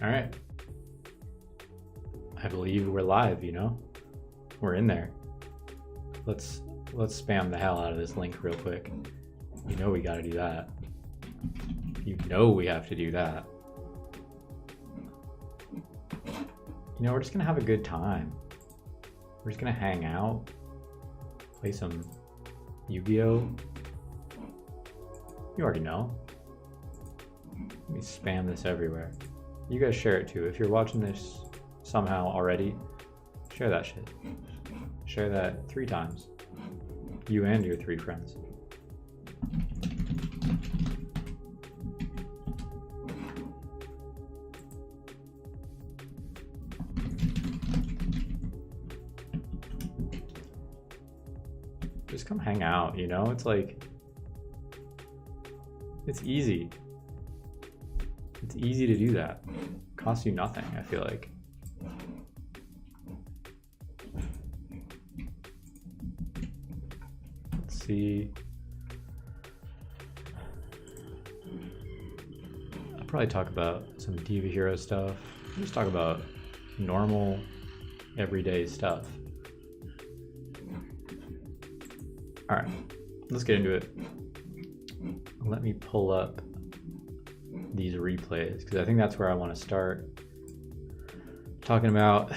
All right. I believe we're live, you know? We're in there. Let's spam the hell out of this link real quick. You know we gotta do that. You know we have to do that. You know, we're just gonna have a good time. We're just gonna hang out, play some Yu-Gi-Oh! You already know. Let me spam this everywhere. You guys share it too. If you're watching this somehow already, share that shit. Share that 3 times. You and your 3 friends. Just come hang out, you know? It's like, it's easy. It's easy to do that. It costs you nothing, I feel like. Let's see. I'll probably talk about some Diva Hero stuff. I'll just talk about normal, everyday stuff. All right, let's get into it. Let me pull up these replays because I think that's where I want to start talking about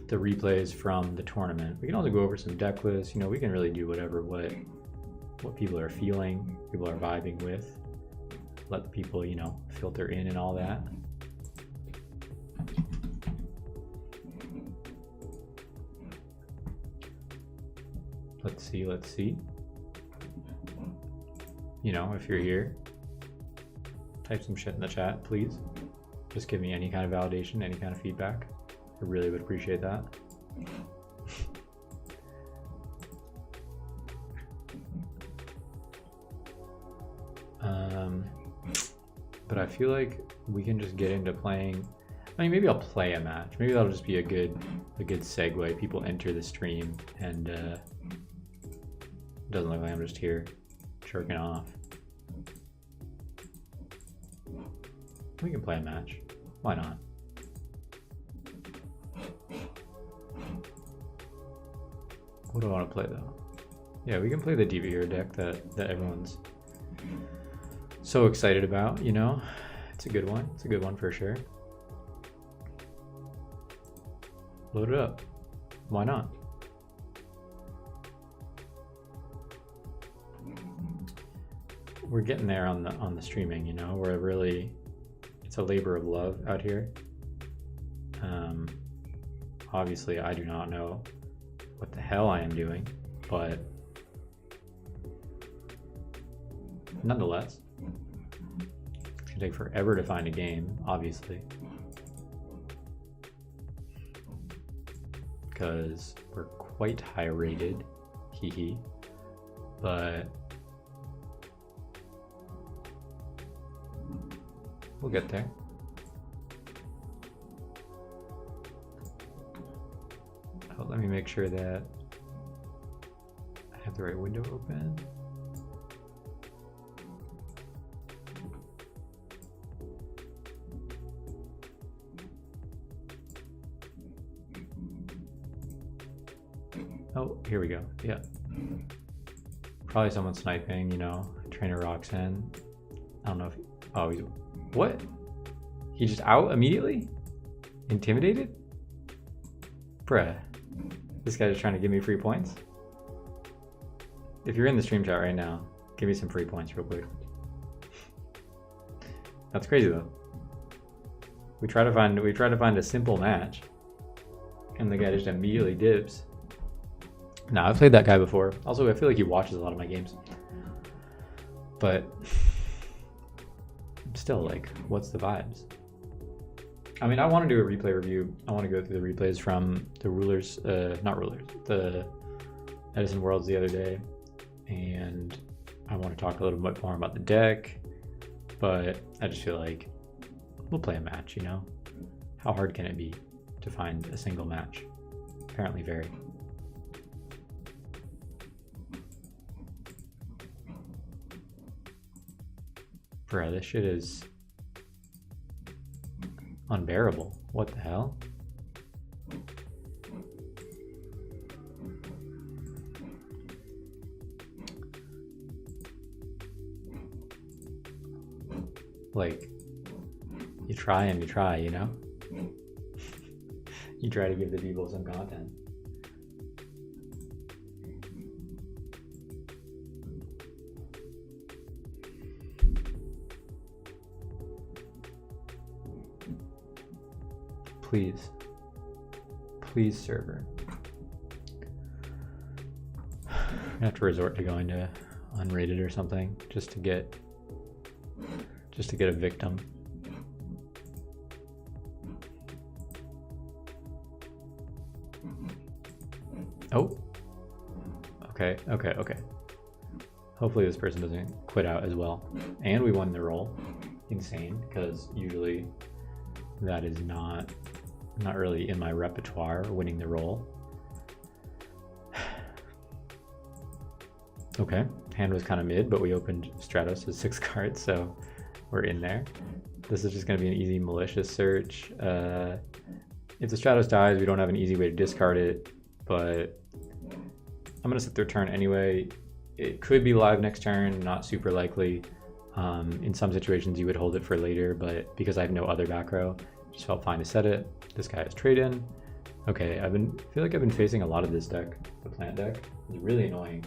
the replays from the tournament. We can also go over some deck lists. You know, we can really do whatever what people are feeling, people are vibing with. Let the people, you know, filter in and all that. Let's see. You know, if you're here, type some shit in the chat, please. Just give me any kind of validation, any kind of feedback. I really would appreciate that. But I feel like we can just get into playing. I mean, maybe I'll play a match. Maybe that'll just be a good segue. People enter the stream and it doesn't look like I'm just here jerking off. We can play a match. Why not? What do I want to play though? Yeah, we can play the Diva Hero deck that everyone's so excited about, you know? It's a good one. It's a good one for sure. Load it up. Why not? We're getting there on the streaming, you know? We're really, it's a labor of love out here. Obviously I do not know what the hell I am doing, but nonetheless, it's gonna take forever to find a game, obviously, because we're quite high rated, hee, but we'll get there. Oh, let me make sure that I have the right window open. Oh, here we go. Yeah. Probably someone sniping, you know. Trainer rocks in. I don't know if... Oh, he's... What? He just out immediately? Intimidated? Bruh. This guy's just trying to give me free points? If you're in the stream chat right now, give me some free points real quick. That's crazy though. We try to find a simple match, and the guy just immediately dips. Nah, I've played that guy before. Also, I feel like he watches a lot of my games. But still, like, what's the vibes? I mean, I want to do a replay review. I want to go through the replays from the the Edison Worlds the other day. And I want to talk a little bit more about the deck. But I just feel like we'll play a match, you know? How hard can it be to find a single match? Apparently very. Bruh, this shit is unbearable. What the hell? Like, you try and you try, you know? You try to give the people some content. Please. Please, server. I have to resort to going to unrated or something just to get a victim. Oh. Okay. Hopefully this person doesn't quit out as well. And we won the roll. Insane, because usually that is not really in my repertoire, winning the roll. Okay, hand was kind of mid, but we opened Stratos with 6 cards, so we're in there. This is just going to be an easy malicious search. If the Stratos dies, we don't have an easy way to discard it, but I'm going to sit their turn anyway. It could be live next turn, not super likely. In some situations you would hold it for later, but because I have no other back row, it just felt fine to set it. This guy has trade in. Okay, I feel like I've been facing a lot of this deck, the plant deck. It's really annoying,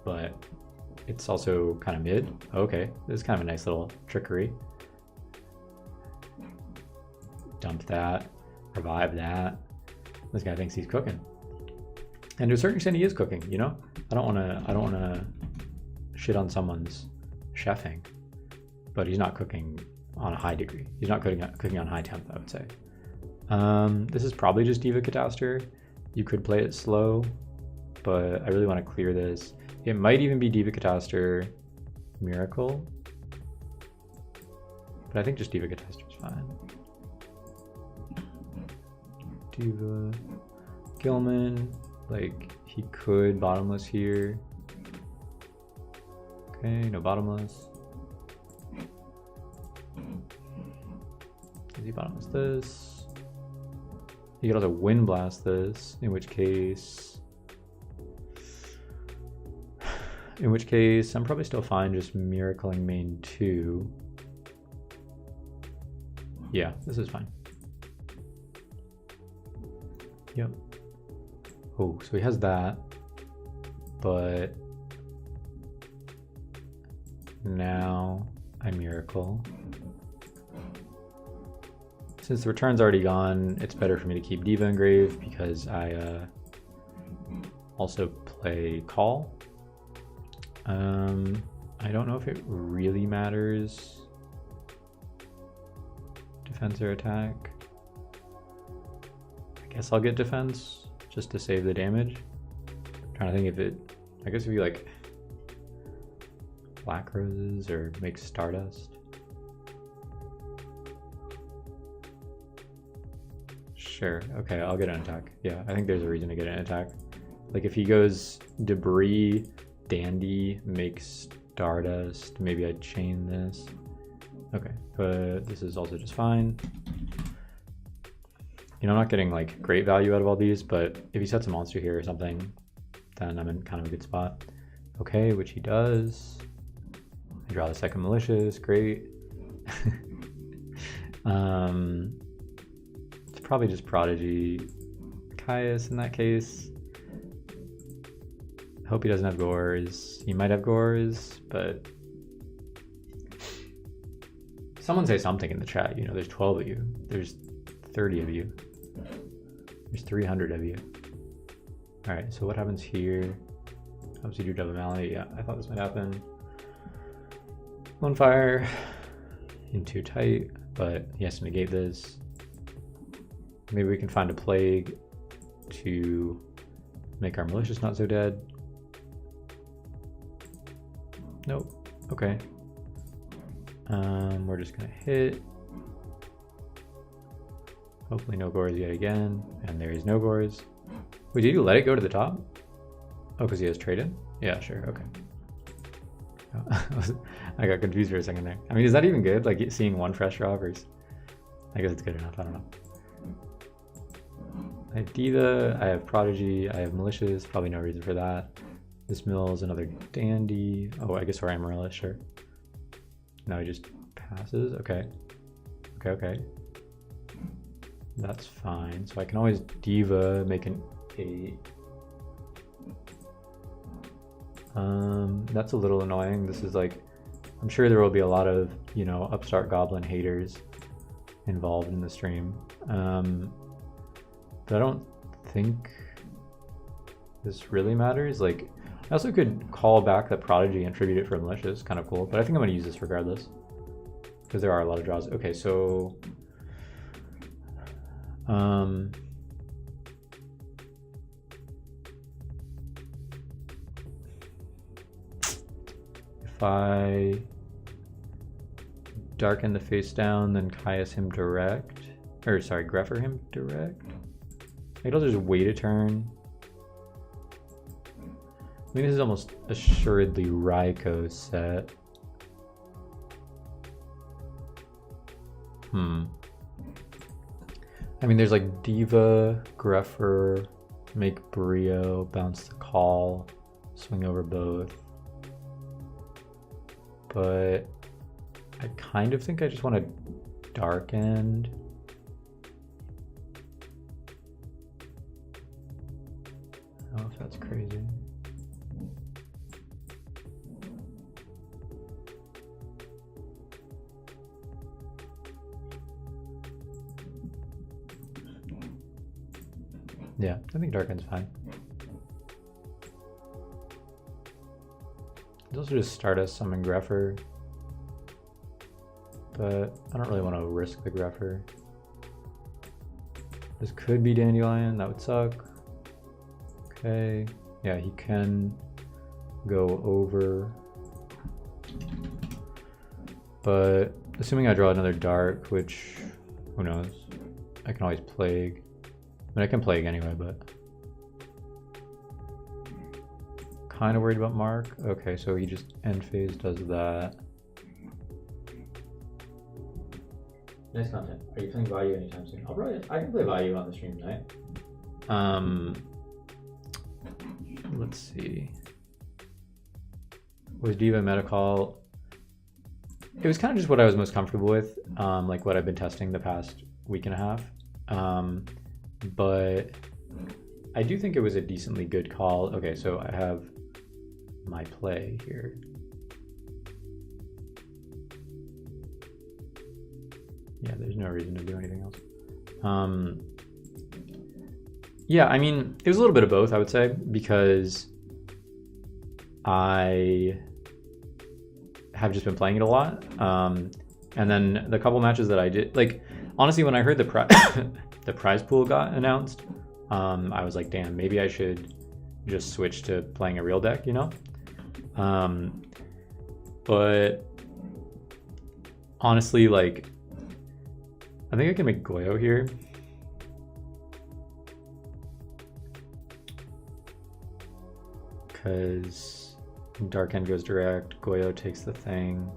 but it's also kind of mid. Okay, this is kind of a nice little trickery. Dump that, revive that. This guy thinks he's cooking. And to a certain extent he is cooking, you know? I don't wanna shit on someone's chefing, but he's not cooking on a high degree. He's not cooking on high temp, I would say. This is probably just Diva Catastrophe. You could play it slow, but I really want to clear this. It might even be Diva Catastrophe Miracle, but I think just Diva Catastrophe is fine. Diva Gilman, like he could bottomless here. Okay, no bottomless. Does he bottomless this? He could also wind blast this, in which case I'm probably still fine just miracling main 2. Yeah, this is fine. Yep. Oh, so he has that, but now I miracle. Since the return's already gone, it's better for me to keep Diva engraved because I also play call. I don't know if it really matters, defense or attack. I guess I'll get defense just to save the damage. I'm trying to think if it, I guess if you like black roses or make stardust. Sure, okay, I'll get an attack. Yeah, I think there's a reason to get an attack. Like if he goes debris, dandy, make stardust, maybe I'd chain this. Okay, but this is also just fine. You know, I'm not getting like great value out of all these, but if he sets a monster here or something, then I'm in kind of a good spot. Okay, which he does. I draw the second malicious, great. It's probably just Prodigy Caius in that case. Hope he doesn't have gores. He might have gores, but someone say something in the chat. You know, there's 12 of you. There's 30 of you. There's 300 of you. All right, so what happens here? Obviously do double mallet. Yeah, I thought this might happen. One fire in too tight, but he has to negate this. Maybe we can find a plague to make our malicious not so dead. Nope. Okay. We're just gonna hit. Hopefully no gores yet again. And there is no gores. Wait, did you let it go to the top? Oh, because he has trade-in? Yeah, sure, okay. I got confused for a second there. I mean, is that even good? Like seeing one fresh draw versus I guess it's good enough, I don't know. I have Diva, I have Prodigy, I have Malicious, probably no reason for that. This mill's another Dandy. Oh, I guess we're Amaryllis, sure. Now he just passes, okay. Okay. That's fine. So I can always Diva, make an 8. That's a little annoying. This is like, I'm sure there will be a lot of, you know, upstart goblin haters involved in the stream. But I don't think this really matters. Like, I also could call back that Prodigy and tribute it for Malicious, kind of cool, but I think I'm gonna use this regardless because there are a lot of draws. Okay, so if I darken the face down, then Caius him direct, or sorry, Greffer him direct. Maybe I'll just wait a turn. I mean, this is almost assuredly Raiko set. I mean, there's like Diva, Greffer, make Brio, bounce the call, swing over both. But I kind of think I just want to Dark End. I don't know if that's crazy. Yeah, I think Dark End's fine. Let's also just Stardust summon Greffer, but I don't really want to risk the Greffer. This could be Dandelion, that would suck. Okay, yeah, he can go over, but assuming I draw another Dark, which, who knows, I can always Plague. I mean, I can Plague anyway, but kind of worried about Mark. Okay, so he just end phase does that. Nice content. Are you playing Value anytime soon? I can play Value on the stream tonight. Let's see. Was Diva meta call? It was kind of just what I was most comfortable with, like what I've been testing the past week and a half. But I do think it was a decently good call. Okay, so I have my play here. Yeah, there's no reason to do anything else. Yeah, I mean, it was a little bit of both, I would say, because I have just been playing it a lot. And then the couple matches that I did, like, honestly, when I heard the prize pool got announced, I was like, damn, maybe I should just switch to playing a real deck, you know? But honestly, like, I think I can make Goyo here. Because Dark End goes direct, Goyo takes the thing.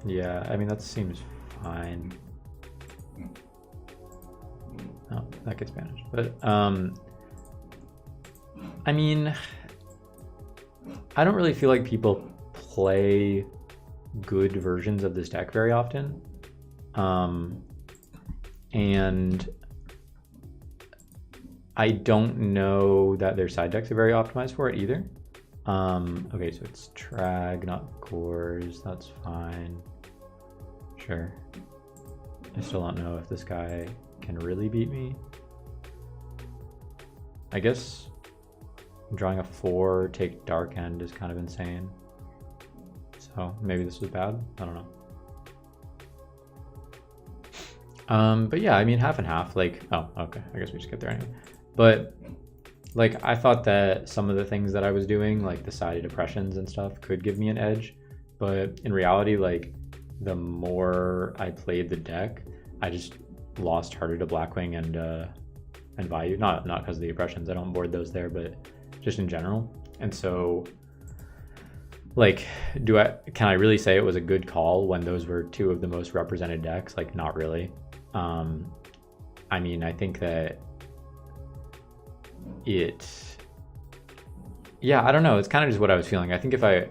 Yeah, I mean, that seems fine. Oh, that gets banished. But, I mean, I don't really feel like people play good versions of this deck very often. And I don't know that their side decks are very optimized for it either. Okay, so it's Trag, not Cores, that's fine. Sure. I still don't know if this guy can really beat me. I guess drawing a 4, take Dark End is kind of insane. So maybe this was bad, I don't know. But yeah, I mean, half and half, like, oh, okay, I guess we just get there anyway. But like, I thought that some of the things that I was doing, like the sided oppressions and stuff, could give me an edge. But in reality, like, the more I played the deck, I just lost harder to Blackwing and Value. Not because of the oppressions, I don't board those there, but just in general. And so Like, can I really say it was a good call when those were two of the most represented decks? Like, not really. I mean, I think that yeah, I don't know. It's kind of just what I was feeling. I think if I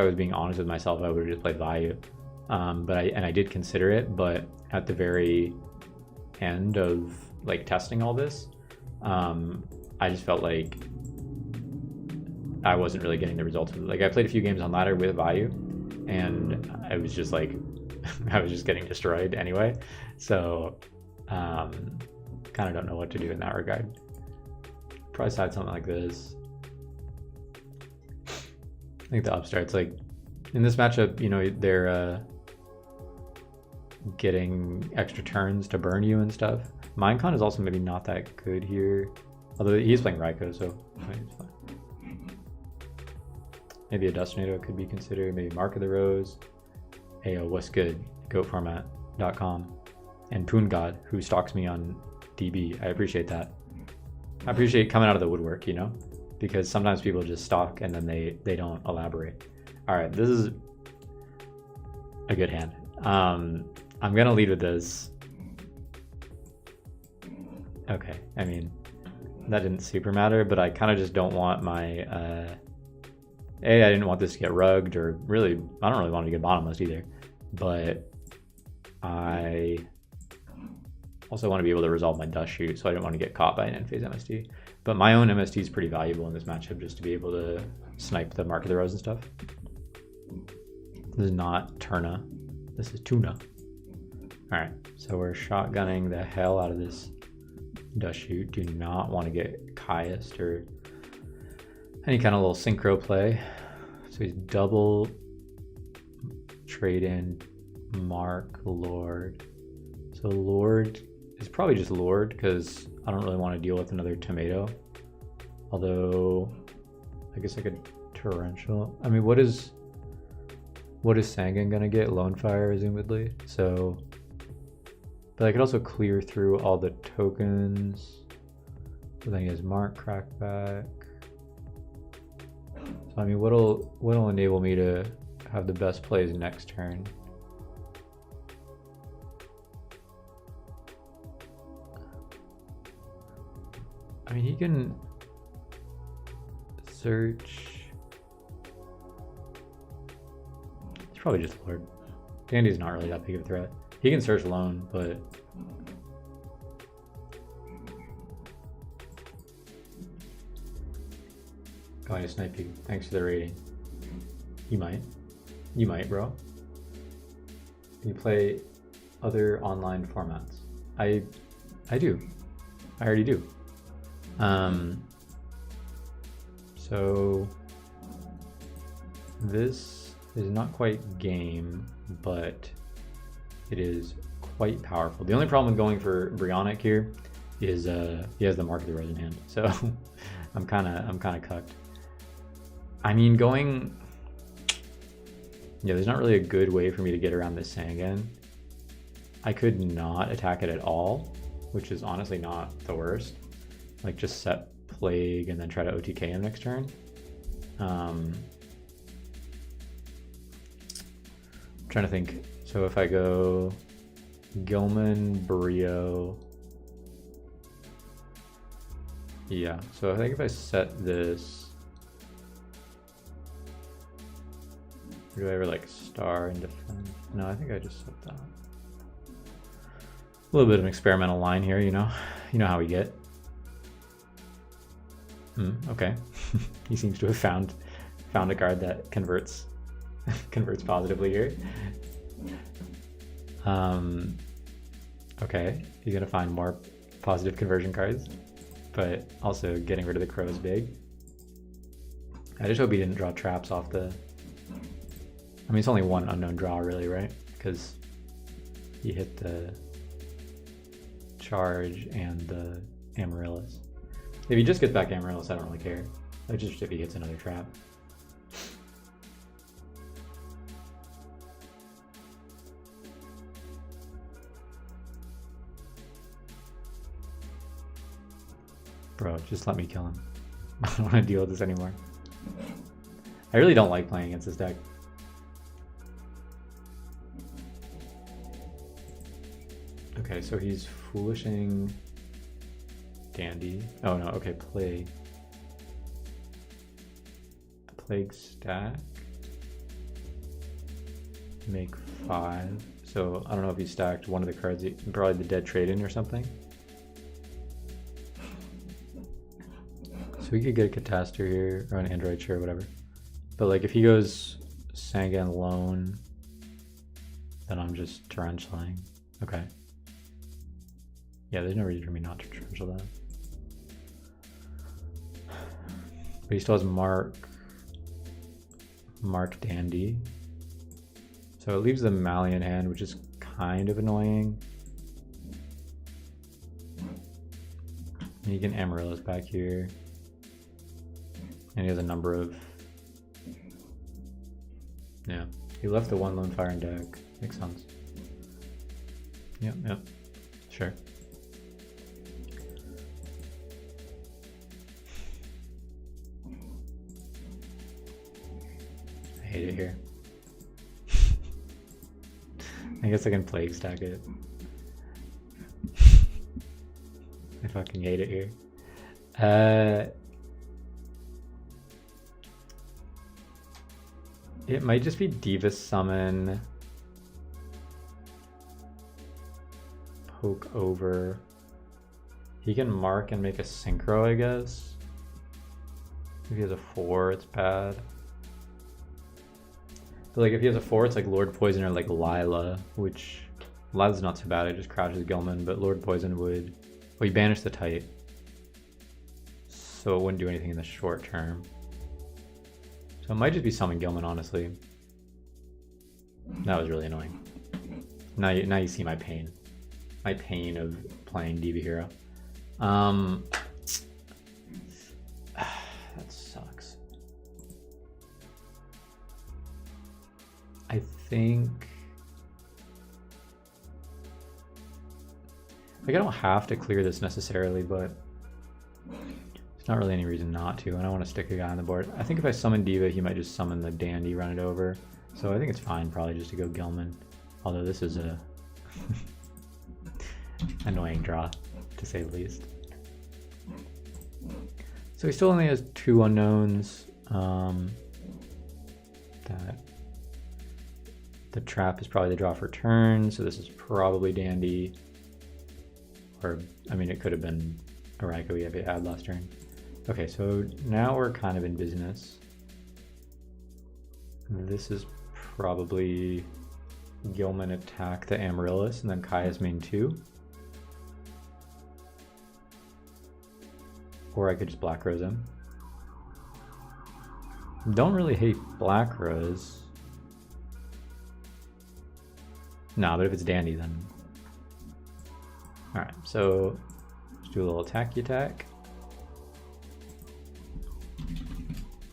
was being honest with myself, I would have just played value. But I did consider it, but at the very end of like testing all this, I just felt like I wasn't really getting the results. Like, I played a few games on ladder with value, and I was just like, I was just getting destroyed anyway. So, kind of don't know what to do in that regard. Probably side something like this. I think the upstarts, like in this matchup, you know, they're getting extra turns to burn you and stuff. Minecon is also maybe not that good here, although he's playing Raikou, so it's fine. Maybe a Dustinator could be considered. Maybe Mark of the Rose. Hey, what's good? Goatformat.com. And Poon God, who stalks me on DB. I appreciate that. I appreciate coming out of the woodwork, you know, because sometimes people just stalk and then they don't elaborate. All right, this is a good hand. I'm gonna lead with this. Okay, I mean, that didn't super matter, but I kind of just don't want my I didn't want this to get rugged, or really, I don't really want it to get bottomless either, but I also want to be able to resolve my dust shoot, so I don't want to get caught by an end phase MST. But my own MST is pretty valuable in this matchup, just to be able to snipe the Mark of the Rose and stuff. This is not Turna, this is Tuna. All right, so we're shotgunning the hell out of this dust shoot. Do not want to get Caiused or any kind of little synchro play. So he's double trade in Mark Lord. So Lord is probably just Lord, because I don't really want to deal with another tomato. Although I guess I could torrential. I mean, what is Sangan gonna get? Lone Fire, presumably. So, but I could also clear through all the tokens. So then he has Mark Crackback. So I mean, what'll enable me to have the best plays next turn? I mean, he can search. It's probably just Lord. Dandy's not really that big of a threat. He can search alone, but going to snipe you. Thanks for the rating. You might, bro. You play other online formats? I do. I already do. So this is not quite game, but it is quite powerful. The only problem with going for Brionic here is he has the Mark of the Rose in hand, so I'm kind of cucked. I mean, there's not really a good way for me to get around this Sangan. I could not attack it at all, which is honestly not the worst. Like, just set Plague and then try to OTK him next turn. I'm trying to think. So if I go Gilman, Brio. Yeah, so I think if I set this, or do I ever like star and defend? No, I think I just set that. A little bit of an experimental line here, you know how we get. Okay. He seems to have found a card that converts positively here. Okay, he's gonna find more positive conversion cards, but also getting rid of the crow is big. I just hope he didn't draw traps off the. I mean, it's only one unknown draw, really, right? Because he hit the charge and the Amaryllis. If he just gets back Amaryllis, I don't really care. Like, just if he hits another trap. Bro, just let me kill him. I don't want to deal with this anymore. I really don't like playing against this deck. Okay, so he's foolishing Dandy. Oh no, okay, Plague. Plague stack. Make 5. So I don't know if he stacked one of the cards, probably the dead trade-in or something. So we could get a Catastor here, or an Android Chair, whatever. But like if he goes Sangan Lone, then I'm just torrentialing. Okay. Yeah, there's no reason for me not to torrential that. But he still has Mark Dandy. So it leaves the Mally in hand, which is kind of annoying. And you can Amaryllis back here. And he has a number of... Yeah, he left the 1 Lone Fire in deck. Makes sense. Yep, sure. I hate it here. I guess I can Plague stack it. I fucking hate it here. It might just be Diva Summon, poke over. He can mark and make a synchro, I guess. If he has a 4, it's bad. But like if he has a 4, it's like Lord Poison or like Lila, which Lila's not so bad. It just crouches Gilman, but Lord Poison would. Well, he banished the Tight, so it wouldn't do anything in the short term. So it might just be Summon Gilman, honestly. That was really annoying. Now you see my pain. My pain of playing Diva Hero. That sucks. I think... Like, I don't have to clear this necessarily, but there's not really any reason not to, and I want to stick a guy on the board. I think if I summon Diva, he might just summon the Dandy, run it over. So I think it's fine probably just to go Gilman. Although this is a annoying draw, to say the least. So he still only has 2 unknowns. That the trap is probably the draw for turn, so this is probably Dandy. Or, I mean, it could have been Araiko we had last turn. Okay, so now we're kind of in business. This is probably Gilman attack the Amaryllis, and then Kaya's main 2. Or I could just Black Rose him. Don't really hate Black Rose. Nah, but if it's Dandy, then... Alright, so let's do a little attacky attack.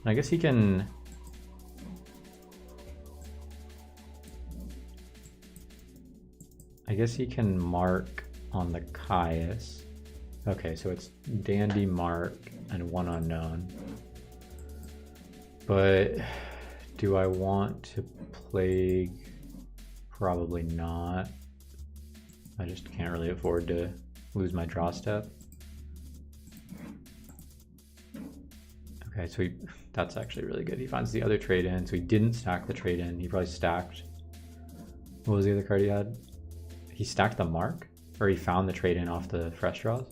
I guess he can... mark on the Caius. Okay, so it's Dandy, Mark, and 1 unknown. But do I want to Plague? Probably not. I just can't really afford to lose my draw step. Okay, so that's actually really good. He finds the other trade in, so he didn't stack the trade in. He probably stacked... What was the other card he had? He stacked the Mark? Or he found the trade in off the fresh draws?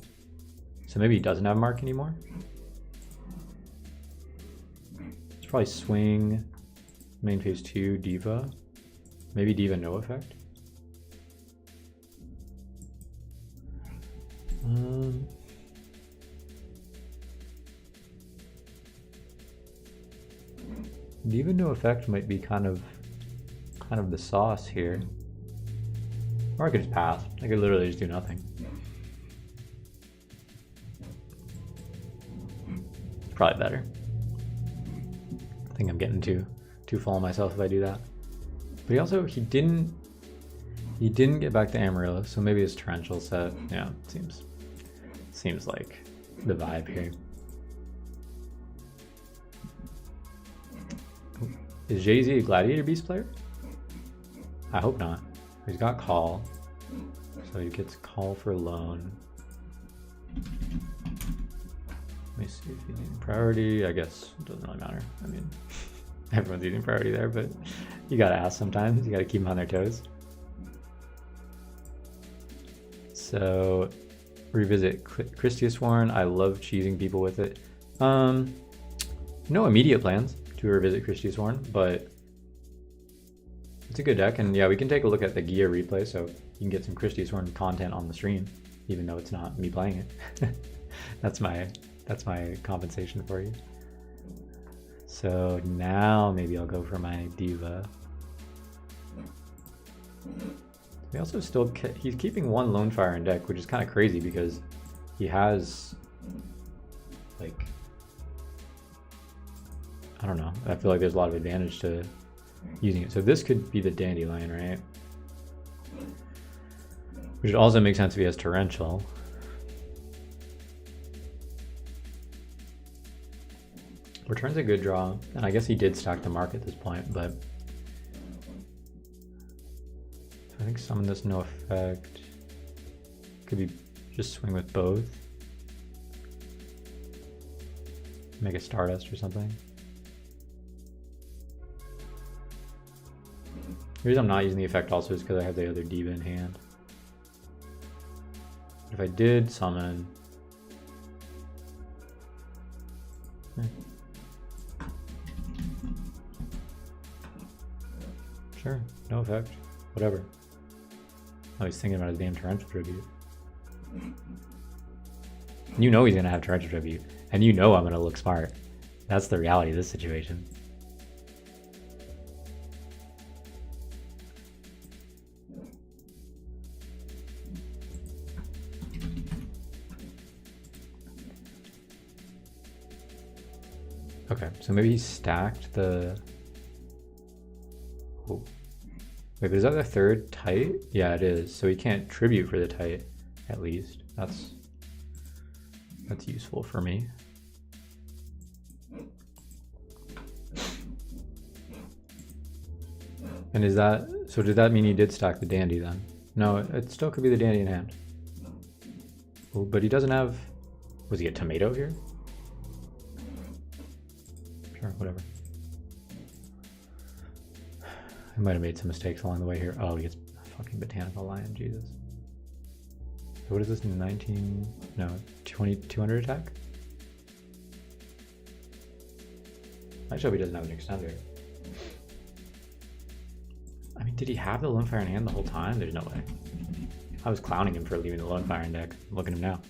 So maybe he doesn't have Mark anymore? It's probably swing, main phase 2, Diva. Maybe Diva no effect? Diva no effect might be kind of the sauce here. Or I could just pass. I could literally just do nothing. It's probably better. I think I'm getting too full of myself if I do that. But he didn't get back to Amaryllis, so maybe his torrential set. Yeah, seems like the vibe here. Is Jay-Z a Gladiator Beast player? I hope not. He's got call. So he gets call for loan. Let me see if he's using priority. I guess it doesn't really matter. I mean, everyone's using priority there, but you gotta ask sometimes. You gotta keep them on their toes. So, revisit Christy Sworn. I love cheesing people with it. No immediate plans to revisit Christy Sworn, but it's a good deck. And yeah, we can take a look at the Gia replay, so you can get some Christy Sworn content on the stream, even though it's not me playing it. That's my compensation for you. So now maybe I'll go for my Diva. He also still he's keeping one Lone Fire in deck, which is kind of crazy because he has like, I don't know. I feel like there's a lot of advantage to using it. So this could be the Dandelion, right? Which would also make sense if he has Torrential. Return's a good draw, and I guess he did stack the mark at this point, but I think summon this no effect. Could be just swing with both. Make a Stardust or something. The reason I'm not using the effect also is because I have the other Diva in hand. But if I did summon... Sure, no effect. Whatever. Oh, he's thinking about his damn Torrential Tribute. You know he's gonna have Torrential Tribute, and you know I'm gonna look smart. That's the reality of this situation. Okay, so maybe he stacked the... Oh. Wait, but is that the third tight? Yeah, it is. So he can't tribute for the tight, at least. That's useful for me. And is that... So did that mean he did stack the Dandy then? No, it still could be the Dandy in hand. Oh, but he doesn't have... Was he a Tomato here? Sure, whatever. I might have made some mistakes along the way here. Oh, he gets a fucking Botanical Lion, Jesus. So what is this, 19, no, 2200 attack? I hope he doesn't have an extender. I mean, did he have the Lone Fire in hand the whole time? There's no way. I was clowning him for leaving the Lone Fire in deck. Look at him now.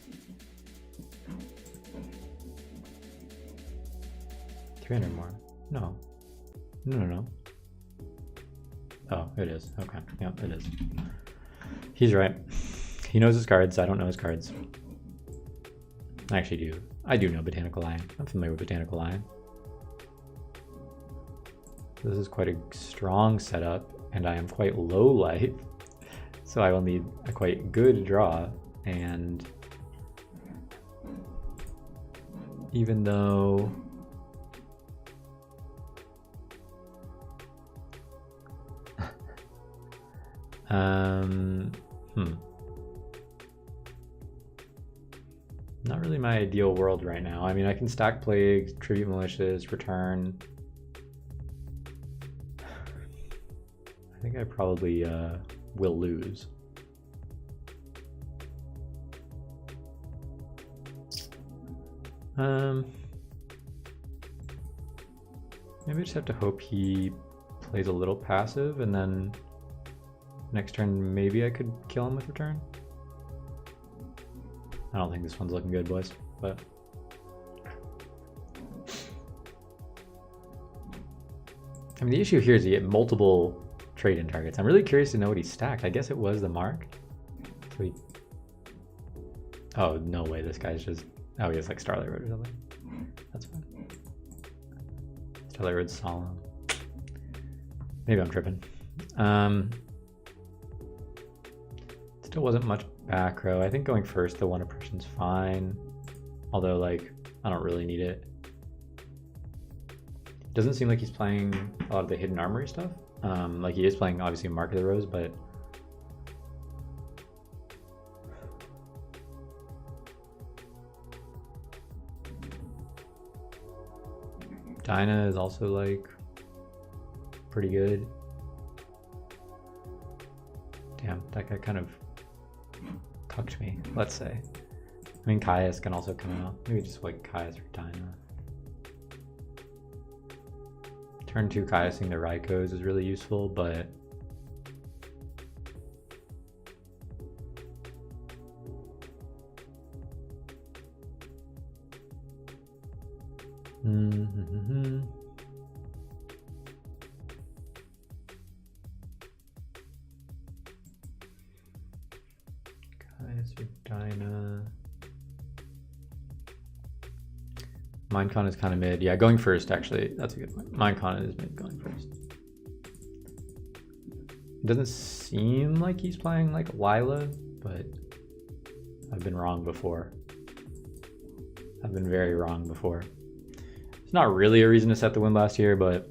300 more. No. No. Oh, it is. Okay. Yep, it is. He's right. He knows his cards. I don't know his cards. I actually do. I do know Botanical Lion. I'm familiar with Botanical Lion. This is quite a strong setup, and I am quite low life, so I will need a quite good draw. And even though not really my ideal world right now. I mean, I can stack Plagues, Tribute Militias, Return. I think I probably will lose. Maybe I just have to hope he plays a little passive, and then next turn maybe I could kill him with Return. I don't think this one's looking good, boys, but I mean, the issue here is you get multiple trade-in targets. I'm really curious to know what he stacked. I guess it was the mark. So oh, no way, this guy's just... Oh, he has like Starlight Road or something. That's fine. Starlight Road's Solemn. Maybe I'm tripping. Still wasn't much back row. I think going first, the one oppression's fine. Although, like, I don't really need it. Doesn't seem like he's playing a lot of the hidden armory stuff. Like he is playing obviously Mark of the Rose, but Dinah is also like pretty good. Damn, that guy kind of cucked me, let's say. I mean, Caius can also come out. Maybe just like Caius or Dinah. Turn 2 Caiusing the Raikos is really useful, but Caius or Dinah. Minecon is kind of mid. Yeah, going first, actually. That's a good point. Minecon is mid going first. It doesn't seem like he's playing like Lila, but I've been wrong before. I've been very wrong before. It's not really a reason to set the Windblast here, but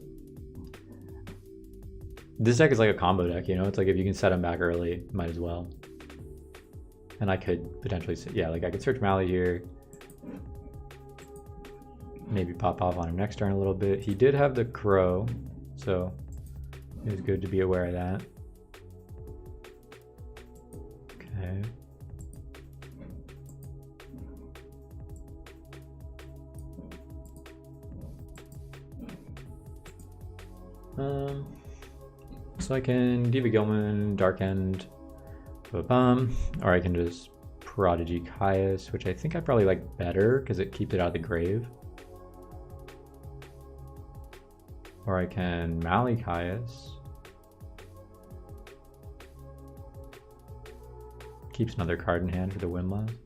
this deck is like a combo deck, you know? It's like if you can set him back early, might as well. And I could potentially, yeah, like I could search Mally here. Maybe pop off on him next turn a little bit. He did have the Crow, so it was good to be aware of that. Okay. So I can Diva Gilman, Dark End, or I can just Prodigy Caius, which I think I probably like better because it keeps it out of the grave. Or I can Mally Caius. Keeps another card in hand for the Windblast.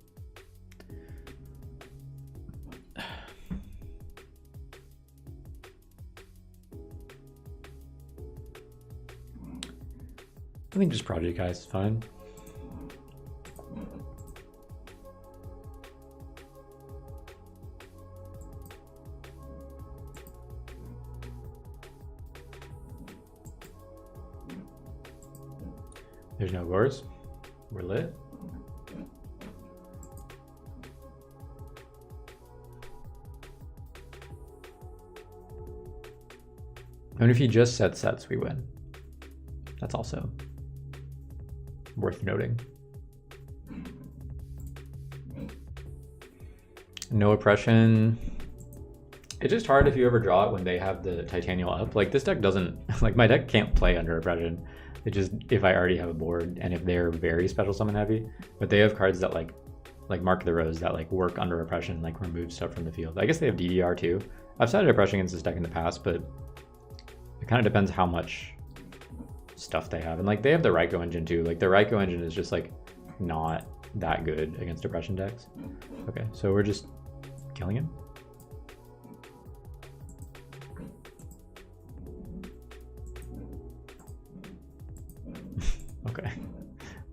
I think just Prodigy Caius is fine. There's no Gores. We're lit. And if he just sets, we win. That's also worth noting. No Oppression. It's just hard if you ever draw it when they have the Titanial up. Like this deck doesn't, like my deck can't play under Oppression. It just, if I already have a board and if they're very special summon heavy, but they have cards that like Mark of the Rose that like work under Oppression, like remove stuff from the field. I guess they have DDR too. I've sided Oppression against this deck in the past, but it kind of depends how much stuff they have. And like they have the Raiko engine too. Like the Raiko engine is just like not that good against Oppression decks. Okay, so we're just killing him. Okay,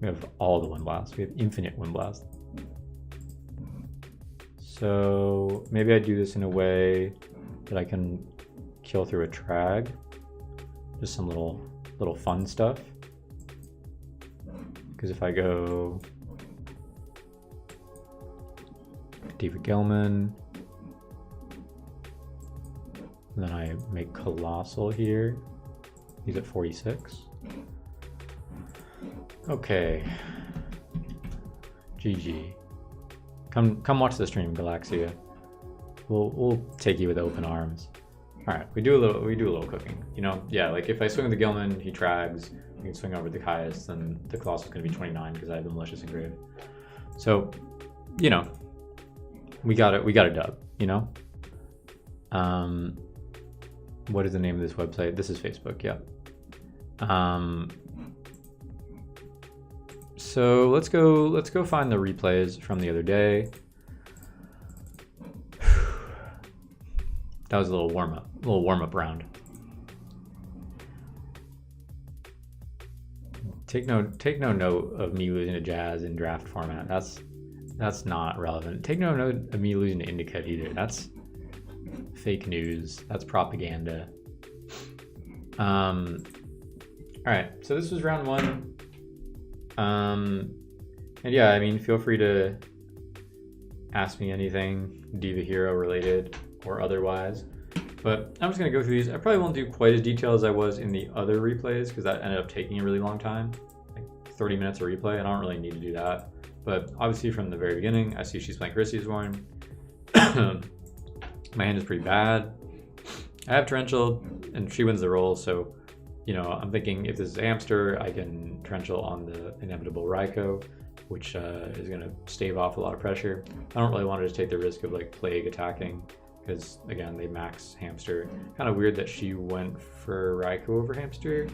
we have all the Windblast. We have infinite Windblast. So maybe I do this in a way that I can kill through a Trag. Just some little fun stuff. Because if I go Diva Gilman, then I make Colossal here. He's at 46. Okay. GG. Come watch the stream, Galaxia. We'll take you with open arms. All right, we do a little cooking. You know, yeah, like if I swing with the Gilman, he trags. We can swing over the Caius, then the Colossus is going to be 29 because I have the Malicious Engrave. So, you know, we got a dub. You know. What is the name of this website? This is Facebook. Yeah. So let's go find the replays from the other day. That was a little warm up round. Take no note of me losing to Jazz in draft format. That's not relevant. Take no note of me losing to Indica either. That's fake news. That's propaganda. All right, so this was round 1. And yeah, I mean, feel free to ask me anything Diva Hero related or otherwise. But I'm just gonna go through these. I probably won't do quite as detailed as I was in the other replays because that ended up taking a really long time, like 30 minutes of replay, and I don't really need to do that. But obviously from the very beginning, I see she's playing Christy's Warren. My hand is pretty bad. I have Torrential, and she wins the roll, so you know, I'm thinking if this is a hamster, I can Torrential on the inevitable Raikou, which is gonna stave off a lot of pressure. I don't really want to just take the risk of like Plague attacking, because again, they max hamster. Kind of weird that she went for Raikou over hamster,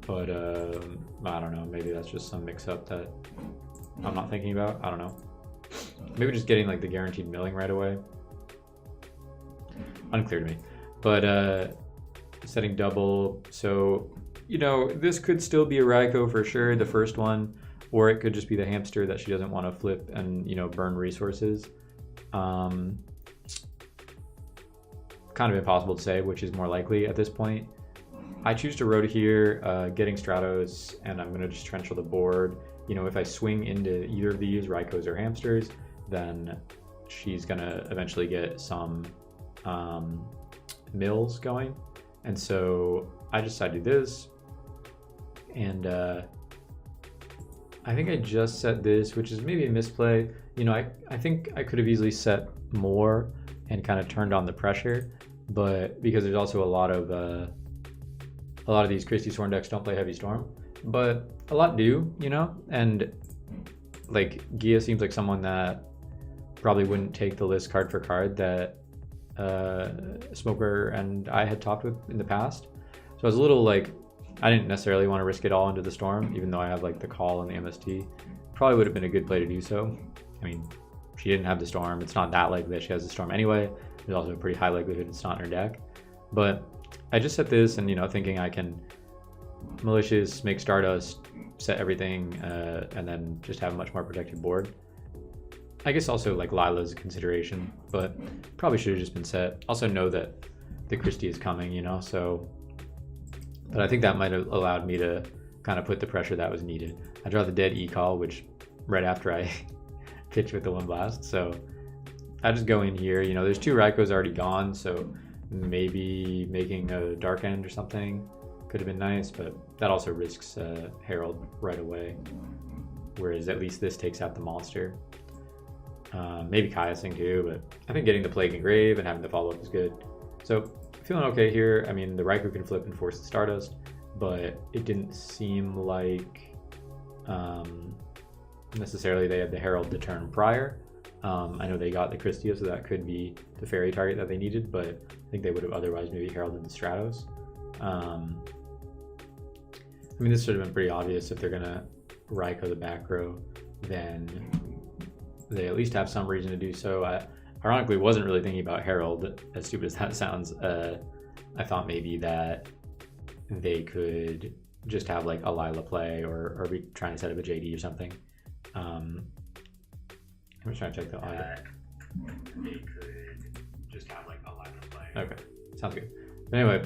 but I don't know, maybe that's just some mix-up that I'm not thinking about. I don't know. Maybe just getting like the guaranteed milling right away. Unclear to me. But setting double, so you know, this could still be a Raikou for sure, the first one, or it could just be the hamster that she doesn't want to flip and, you know, burn resources. Kind of impossible to say which is more likely at this point. I choose to road here, getting Stratos, and I'm going to just Torrential the board. You know, if I swing into either of these, Raikous or hamsters, then she's going to eventually get some mills going. And so I just decided to do this. And I think I just set this, which is maybe a misplay. You know, I think I could have easily set more and kind of turned on the pressure, but because there's also a lot of these Christy Storm decks don't play Heavy Storm, but a lot do, you know, and like Gia seems like someone that probably wouldn't take the list card for card that Smoker and I had talked with in the past. So I was a little like, I didn't necessarily want to risk it all into the Storm, even though I have like the call and the MST. Probably would have been a good play to do so. I mean, she didn't have the Storm. It's not that likely that she has the Storm anyway. There's also a pretty high likelihood it's not in her deck. But I just set this and, you know, thinking I can Malicious, make Stardust, set everything, and then just have a much more protected board. I guess also like Lila's a consideration, but probably should have just been set. Also know that the Christy is coming, you know, so. But I think that might have allowed me to kind of put the pressure that was needed. I draw the dead E-Call, which right after I pitch with the Wind Blast, so I just go in here. You know, there's 2 Raikous already gone, so maybe making a Dark End or something could have been nice, but that also risks Herald right away, whereas at least this takes out the monster. Maybe Kaiasing too, but I think getting the Plague Engrave and having the follow-up is good. So feeling okay here. I mean, the Raikou can flip and force the Stardust, but it didn't seem like necessarily they had the Herald the turn prior. I know they got the Christy, so that could be the fairy target that they needed, but I think they would have otherwise maybe heralded the Stratos. I mean, this should have been pretty obvious. If they're gonna Raikou the back row, then they at least have some reason to do so. I ironically wasn't really thinking about Herald, as stupid as that sounds. I thought maybe that they could just have like a Lila play or be trying to set up a JD or something. I'm just trying to check the audio. They could just have like a Lila play. Okay, sounds good. But anyway,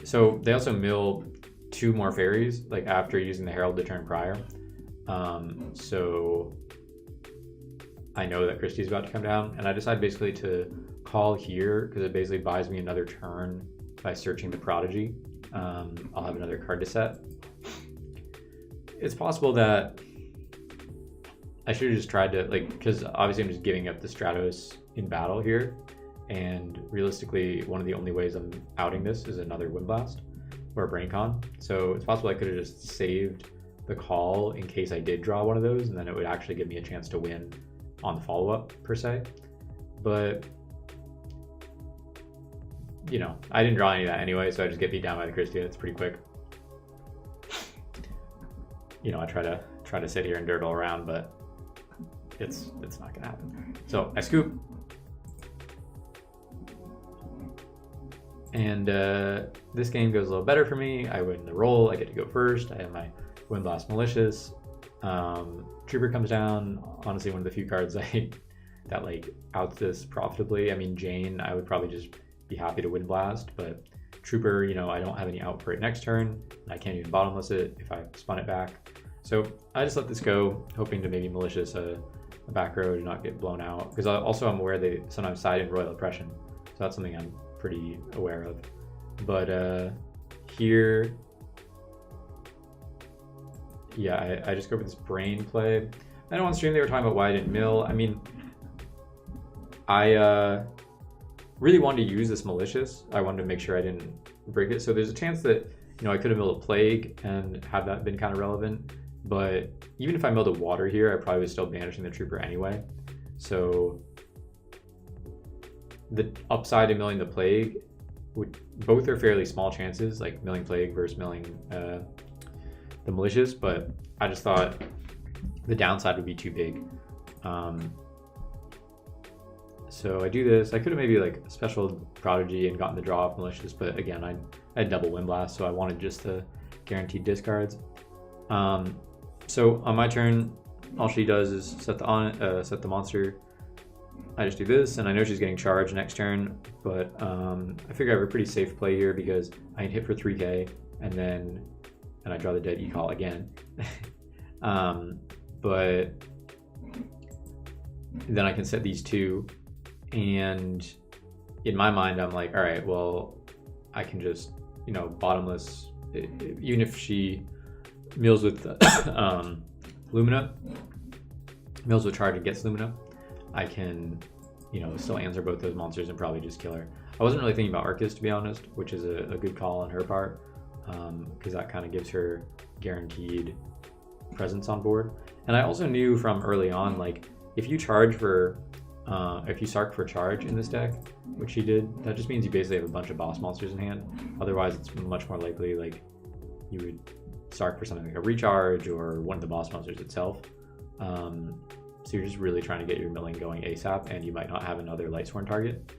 so they also mill 2 more fairies like after using the Herald the turn prior. So I know that Christy's about to come down, and I decide basically to call here because it basically buys me another turn by searching the Prodigy. I'll have another card to set. It's possible that I should have just tried to, like, because obviously I'm just giving up the Stratos in battle here, and realistically one of the only ways I'm outing this is another Wind Blast or a BrainCon. So it's possible I could have just saved the call in case I did draw one of those, and then it would actually give me a chance to win on the follow-up per se. But you know, I didn't draw any of that anyway, so I just get beat down by the Christy. It's pretty quick. You know, I try to sit here and dirtle around, but it's not gonna happen. So I scoop, and this game goes a little better for me. I win the roll. I get to go first. I have my Wind Blast Malicious. Trooper comes down. Honestly, one of the few cards that like outs this profitably. I mean, Jane, I would probably just be happy to Wind Blast, but Trooper, you know, I don't have any out for it next turn. I can't even bottomless it if I spun it back. So I just let this go, hoping to maybe malicious a back row to not get blown out. Because also I'm aware they sometimes side in Royal Oppression, so that's something I'm pretty aware of. But here, yeah, I just go for this brain play. I know on stream they were talking about why I didn't mill. I mean, I really wanted to use this malicious. I wanted to make sure I didn't break it. So there's a chance that, you know, I could have milled a plague and have that been kind of relevant. But even if I milled a water here, I probably was still banishing the trooper anyway. So the upside of milling the plague, both are fairly small chances, like milling plague versus milling the malicious, but I just thought the downside would be too big. So I do this. I could have maybe like special prodigy and gotten the draw off malicious, but again, I had double Wind Blast, so I wanted just the guaranteed discards. So on my turn, all she does is set the monster. I just do this, and I know she's getting charged next turn, but I figure I have a pretty safe play here because I can hit for 3k, and I draw the dead e-call again. But then I can set these two, and in my mind, I'm like, all right, well, I can just, you know, bottomless, even if she mills with Lumina, mills with charge and gets Lumina, I can, you know, still answer both those monsters and probably just kill her. I wasn't really thinking about Arcus, to be honest, which is a good call on her part, because that kind of gives her guaranteed presence on board. And I also knew from early on, like, if you charge for, if you Sark for charge in this deck, which she did, that just means you basically have a bunch of boss monsters in hand. Otherwise, it's much more likely, like, you would Sark for something like a recharge or one of the boss monsters itself. So you're just really trying to get your milling going ASAP, and you might not have another Lightsworn target.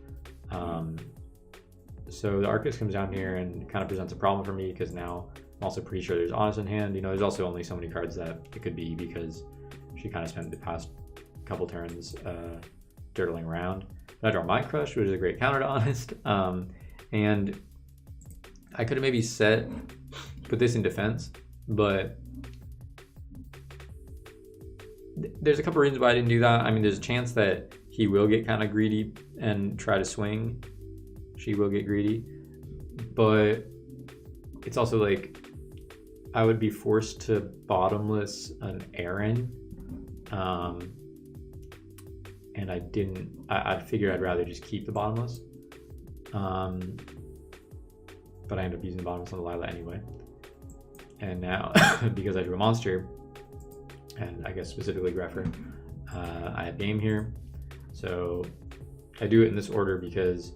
So the Arcus comes down here and kind of presents a problem for me, because now I'm also pretty sure there's Honest in hand. You know, there's also only so many cards that it could be, because she kind of spent the past couple turns dirtling around. But I draw Mind Crush, which is a great counter to Honest. And I could have maybe put this in defense, but there's a couple reasons why I didn't do that. I mean, there's a chance that he will get kind of greedy and try to swing. She will get greedy, but it's also like I would be forced to bottomless an Aaron, and I figured I'd rather just keep the bottomless, but I end up using the bottomless on the Lila anyway. And now, because I drew a monster, and I guess specifically Greffer, I have game here. So I do it in this order because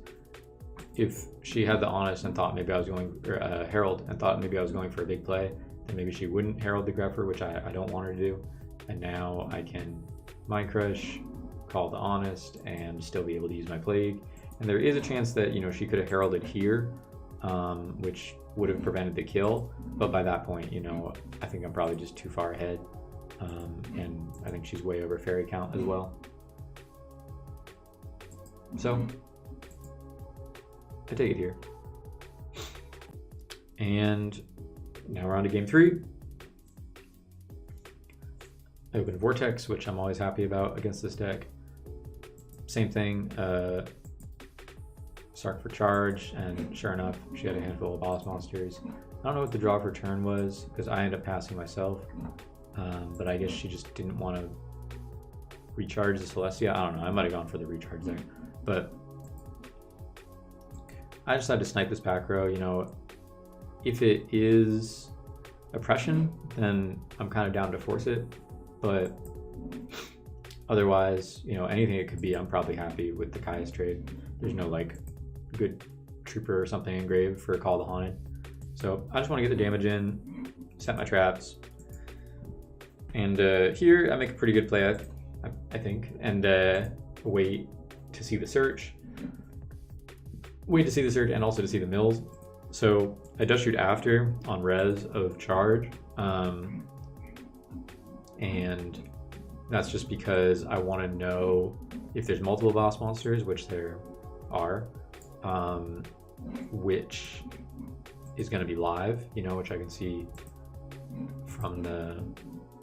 if she had the Honest and thought maybe I was going, or Herald, and thought maybe I was going for a big play, then maybe she wouldn't Herald the Greffer, which I don't want her to do. And now I can Mind Crush, call the Honest, and still be able to use my Plague. And there is a chance that, you know, she could have Heralded here, which would have prevented the kill. But by that point, you know, I think I'm probably just too far ahead. And I think she's way over fairy count as well. So I take it here. And now we're on to game 3. I open Vortex, which I'm always happy about against this deck. Same thing, Sark for charge, and sure enough, she had a handful of boss monsters. I don't know what the draw for turn was, because I ended up passing myself. But I guess she just didn't want to recharge the Celestia. I don't know, I might have gone for the recharge there. But I decided to snipe this back row. You know, if it is oppression, then I'm kind of down to force it. But otherwise, you know, anything it could be, I'm probably happy with the Caius trade. There's no like good trooper or something engraved for Call the Haunted. So I just want to get the damage in, set my traps. And here I make a pretty good play, I think, and wait to see the search. Wait to see the search and also to see the mills. So I just shoot after on res of charge. And that's just because I want to know if there's multiple boss monsters, which there are, which is going to be live, you know, which I can see from the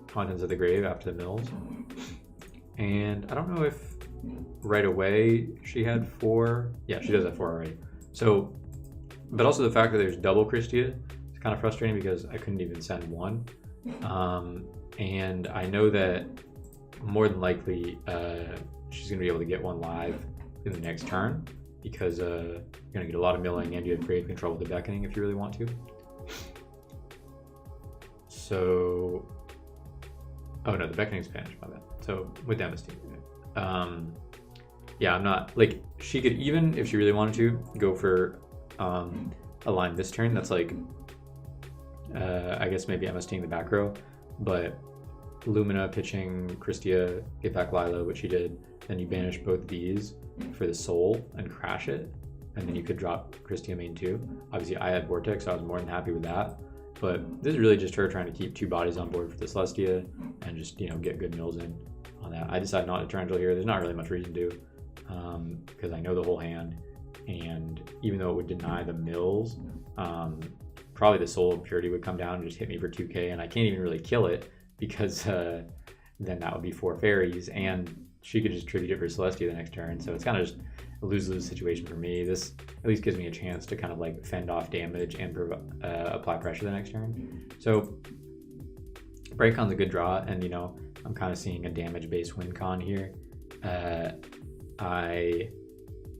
contents of the grave after the mills. And I don't know if right away she had 4. Yeah, she does have 4 already. So, but also the fact that there's double Christy is kind of frustrating because I couldn't even send 1. And I know that more than likely she's going to be able to get 1 live in the next turn because you're going to get a lot of milling and you have grave control with the beckoning if you really want to. So, oh no, the beckoning's banished, my bad. So with MST, yeah, I'm not, like, she could, even if she really wanted to, go for a line this turn that's like, I guess maybe MSTing the back row, but Lumina pitching Christia, get back Lila, which she did, then you banish both these for the soul and crash it, and then you could drop Christia main 2. Obviously I had Vortex, so I was more than happy with that, but this is really just her trying to keep 2 bodies on board for the Celestia and just, you know, get good mills in on that. I decided not to Torrential here. There's not really much reason to, because I know the whole hand, and even though it would deny the mills, probably the Soul of Purity would come down and just hit me for 2k, and I can't even really kill it because then that would be 4 fairies, and she could just tribute it for Celestia the next turn. So it's kind of just a lose-lose situation for me. This at least gives me a chance to kind of like fend off damage and apply pressure the next turn. So Break Con's a good draw, and you know, I'm kind of seeing a damage-based win con here. I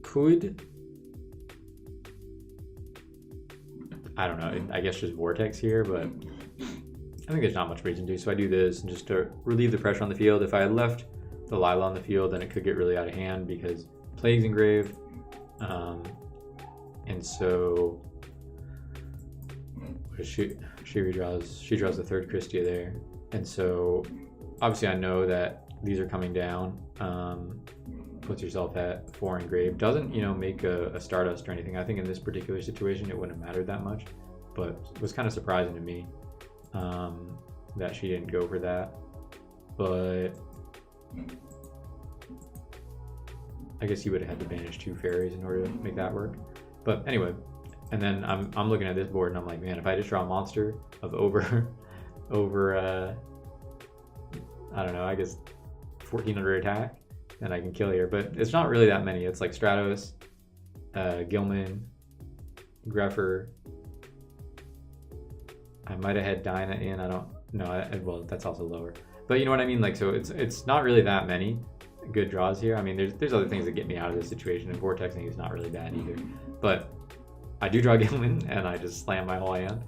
could, I don't know, I guess just Vortex here, but I think there's not much reason to. So I do this and just to relieve the pressure on the field. If I had left the Lila on the field, then it could get really out of hand because Plague's engraved. And so she draws the 3rd Christia there. And so obviously I know that these are coming down. Puts yourself at 4 engraved. Doesn't, you know, make a Stardust or anything. I think in this particular situation it wouldn't have mattered that much, but it was kind of surprising to me that she didn't go for that. But I guess you would have had to banish 2 fairies in order to make that work. But anyway, and then I'm looking at this board and I'm like, man, if I just draw a monster of over I don't know, I guess 1400 attack, then I can kill here. But it's not really that many. It's like Stratos, Gilman, Greffer. I might have had Dinah in. I don't know. Well, that's also lower. But you know what I mean? Like, so it's not really that many good draws here. I mean, there's other things that get me out of this situation, and Vortexing is not really bad either. But I do draw Gilman, and I just slam my whole hand.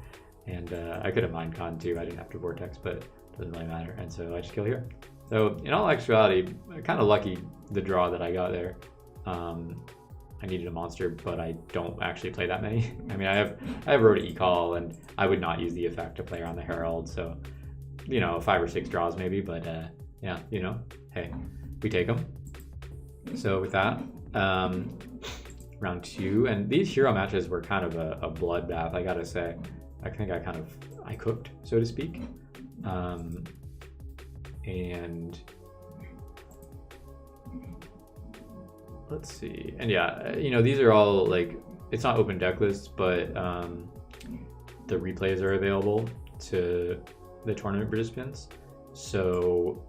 And I could have Mind Con too. I didn't have to Vortex, but it doesn't really matter. And so I just kill here. So in all actuality, kind of lucky the draw that I got there. I needed a monster, but I don't actually play that many. I mean, I have Road to E-Call, and I would not use the effect to play around the Herald. So, you know, 5 or 6 draws maybe, but yeah, you know, hey, we take them. So with that, round 2, and these hero matches were kind of a bloodbath, I gotta say. I think I cooked, so to speak. And let's see, and yeah, you know, these are all like, it's not open deck lists, but the replays are available to the tournament participants. So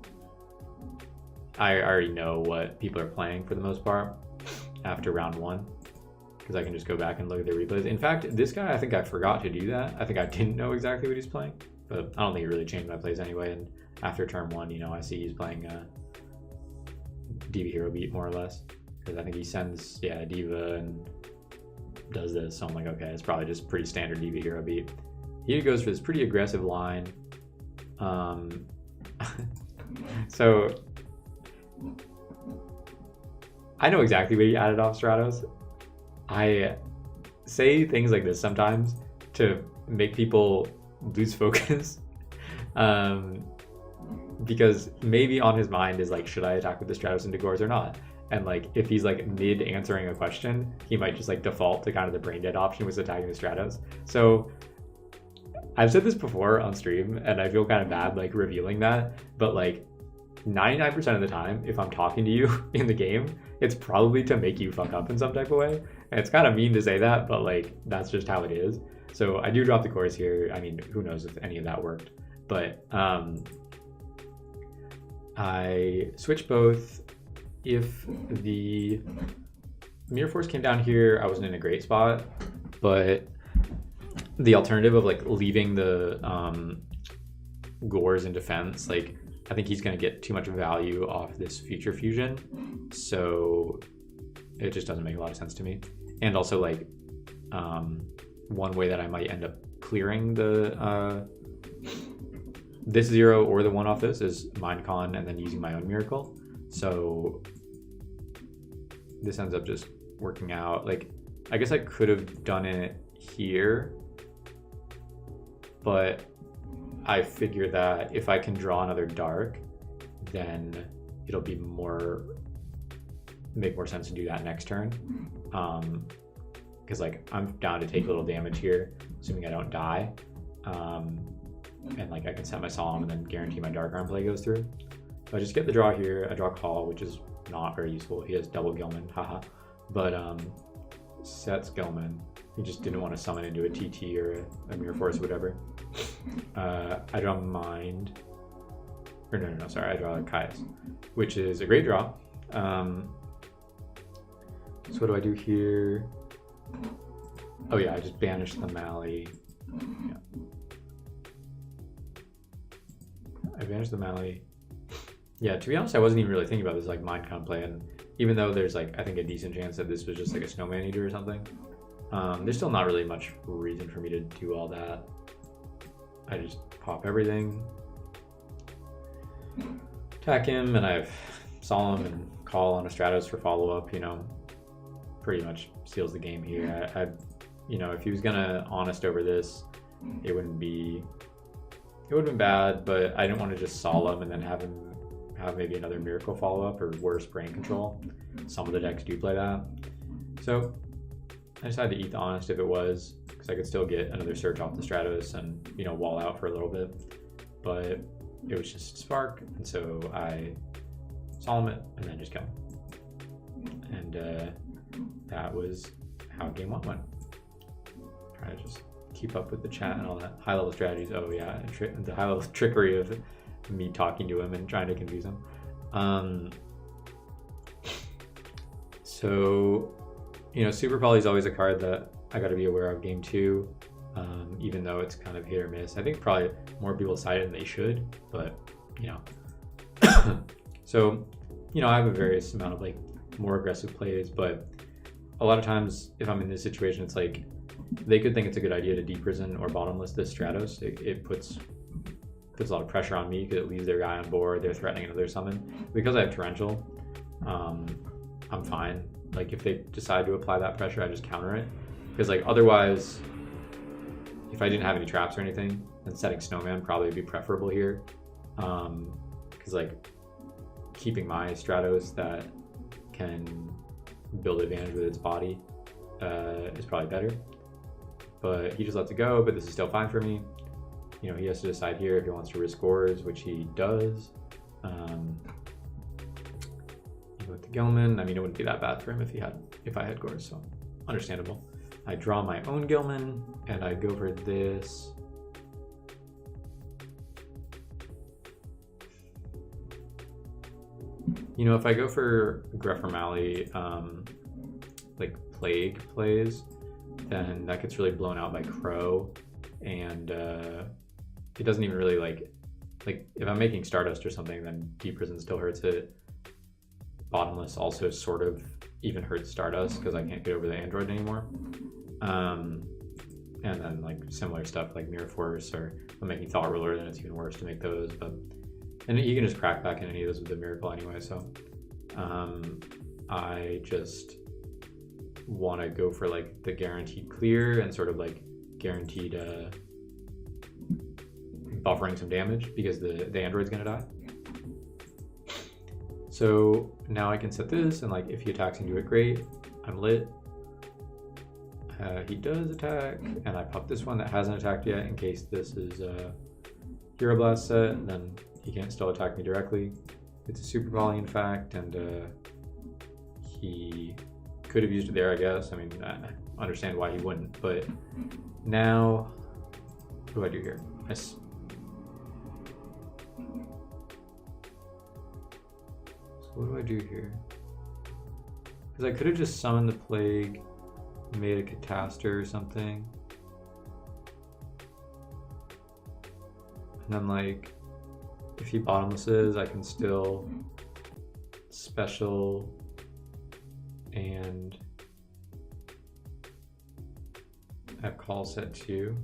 I already know what people are playing for the most part after round 1, because I can just go back and look at their replays. In fact, this guy, I think I forgot to do that. I think I didn't know exactly what he's playing, but I don't think it really changed my plays anyway. And after turn 1, you know, I see he's playing Diva Hero Beat more or less, because I think he sends, yeah, Diva and does this. So I'm like, okay, it's probably just pretty standard Diva Hero Beat. He goes for this pretty aggressive line. So I know exactly what he added off Stratos. I say things like this sometimes to make people lose focus, because maybe on his mind is like, should I attack with the Stratos into Gores or not? And like, if he's like mid answering a question, he might just like default to kind of the brain dead option, which is attacking the Stratos. So I've said this before on stream, and I feel kind of bad like revealing that, but like 99% of the time, if I'm talking to you in the game, it's probably to make you fuck up in some type of way. It's kind of mean to say that, but like that's just how it is. So I do drop the cores here. I mean, who knows if any of that worked, but I switch both. If the Mirror Force came down here, I wasn't in a great spot, but the alternative of like leaving the Gores in defense, like I think he's going to get too much value off this future fusion, so it just doesn't make a lot of sense to me. And also like one way that I might end up clearing the this 0 or the 1 off this is Mind Con and then using my own Miracle. So this ends up just working out. Like I guess I could have done it here, but I figure that if I can draw another dark, then it'll be make more sense to do that next turn. Because like I'm down to take a little damage here, assuming I don't die. And like I can set my Solemn and then guarantee my Dark Arm play goes through. So I just get the draw here. I draw Call, which is not very useful. He has double Gilman, haha. But sets Gilman. He just didn't want to summon into a TT or a Mirror Force or whatever. I draw Mind. Or no, sorry, I draw Caius, which is a great draw. So what do I do here? Oh yeah, I just banish the Mally. Yeah. I banished the Mally. Yeah, to be honest, I wasn't even really thinking about this like Mind Con play, and even though there's like I think a decent chance that this was just like a Snowman Eater or something, there's still not really much reason for me to do all that. I just pop everything, attack him, and I have Solemn and Call on a Stratos for follow-up, you know, pretty much seals the game here. I you know, if he was gonna Honest over this, it would have been bad, but I didn't want to just Solemn and then have him have maybe another Miracle follow-up or worse Brain Control. Some of the decks do play that. So I decided to eat the Honest if it was, because I could still get another search off the Stratos and, you know, wall out for a little bit. But it was just Spark, and so I Solemn it and then just kill. And that was how game 1 went. Trying to just keep up with the chat and all that high level strategies. Oh yeah, the high level trickery of me talking to him and trying to confuse him. So, you know, Super Poly is always a card that I got to be aware of game 2, even though it's kind of hit or miss. I think probably more people cite it than they should, but you know. So, you know, I have a various amount of like more aggressive plays, but a lot of times if I'm in this situation, it's like they could think it's a good idea to deprison or bottomless this Stratos. It puts a lot of pressure on me because it leaves their guy on board. They're threatening another summon. Because I have Torrential, I'm fine. Like if they decide to apply that pressure, I just counter it. Because like otherwise, if I didn't have any traps or anything, then setting Snowman probably would be preferable here. Because like keeping my Stratos that can build advantage with its body is probably better. But he just lets it go, but this is still fine for me. You know, he has to decide here if he wants to risk Gores, which he does. With the Gilman, I mean, it wouldn't be that bad for him if I had Gores, so understandable. I draw my own Gilman, and I go for this. You know, if I go for Grepher Mally, like Plague plays, then that gets really blown out by Crow, and it doesn't even really like if I'm making Stardust or something, then Deep Prison still hurts it. Bottomless also sort of even hurts Stardust because I can't get over the Android anymore. And then like similar stuff like Mirror Force, or if I'm making Thought Ruler, then it's even worse to make those. And you can just crack back in any of those with the Miracle anyway, so I just want to go for like the guaranteed clear and sort of like guaranteed buffering some damage because the Android's gonna die. So now I can set this, and like if he attacks into it, great, I'm lit. He does attack, and I pop this one that hasn't attacked yet in case this is a Hero Blast set, and then he can't still attack me directly. It's a Super Volley in fact, and he could have used it there, I guess. I mean, I understand why he wouldn't, but now, what do I do here? So what do I do here? Because I could have just summoned the plague, made a catastor or something. And then like, if he bottomlesses, I can still special and have call set 2.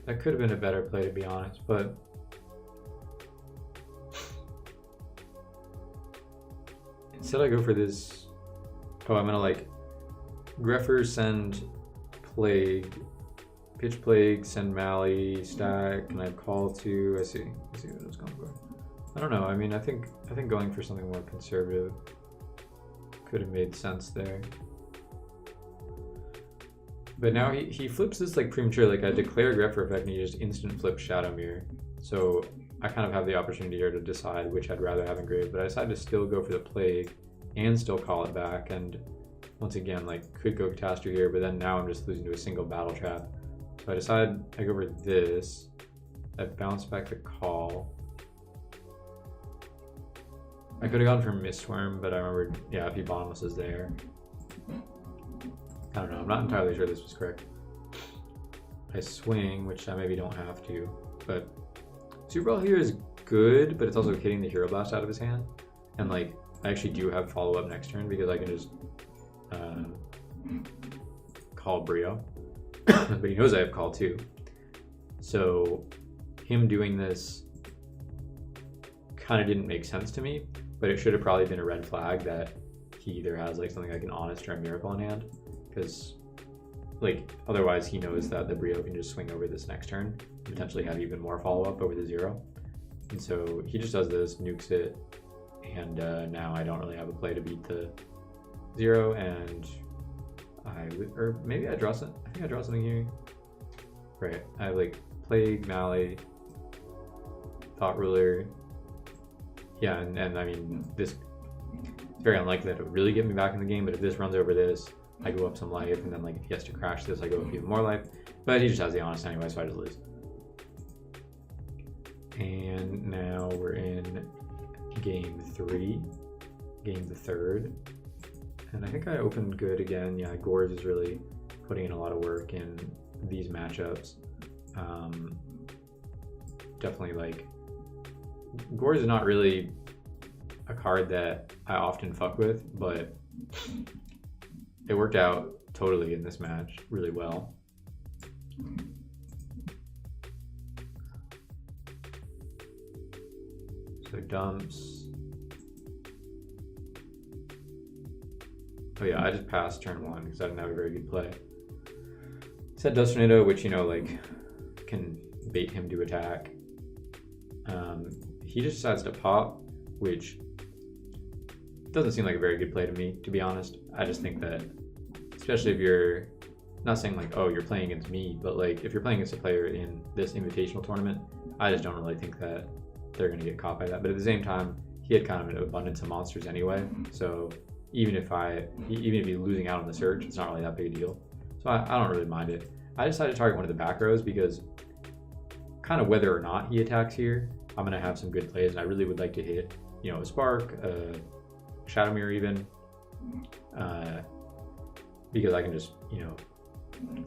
That could have been a better play, to be honest, but instead I go for this. Oh, I'm gonna like Greffer, send plague, pitch plague, send Mally, stack, and I have call 2. I see what I was going for. I don't know. I mean, I think going for something more conservative could have made sense there. But now he flips this like premature, like I declare Greffer effect and he just instant flips Shadow Mirror. So I kind of have the opportunity here to decide which I'd rather have engraved, but I decided to still go for the plague and still call it back, and once again, like could go catastrophe here, but then now I'm just losing to a single battle trap. So I decided I go for this. I bounce back the call. I could have gone for Mistworm, but I remembered, yeah, if he bottomlesses there. I don't know, I'm not entirely sure this was correct. I swing, which I maybe don't have to, but Super Ball here is good, but it's also hitting the Hero Blast out of his hand. And like, I actually do have follow-up next turn because I can just call Brio. But he knows I have call 2. So him doing this kind of didn't make sense to me, but it should have probably been a red flag that he either has like something like an Honest or a Miracle in hand, because like otherwise he knows that the Brio can just swing over this next turn, potentially have even more follow-up over the 0. And so he just does this, nukes it, and now I don't really have a play to beat the 0, and or maybe I draw something. I think I draw something here. Right, I have like Plague, Mally, Thought Ruler. Yeah, and I mean, this, it's very unlikely that it would really get me back in the game, but if this runs over this, I go up some life, and then like if he has to crash this, I go up even more life. But he just has the Honest anyway, so I just lose. And now we're in game 3, game the 3rd. And I think I opened good again. Yeah, Gorz is really putting in a lot of work in these matchups. Definitely like, Gorz is not really a card that I often fuck with, but it worked out totally in this match really well. So dumps. Oh yeah, I just passed turn 1 because I didn't have a very good play. Set Dust Tornado, which, you know, like can bait him to attack. He just decides to pop, which doesn't seem like a very good play to me, to be honest. I just think that, especially if you're not saying like, oh, you're playing against me, but like if you're playing against a player in this invitational tournament, I just don't really think that they're going to get caught by that. But at the same time, he had kind of an abundance of monsters anyway, so even if he's losing out on the search, it's not really that big a deal. So I don't really mind it. I decided to target one of the back rows because kind of whether or not he attacks here, I'm going to have some good plays, and I really would like to hit, you know, a Spark, Shadow Mirror even, because I can just, you know,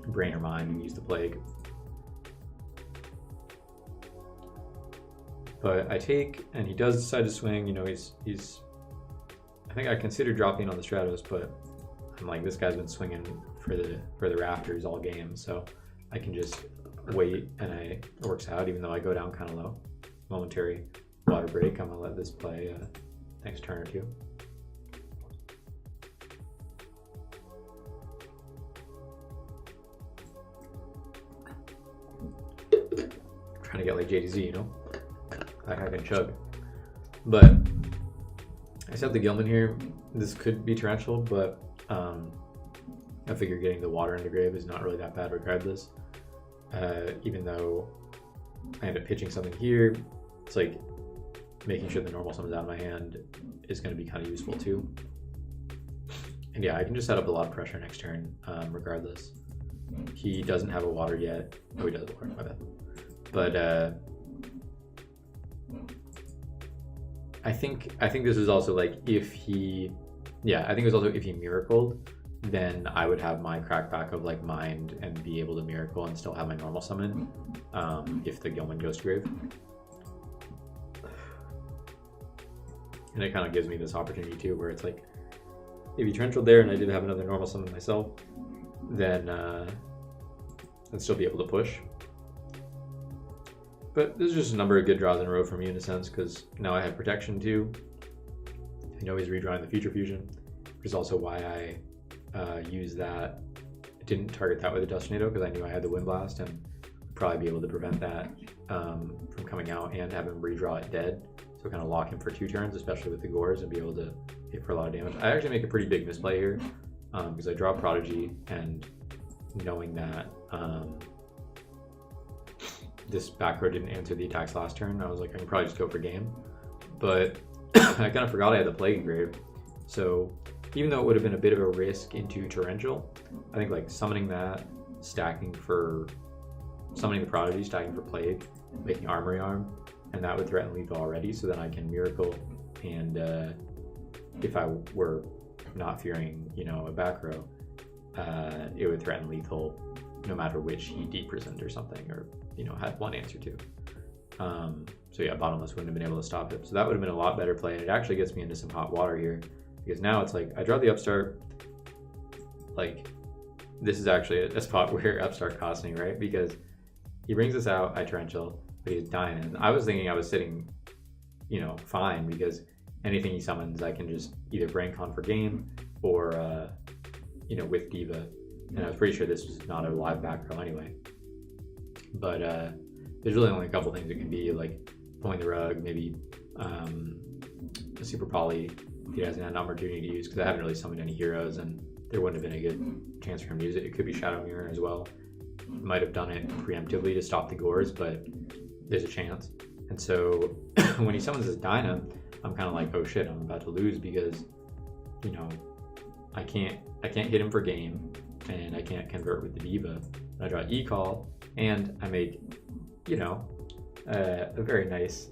brain or mind and use the Plague. But I take, and he does decide to swing. You know, he's I think I considered dropping on the Stratos, but I'm like, this guy's been swinging for the rafters all game, so I can just wait, and it works out, even though I go down kind of low. Momentary water break. I'm gonna let this play next turn or two. Trying to get like JDZ, you know, like I can chug. But I set the Gilman here. This could be torrential, but I figure getting the water into grave is not really that bad regardless. Even though I end up pitching something here, it's like making sure the normal summons out of my hand is going to be kind of useful too. And yeah, I can just set up a lot of pressure next turn, regardless. He doesn't have a water yet. Oh, he does have a water, my bad. But I think this is also like if he, yeah, I think it was also if he miracled, then I would have my crackback of like mind and be able to miracle and still have my normal summon if the Gilman goes to grave. And it kind of gives me this opportunity too, where it's like, if he torrentialed there and I did have another normal summon myself, then I'd still be able to push. But there's just a number of good draws in a row for me in a sense, because now I have protection too. I know he's redrawing the Future Fusion, which is also why I use that. I didn't target that with a Dust Tornado because I knew I had the Wind Blast and would probably be able to prevent that from coming out and have him redraw it dead. So kind of lock him for 2 turns, especially with the Gores, and be able to hit for a lot of damage. I actually make a pretty big misplay here because I draw Prodigy, and knowing that this back row didn't answer the attacks last turn, I was like, I can probably just go for game. But I kind of forgot I had the Plague Grave. So even though it would have been a bit of a risk into Torrential, I think like summoning that, summoning the Prodigy, stacking for Plague, making Armory Arm, and that would threaten lethal already, so then I can Miracle, and if I were not fearing, you know, a back row, it would threaten lethal no matter which he depresent or something, or, you know, had one answer to. So yeah, Bottomless wouldn't have been able to stop him. So that would have been a lot better play, and it actually gets me into some hot water here, because now it's like, I draw the Upstart, like, this is actually a spot where Upstart costs me, right? Because he brings this out, I Torrential, but he's dying. And I was thinking I was sitting, you know, fine, because anything he summons, I can just either Brain Con for game, or, you know, with Diva. And I was pretty sure this was not a live back row anyway. But there's really only a couple things it can be, like pulling the rug, maybe a Super Poly he hasn't had an opportunity to use, because I haven't really summoned any heroes, and there wouldn't have been a good chance for him to use it. It could be Shadow Mirror as well. Might have done it preemptively to stop the Gores, but there's a chance. And so when he summons his Dyna, I'm kind of like, oh shit, I'm about to lose, because, you know, I can't hit him for game, and I can't convert with the Diva. I draw E-Call, and I make, you know, a very nice,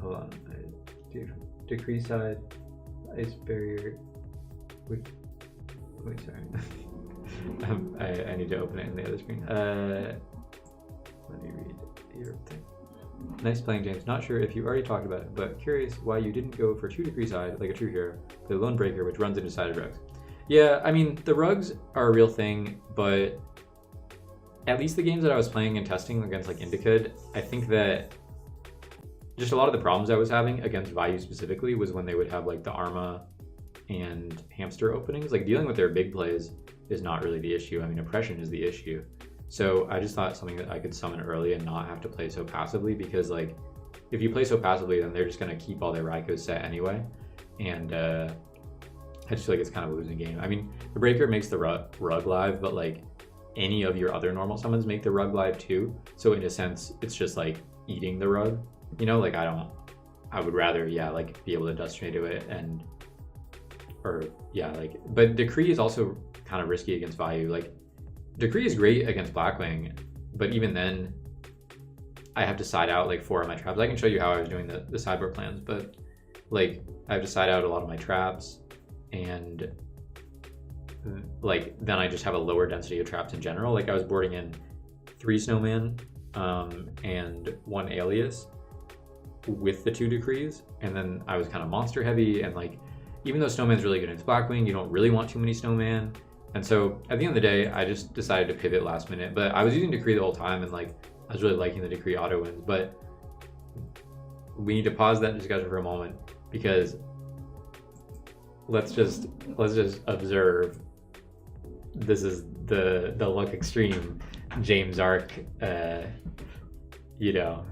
hold on, Decree Side, Ice Barrier, wait, sorry. I need to open it in the other screen. Let me read your thing. Nice playing, James. Not sure if you already talked about it, but curious why you didn't go for 2 Decree Side like a true hero, the Lone Breaker, which runs into sided rugs. Yeah, I mean, the rugs are a real thing, but at least the games that I was playing and testing against like Indicud, I think that just a lot of the problems I was having against Vayu specifically was when they would have like the Arma and Hamster openings. Like dealing with their big plays is not really the issue. I mean, oppression is the issue. So I just thought something that I could summon early and not have to play so passively, because like if you play so passively, then they're just going to keep all their Raikos set anyway. And I just feel like it's kind of a losing game. I mean, the Breaker makes the rug live, but like any of your other normal summons make the rug live too. So in a sense, it's just like eating the rug, you know, like I would rather, yeah, like be able to Dust Tornado it and, or yeah, like, but Decree is also kind of risky against Vayu. Like Decree is great against Blackwing, but even then I have to side out like 4 of my traps. I can show you how I was doing the sideboard plans, but like I have to side out a lot of my traps, and like then I just have a lower density of traps in general. Like I was boarding in 3 Snowman and 1 Alias with the 2 Decrees, and then I was kind of monster heavy, and like even though Snowman's really good against Blackwing, you don't really want too many Snowman. And so at the end of the day, I just decided to pivot last minute, but I was using Decree the whole time, and like I was really liking the Decree auto wins. But we need to pause that discussion for a moment, because let's just observe. This is the Luck Extreme James Arc, you know,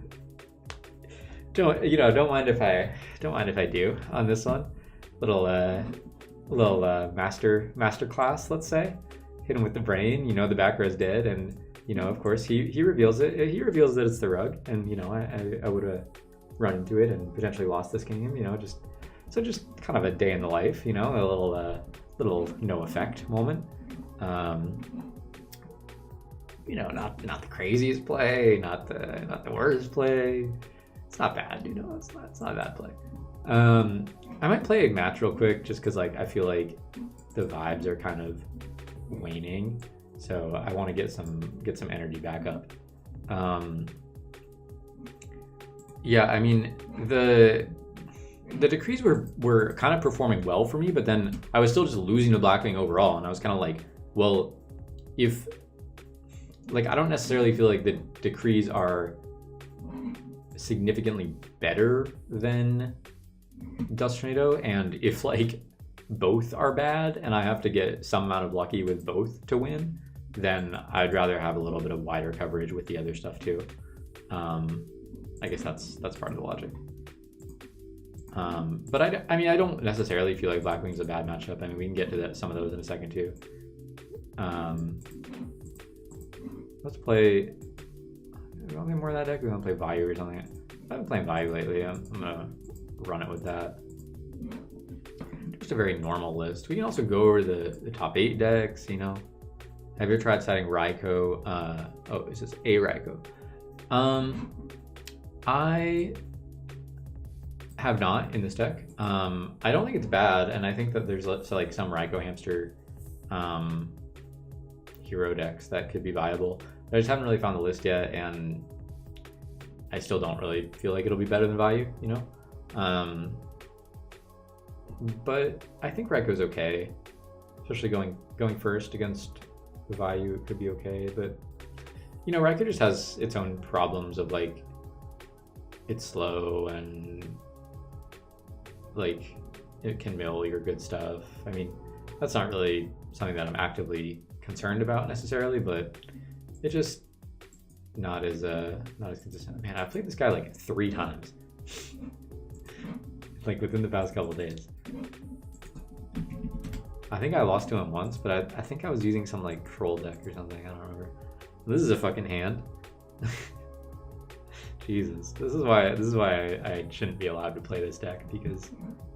don't mind if I do on this one. Little master class, let's say. Hit him with the brain, you know, the back row's dead, and you know, of course he reveals it. He reveals that it's the rug, and you know, I would have run into it and potentially lost this game, you know, just So just kind of a day in the life, you know, a little no effect moment. You know, not the craziest play, not the worst play. It's not bad, you know. It's not a bad play. I might play a match real quick just because like I feel like the vibes are kind of waning, so I want to get some energy back up. Yeah, I mean the decrees were kind of performing well for me, but then I was still just losing to Blackwing overall, and I was kind of like, well, if like I don't necessarily feel like the decrees are significantly better than Dust Tornado, and if like both are bad and I have to get some amount of lucky with both to win, then I'd rather have a little bit of wider coverage with the other stuff too. I guess that's part of the logic. But I mean I don't necessarily feel like Blackwing's a bad matchup. I mean we can get to some of those in a second too. Let's play. Do you want me more of that deck? We want to play Vayu or something. I've been playing Vayu lately. I'm gonna run it with that. Just a very normal list. We can also go over the top 8 decks, you know. Have you ever tried setting Raikou? Oh, it's just a Raikou. I have not in this deck. I don't think it's bad, and I think that there's like some Raikou hamster hero decks that could be viable. But I just haven't really found the list yet, and I still don't really feel like it'll be better than Vayu, you know? But I think Raikou's okay, especially going first against Vayu. It could be okay, but you know, Raikou just has its own problems of like it's slow and like it can mill your good stuff. I mean, that's not really something that I'm actively concerned about necessarily, but it's just not as consistent. Man, I've played this guy like 3 times, like within the past couple days. I think I lost to him once, but I think I was using some like troll deck or something. I don't remember. This is a fucking hand. Jesus, this is why I shouldn't be allowed to play this deck, because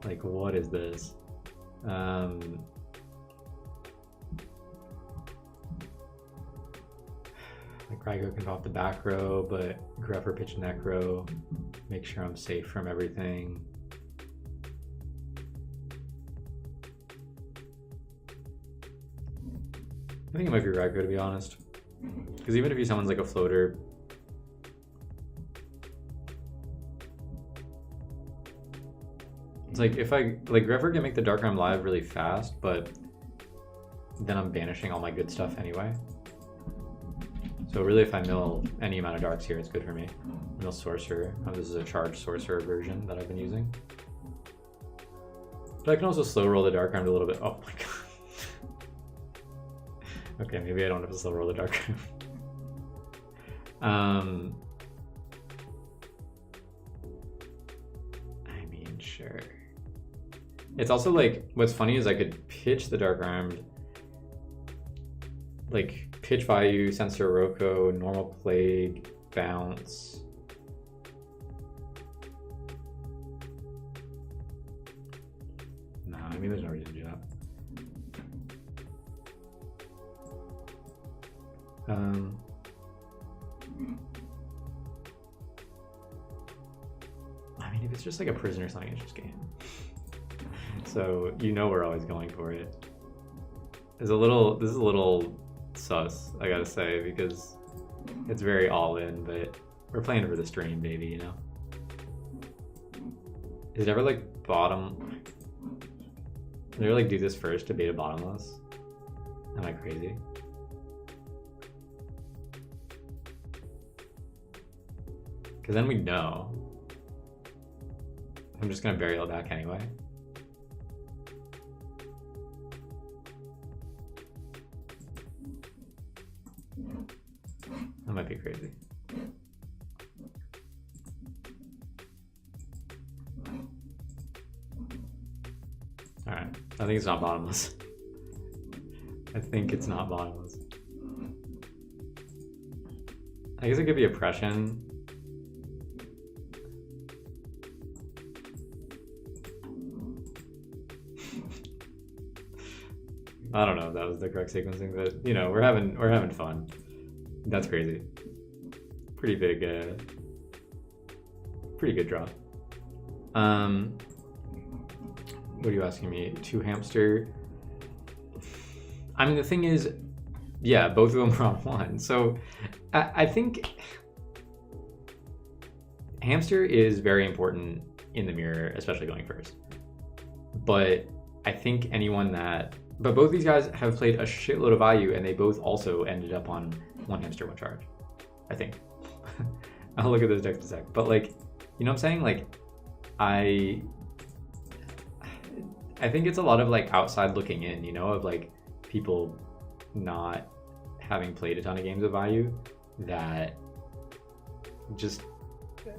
like what is this? Like Raikou can pop the back row, but Greffer pitch Necro, make sure I'm safe from everything. I think it might be Raikou, to be honest. Because even if he summons like a floater, it's like if I like Greffer can make the Dark Arm live really fast, but then I'm banishing all my good stuff anyway. So really, if I mill any amount of darks here, it's good for me. Mill Sorcerer. Oh, this is a charged Sorcerer version that I've been using. But I can also slow roll the Dark Arm a little bit. Oh my god. Okay, maybe I don't have to slow roll the Dark Arm. I mean, sure. It's also like, what's funny is I could pitch the Dark Armed, like pitch Vayu, Censor Roko, Normal Plague, Bounce. Nah, I mean there's no reason to do that. I mean if it's just like a prison or something, it's just game. So you know we're always going for it. This is a little sus, I gotta say, because it's very all in, but we're playing for the stream, baby, you know? Is it ever like bottom? Did I ever like do this first to beta bottomless? Am I crazy? Because then we'd know. I'm just gonna bury it back anyway. That might be crazy. Alright, I think it's not bottomless. I think it's not bottomless. I guess it could be oppression. I don't know if that was the correct sequencing, but you know, we're having fun. That's crazy. Pretty big, pretty good draw. What are you asking me? 2 hamster. I mean, the thing is, yeah, both of them were on 1. So I think hamster is very important in the mirror, especially going first. But I think but both these guys have played a shitload of value, and they both also ended up on 1 hamster, 1 charge, I think. I'll look at those decks in a sec. But like, you know what I'm saying? Like, I think it's a lot of like outside looking in, you know, of like people not having played a ton of games of value that just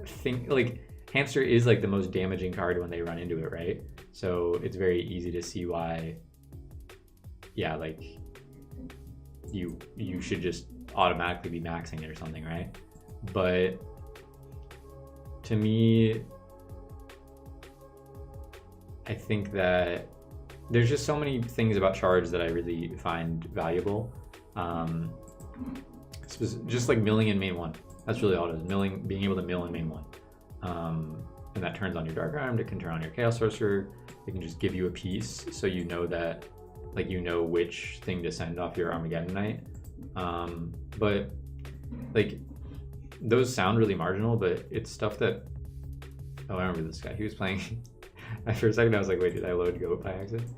think like hamster is like the most damaging card when they run into it, right? So it's very easy to see why, yeah, like you should just automatically be maxing it or something, right? But to me, I think that there's just so many things about charge that I really find valuable. Just like milling in main 1. That's really all it is. Milling, being able to mill in main 1. And that turns on your Dark Arm, it can turn on your Chaos Sorcerer. It can just give you a piece so you know that, like, you know which thing to send off your Armageddon Knight. But like, those sound really marginal, but it's stuff that, oh, I remember this guy. He was playing, for a second I was like, wait, did I load Goat by accident?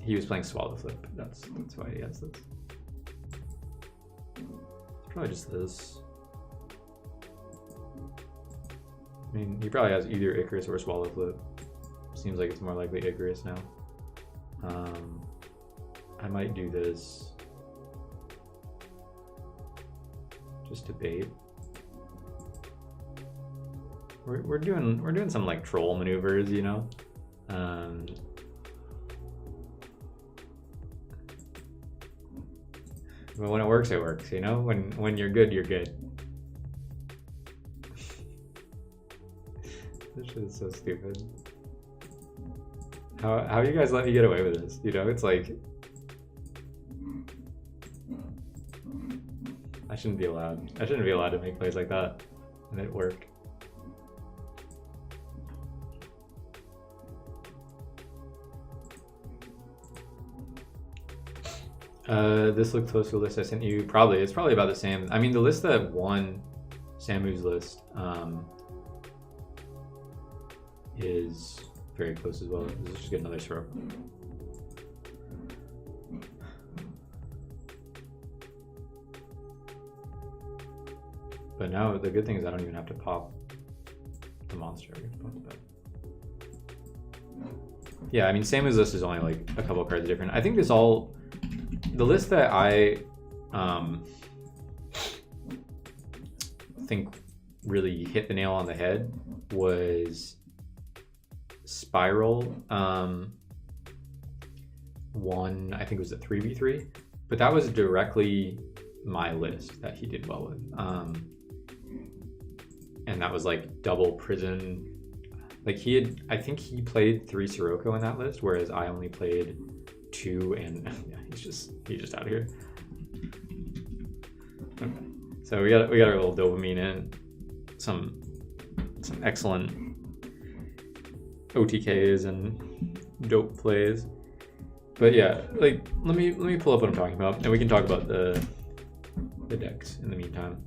He was playing Swallow Flip. That's why he has this. It's probably just this. I mean, he probably has either Icarus or Swallow Flip. Seems like it's more likely Icarus now. I might do this just to bait. We're doing some like troll maneuvers, you know. But when it works, you know. When you're good, you're good. This shit is so stupid. How you guys let me get away with this? You know, it's like I shouldn't be allowed to make plays like that, and it worked. This looked close to the list I sent you. It's probably about the same. I mean, the list that won Samu's list is very close as well. Let's just get another throw. But now the good thing is I don't even have to pop the monster. I can pop the bet. Yeah, I mean, Samu's list is only like a couple cards different. I think the list that I think really hit the nail on the head was Spiral. One, I think it was a 3v3, but that was directly my list that he did well with. And that was like double prison. Like I think he played 3 Sirocco in that list, whereas I only played 2, and yeah, he's just out of here. Okay. So we got our little dopamine in, some excellent OTKs and dope plays. But yeah, like let me pull up what I'm talking about, and we can talk about the decks in the meantime.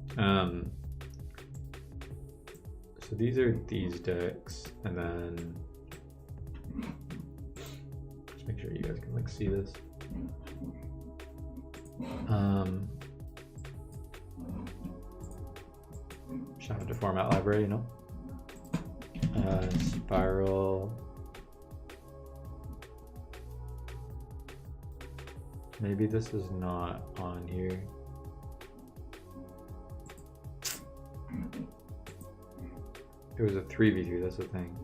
So these are these decks, and then just make sure you guys can like see this. Shout out to Format Library, you know. Spiral. Maybe this is not on here. It was a 3v3, that's the thing.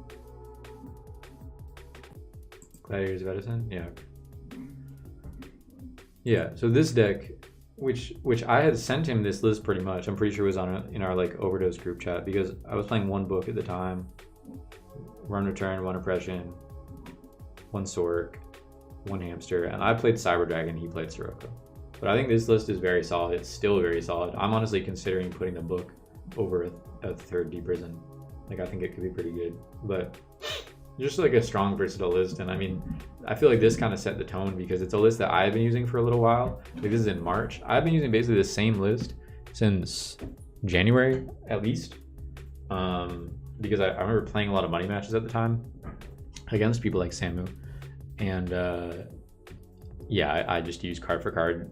Gladiators of Edison? Yeah. Yeah, so this deck, which I had sent him this list pretty much, I'm pretty sure it was in our like Overdose group chat, because I was playing 1 book at the time. Run Return, 1 Oppression, 1 Sork, 1 Hamster, and I played Cyber Dragon, he played Sirocco. But I think this list is very solid. It's still very solid. I'm honestly considering putting the book over a 3rd Deep Prison. Like, I think it could be pretty good. But just like a strong, versatile list. And I mean, I feel like this kind of set the tone because it's a list that I've been using for a little while. Like, this is in March. I've been using basically the same list since January, at least. Because I remember playing a lot of money matches at the time against people like Samu. And yeah, I just use card for card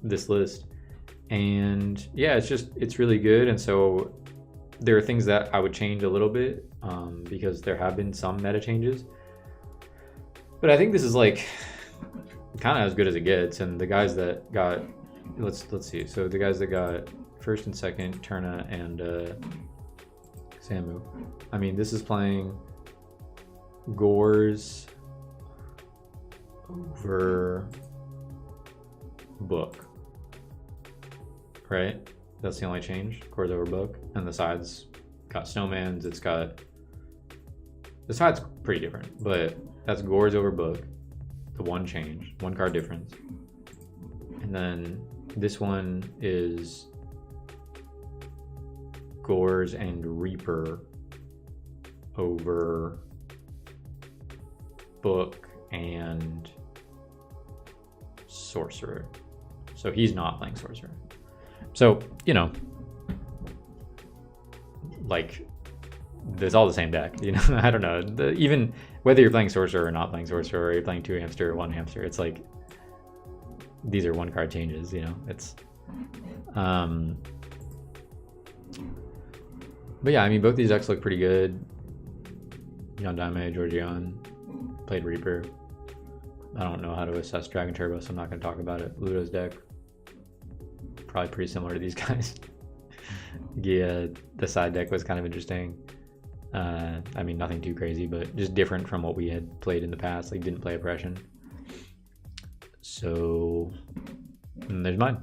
this list. And yeah, it's really good. And so there are things that I would change a little bit because there have been some meta changes. But I think this is like kind of as good as it gets. And the guys that got, let's see. So the guys that got 1st and 2nd, Turna and Samu. I mean, this is playing Gores over Book, right? That's the only change. Gores over Book, and the sides got Snowmans. It's got the side's pretty different, but that's Gores over Book, the 1 change, 1 card difference. And then this one is Gores and Reaper over Book and Sorcerer. So he's not playing Sorcerer. So, you know, like, it's all the same deck, you know. I don't know. Even whether you're playing Sorcerer or not playing Sorcerer, or you're playing 2 Hamster or 1 Hamster, it's like, these are 1 card changes, you know. It's but yeah, I mean, both these decks look pretty good. Yandame, Georgian, played Reaper. I don't know how to assess Dragon Turbo, so I'm not going to talk about it. Ludo's deck, probably pretty similar to these guys. Yeah, the side deck was kind of interesting. I mean, nothing too crazy, but just different from what we had played in the past. Like, didn't play Oppression. So, and there's mine.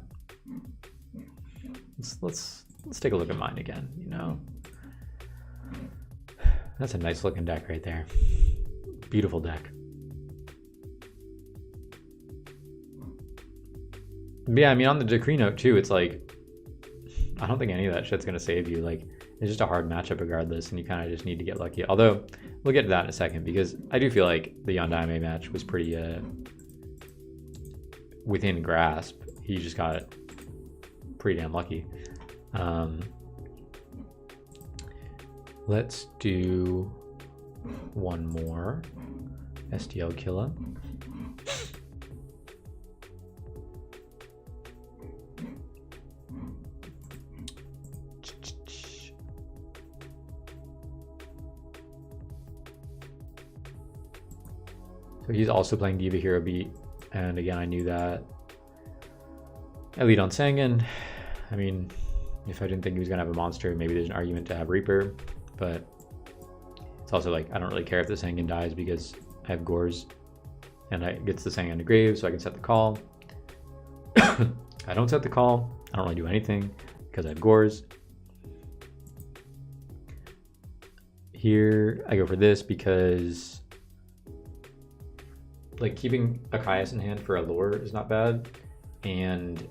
Let's take a look at mine again, you know. That's a nice looking deck right there. Beautiful deck. But yeah, I mean, on the decree note too, it's like, I don't think any of that shit's gonna save you. Like, it's just a hard matchup regardless, and you kind of just need to get lucky. Although, we'll get to that in a second, because I do feel like the Yandame match was pretty within grasp. He just got pretty damn lucky. Let's do one more STL killer. So he's also playing Diva Hero Beat, and again, I knew that. I lead on Sangan. I mean, if I didn't think he was gonna have a monster, maybe there's an argument to have Reaper, but it's also like, I don't really care if the Sangan dies because I have Gores and it gets the Sangan to grave, so I can set the call. I don't set the call, I don't really do anything because I have Gores. Here, I go for this because like keeping a Caius in hand for a lure is not bad, and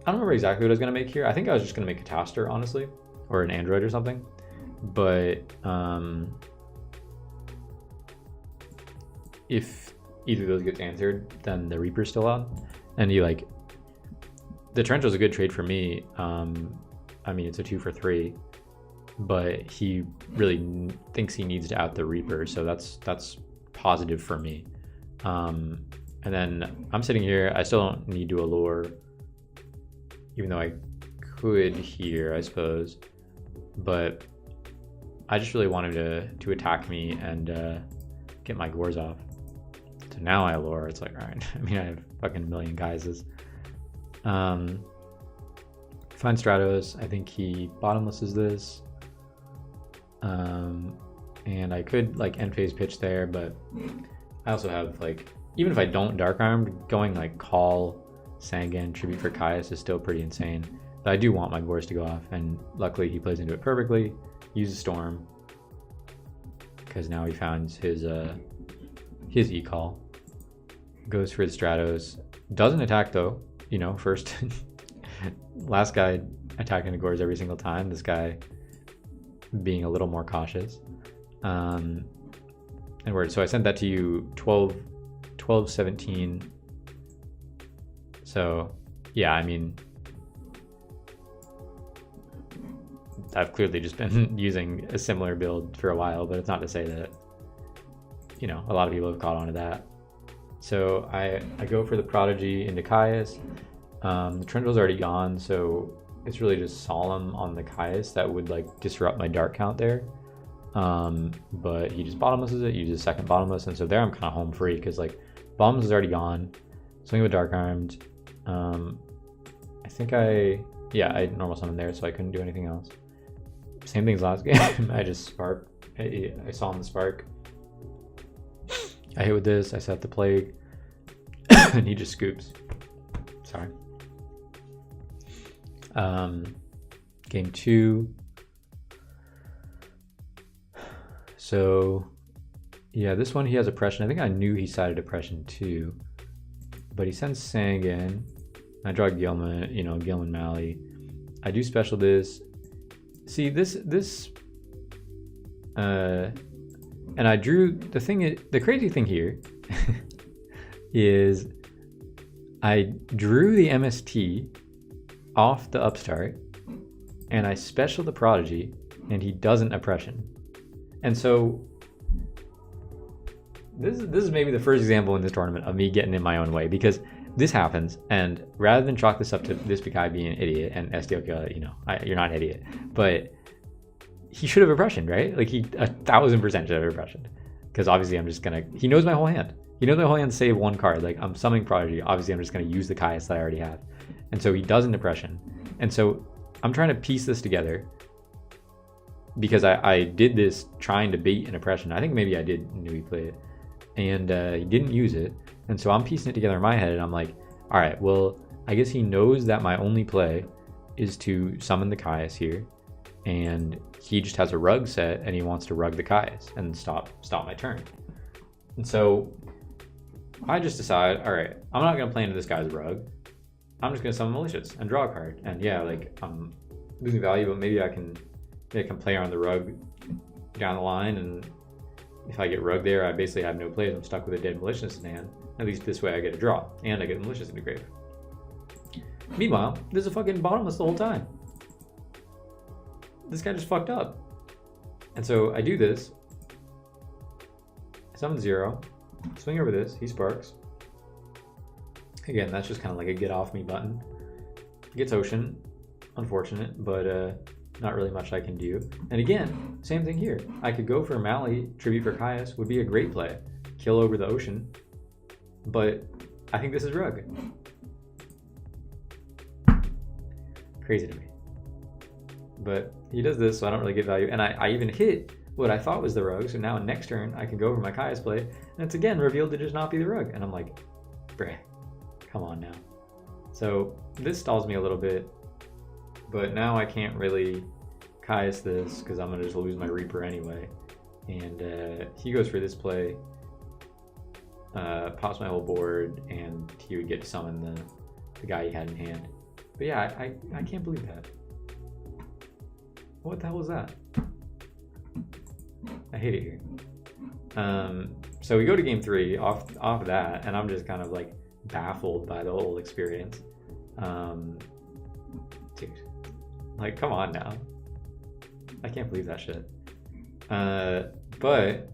I don't remember exactly what I was gonna make here. I think I was just gonna make a Taster, honestly, or an Android or something. But if either of those gets answered, then the Reaper's still on. And you like, the Trench was a good trade for me. I mean, it's a 2 for 3, but he really thinks he needs to out the Reaper, so that's positive for me. And then I'm sitting here, I still don't need to allure, even though I could here, I suppose, but I just really want him to attack me and get my Gores off. So now I allure, it's like, all right, I mean, I have fucking a million guises. Find Stratos, I think he bottomlesses this. And I could like end phase pitch there, but I also have like, even if I don't Dark Arm, going like Call, Sangan, Tribute for Caius is still pretty insane. But I do want my Gores to go off, and luckily he plays into it perfectly, uses Storm, because now he found his his e-call. Goes for his Stratos. Doesn't attack though, you know, first. Last guy attacking Agores every single time. This guy being a little more cautious. And word. So I sent that to you 12/17. So yeah, I mean, I've clearly just been using a similar build for a while, but it's not to say that, you know, a lot of people have caught on to that. So I go for the Prodigy into Caius. The Trindle's already gone, so it's really just Solemn on the Caius that would like disrupt my Dark count there. But he just bottomlesses it, uses second bottomless, and so there I'm kind of home free because like bottomless is already gone. Swing with Dark Armed. I think I normal summoned there, so I couldn't do anything else. Same thing as last game. I just spark. I saw him the spark. I hit with this. I set the Plague, and he just scoops. Sorry. Game 2. So, yeah, this one he has Oppression. I think I knew he sided Oppression too, but he sends Sangan. I draw Gilman, you know, Gilman Malley. I do special this. See this, and I drew the crazy thing here is I drew the MST off the Upstart, and I special the Prodigy, and he doesn't Oppression. And so this is maybe the first example in this tournament of me getting in my own way, because this happens, and rather than chalk this up to this guy being an idiot, and Estioka, you know, you're not an idiot, but he should have Oppression, right? Like he 1000% should have Oppression, because obviously I'm just gonna, he knows my whole hand. He knows my whole hand save one card. Like I'm summoning Prodigy, obviously I'm just gonna use the Caius that I already have. And so he doesn't Oppression. And so I'm trying to piece this together, because I did this trying to bait an Oppression. I think maybe I knew he played it, and he didn't use it. And so I'm piecing it together in my head, and I'm like, all right, well, I guess he knows that my only play is to summon the Caius here, and he just has a rug set, and he wants to rug the Caius and stop my turn. And so I just decide, all right, I'm not gonna play into this guy's rug. I'm just gonna summon Malicious and draw a card. And yeah, like I'm losing value, but maybe I can play on the rug down the line, and if I get rug there, I basically have no plays. I'm stuck with a dead Malicious in hand. At least this way I get a draw, and I get Malicious in the grave. Meanwhile, there's a fucking bottomless the whole time. This guy just fucked up. And so I do this. I summon 0. Swing over this. He sparks. Again, that's just kind of like a get off me button. Gets Ocean. Unfortunate, but not really much I can do. And again, same thing here. I could go for Malley. Tribute for Caius would be a great play. Kill over the Ocean. But I think this is rug. Crazy to me. But he does this, so I don't really get value. And I even hit what I thought was the rug, so now next turn I can go over my Caius play, and it's again revealed to just not be the rug. And I'm like, bruh, come on now. So this stalls me a little bit, but now I can't really Caius this because I'm gonna just lose my Reaper anyway. And he goes for this play, pops my whole board, and he would get to summon the guy he had in hand. But yeah, I can't believe that. What the hell was that? I hate it here. So we go to game 3 off that, and I'm just kind of like baffled by the whole experience. Dude, like, come on now. I can't believe that shit. But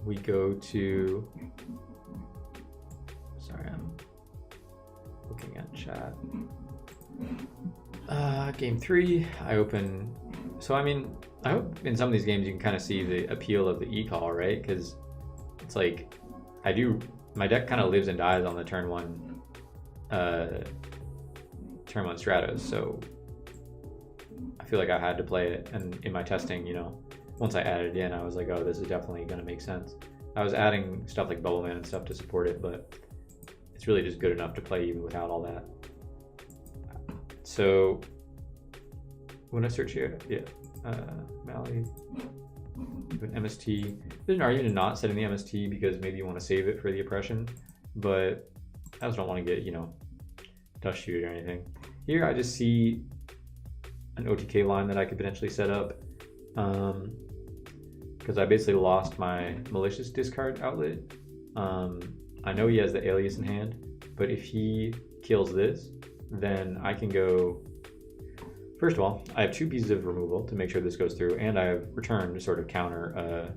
we go to, sorry, I'm looking at chat. Game 3, I open. So I mean, I hope in some of these games you can kind of see the appeal of the e-call, right? Because it's like, my deck kind of lives and dies on the turn 1 Stratos, so I feel like I had to play it. And in my testing, you know, once I added it in, I was like, oh, this is definitely gonna make sense. I was adding stuff like Bubble Man and stuff to support it, but it's really just good enough to play even without all that. So when I search here, yeah, Malley, keep an MST. There's an argument in not setting the MST because maybe you want to save it for the oppression, but I just don't want to get, you know, dust shoot or anything. Here I just see an OTK line that I could potentially set up because I basically lost my malicious discard outlet. I know he has the alias in hand, but if he kills this, then I can go. First of all, I have 2 pieces of removal to make sure this goes through, and I have return to sort of counter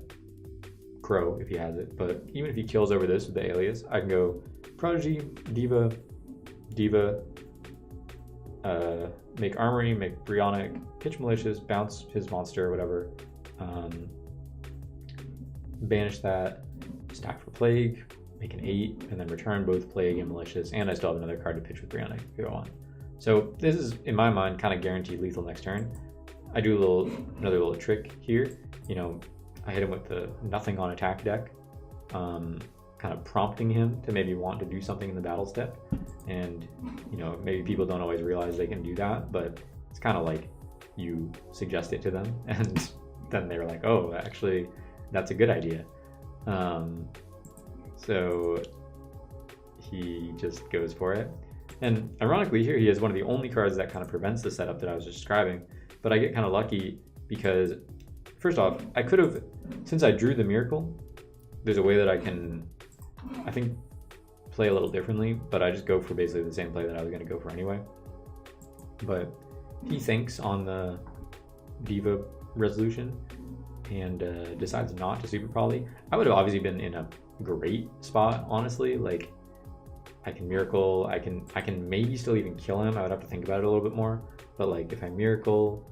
Crow if he has it. But even if he kills over this with the alias, I can go Prodigy, Diva, make Armory, make Brionic, pitch Malicious, bounce his monster or whatever, banish that, stack for Plague, make an 8, and then return both Plague and Malicious, and I still have another card to pitch with Brionic if you want. So this is, in my mind, kind of guaranteed lethal next turn. I do another little trick here. You know, I hit him with the nothing on attack deck, kind of prompting him to maybe want to do something in the battle step. And, you know, maybe people don't always realize they can do that, but it's kind of like you suggest it to them, and then they're like, oh, actually, that's a good idea. So he just goes for it. And ironically here, he has one of the only cards that kind of prevents the setup that I was describing, but I get kind of lucky because, first off, I could have, since I drew the Miracle, there's a way that I can, I think, play a little differently, but I just go for basically the same play that I was going to go for anyway. But he thinks on the Diva resolution and decides not to super poly. I would have obviously been in a great spot, honestly. Like, I can Miracle, I can maybe still even kill him. I would have to think about it a little bit more. But like, if I Miracle,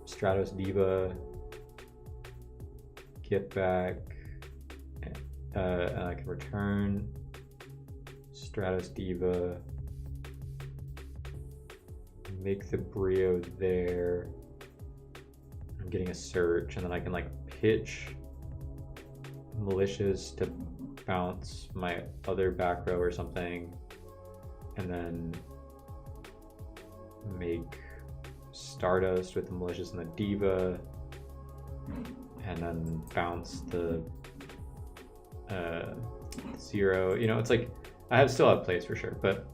Stratos Diva, get back, and I can return Stratos Diva, make the Brio there. I'm getting a search, and then I can like pitch Malicious to bounce my other back row or something, and then make Stardust with the Malicious and the Diva, and then bounce the 0. You know, it's like I still have plays for sure, but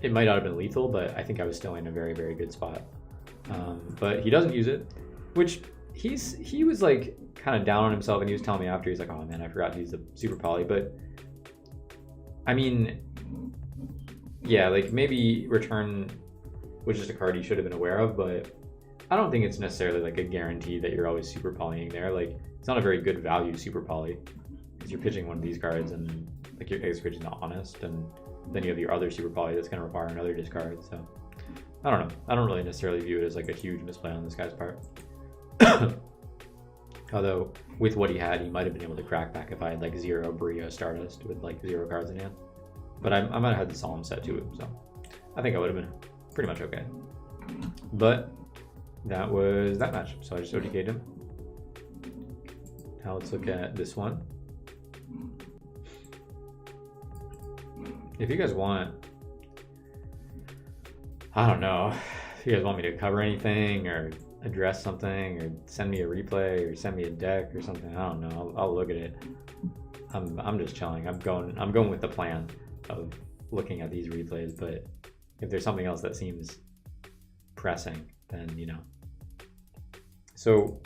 it might not have been lethal, but I think I was still in a very, very good spot. But he doesn't use it, which he was like kind of down on himself, and he was telling me after, he's like, oh man, I forgot to use the super poly. But I mean, yeah, like maybe return was just a card he should have been aware of, but I don't think it's necessarily like a guarantee that you're always super polying there. Like, it's not a very good value super poly because you're pitching one of these cards and like your execution is not honest, and then you have your other super poly that's going to require another discard. So I don't know. I don't really necessarily view it as like a huge misplay on this guy's part. Although with what he had, he might have been able to crack back if I had like 0 Brio Stardust with like 0 cards in hand. But I might have had the Solemn set to it, so I think I would have been pretty much okay. But that was that match, so I just OTK'd him. Now let's look at this one. If you guys want, I don't know, if you guys want me to cover anything or address something or send me a replay or send me a deck or something, I don't know, I'll look at it. I'm just chilling. I'm going with the plan of looking at these replays, but if there's something else that seems pressing, then you know. So,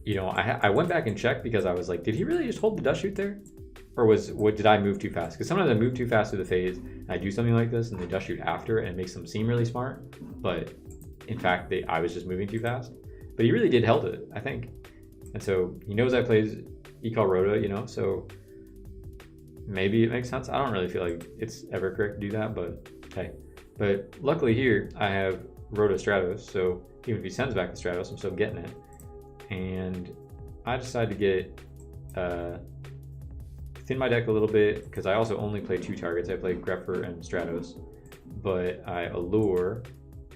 you know, I went back and checked because I was like, did he really just hold the dust shoot there? Or did I move too fast? Because sometimes I move too fast through the phase, and I do something like this, and they dust shoot after, and it makes them seem really smart. But in fact, I was just moving too fast. But he really did held it, I think. And so he knows I plays Ecal Rhoda, you know, so maybe it makes sense. I don't really feel like it's ever correct to do that, but hey. But luckily here, I have Rhoda Stratos, so even if he sends back the Stratos, I'm still getting it. And I decided to get thin my deck a little bit, because I also only play 2 targets. I play Grepher and Stratos, but I Allure,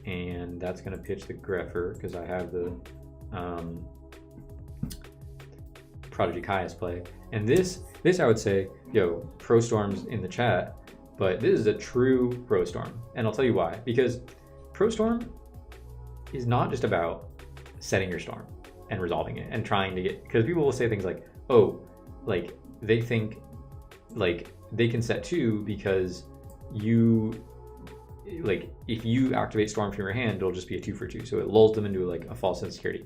and that's going to pitch the Grepher, because I have the Prodigy Caius play. And this I would say, yo, Pro Storm's in the chat, but this is a true Pro Storm, and I'll tell you why. Because Pro Storm is not just about setting your storm and resolving it and trying to get, because people will say things like, oh, like they think like they can set 2 because you, like if you activate storm from your hand, it'll just be a 2 for 2. So it lulls them into like a false sense of security.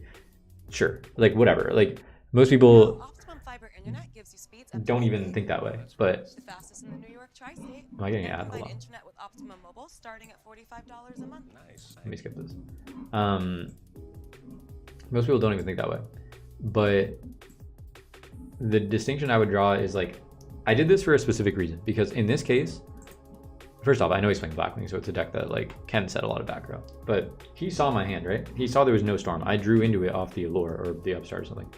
Sure, like whatever. Like most people don't even think that way, but the fastest in the New York tri-state. am I getting an ad? Provide Hold on. internet with Optimum Mobile starting at $45 a month. Nice. Let me skip this. Most people don't even think that way, but the distinction I would draw is like, I did this for a specific reason, because in this case, first off, I know he's playing Blackwing, so it's a deck that like can set a lot of back row, but he saw my hand, right? He saw there was no storm. I drew into it off the Allure or the Upstart or something,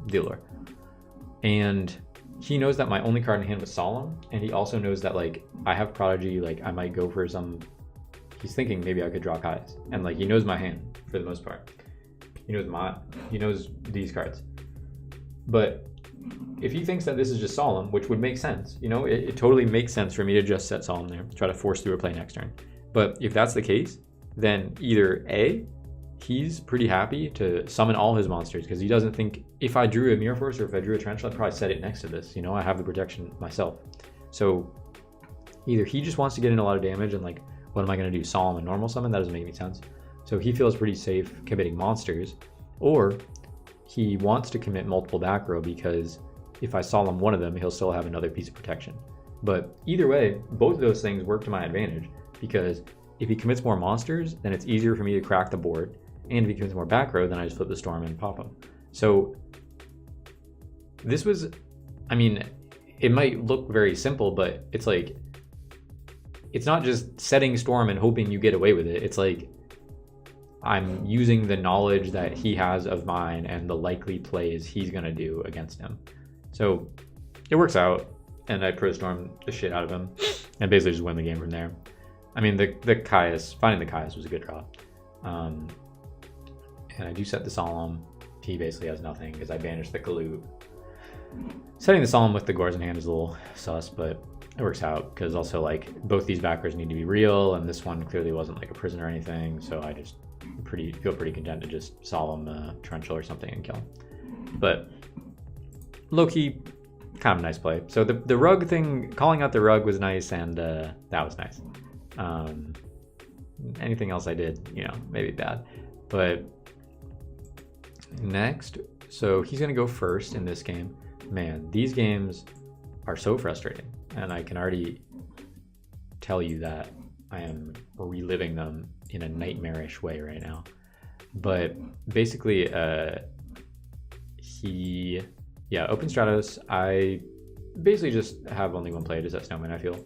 the Allure. And he knows that my only card in hand was Solemn, and he also knows that like I have Prodigy, like I might go for some, he's thinking maybe I could draw Kai's, and like he knows my hand for the most part. He knows these cards. But if he thinks that this is just Solemn, which would make sense, you know, it totally makes sense for me to just set Solemn there, try to force through a play next turn. But if that's the case, then either A, he's pretty happy to summon all his monsters, because he doesn't think, if I drew a Mirror Force or if I drew a Trench, I'd probably set it next to this, you know, I have the protection myself. So either he just wants to get in a lot of damage and like, what am I going to do, Solemn and normal summon? That doesn't make any sense. So he feels pretty safe committing monsters, or he wants to commit multiple back row because if I Solemn one of them, he'll still have another piece of protection. But either way, both of those things work to my advantage, because if he commits more monsters, then it's easier for me to crack the board. And if he commits more back row, then I just flip the storm and pop him. So this was, I mean, it might look very simple, but it's like, it's not just setting storm and hoping you get away with it. It's like, I'm using the knowledge that he has of mine and the likely plays he's gonna do against him. So it works out, and I pro storm the shit out of him and basically just win the game from there. I mean, the Caius, finding the Caius was a good draw. And I do set the Solemn. He basically has nothing because I banished the Galoot. Setting the Solemn with the Gores in hand is a little sus, but it works out because also like both these backers need to be real, and this one clearly wasn't like a prison or anything, so I just feel pretty content to just Solemn Torrential or something and kill him. But low-key, kind of a nice play. So the rug thing, calling out the rug was nice, and that was nice. Anything else I did, you know, maybe bad. But next, so he's gonna go first in this game. Man, these games are so frustrating, and I can already tell you that I am reliving them in a nightmarish way right now. But basically, he open Stratos. I basically just have only one play to set Snowman, I feel.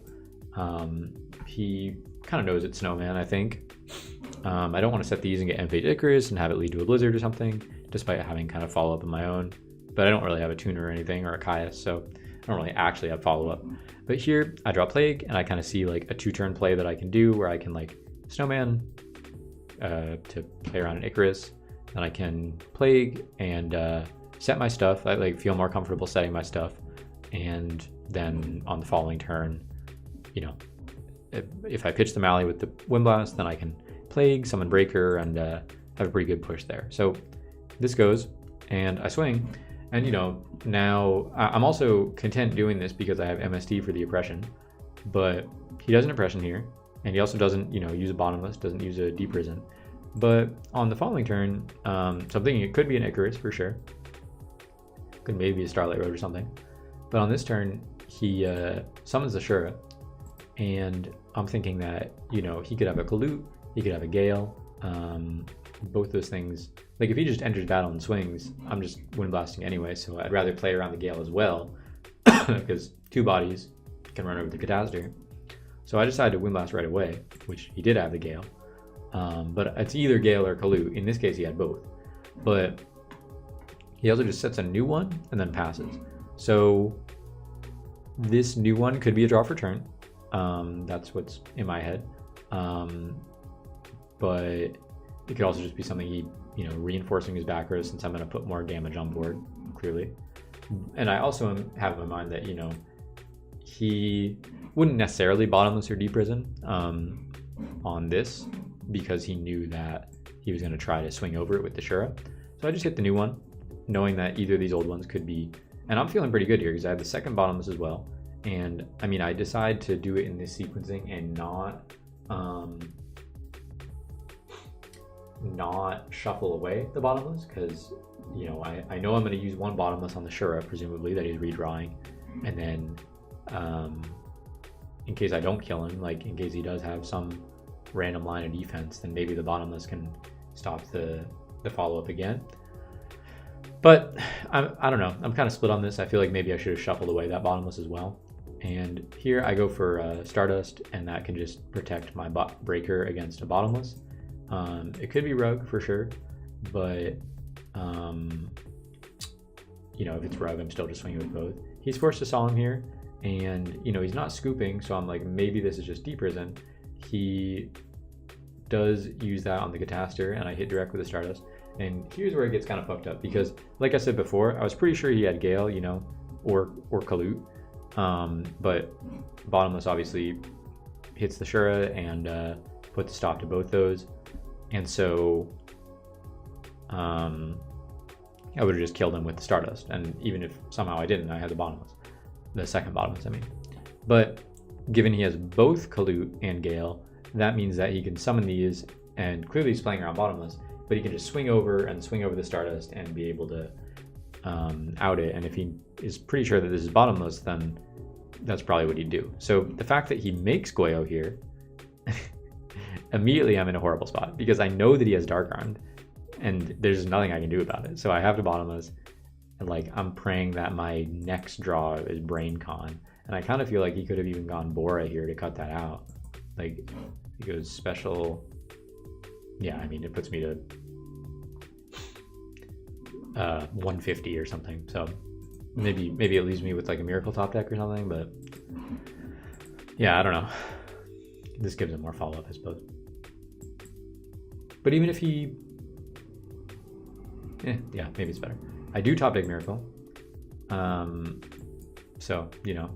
He kind of knows it's Snowman, I think. I don't want to set these and get M-Phage Icarus and have it lead to a Blizzard or something, despite having kind of follow-up of my own. But I don't really have a tuner or anything, or a Caius, so I don't really actually have follow-up. But here, I draw Plague, and I kind of see like a 2-turn play that I can do where I can like Snowman to play around an Icarus, then I can Plague and set my stuff. I like feel more comfortable setting my stuff, and then on the following turn, you know, if I pitch the Mally with the Windblast, then I can Plague, summon Breaker, and have a pretty good push there. So this goes, and I swing, and you know, now I'm also content doing this because I have MST for the Oppression, but he doesn't Oppression here, and he also doesn't, you know, use a Bottomless, doesn't use a Deep Prison. But on the following turn, so I'm thinking it could be an Icarus for sure. Could maybe be a Starlight Road or something. But on this turn, he summons the Shura, and I'm thinking that, you know, he could have a Galoot, he could have a Gale. Both those things, like if he just enters battle and swings, I'm just Wind Blasting anyway, so I'd rather play around the Gale as well, because 2 bodies can run over the Catastrophe. So I decided to Wind Blast right away, which he did have the Gale. But it's either Gale or Galoot. In this case, he had both. But he also just sets a new one and then passes. So this new one could be a draw for turn. That's what's in my head. But it could also just be something he, you know, reinforcing his back row since I'm going to put more damage on board, clearly. And I also have in my mind that, you know, he wouldn't necessarily Bottomless or Deep Prison. on this because he knew that he was going to try to swing over it with the Shura. So I just hit the new one, knowing that either of these old ones could be, and I'm feeling pretty good here because I have the second bottomless as well. And I mean, I decide to do it in this sequencing and not shuffle away the bottomless because, you know, I know I'm going to use one bottomless on the Shura, presumably, that he's redrawing. And then in case I don't kill him, like in case he does have some random line of defense, then maybe the bottomless can stop the follow-up again. But I don't know. I'm kind of split on this. I feel like maybe I should have shuffled away that bottomless as well. And here I go for Stardust, and that can just protect my breaker against a bottomless. It could be Rug for sure, but you know, if it's Rug, I'm still just swinging with both. He's forced to Solemn here, and you know, he's not scooping, so I'm like, maybe this is just deprison. He does use that on the Cataster, and I hit direct with the Stardust. And here's where it gets kind of fucked up, because like I said before, I was pretty sure he had Gale, you know, or Kalut. But bottomless obviously hits the Shura and puts a stop to both those. And so I would have just killed him with the Stardust. And even if somehow I didn't, I had the bottomless. The second bottomless, I mean. But given he has both Kalut and Gale, that means that he can summon these, and clearly he's playing around bottomless, but he can just swing over the Stardust and be able to out it. And if he is pretty sure that this is bottomless, then that's probably what he'd do. So the fact that he makes Goyo here, immediately I'm in a horrible spot because I know that he has Dark Armed and there's nothing I can do about it. So I have to bottomless, and like I'm praying that my next draw is Brain Con. And I kind of feel like he could have even gone Bora here to cut that out. Like he goes special. Yeah, I mean, it puts me to 150 or something. So maybe it leaves me with like a Miracle top deck or something. But yeah, I don't know. This gives him more follow-up, I suppose. But even if he... yeah, maybe it's better. I do top deck Miracle. So, you know.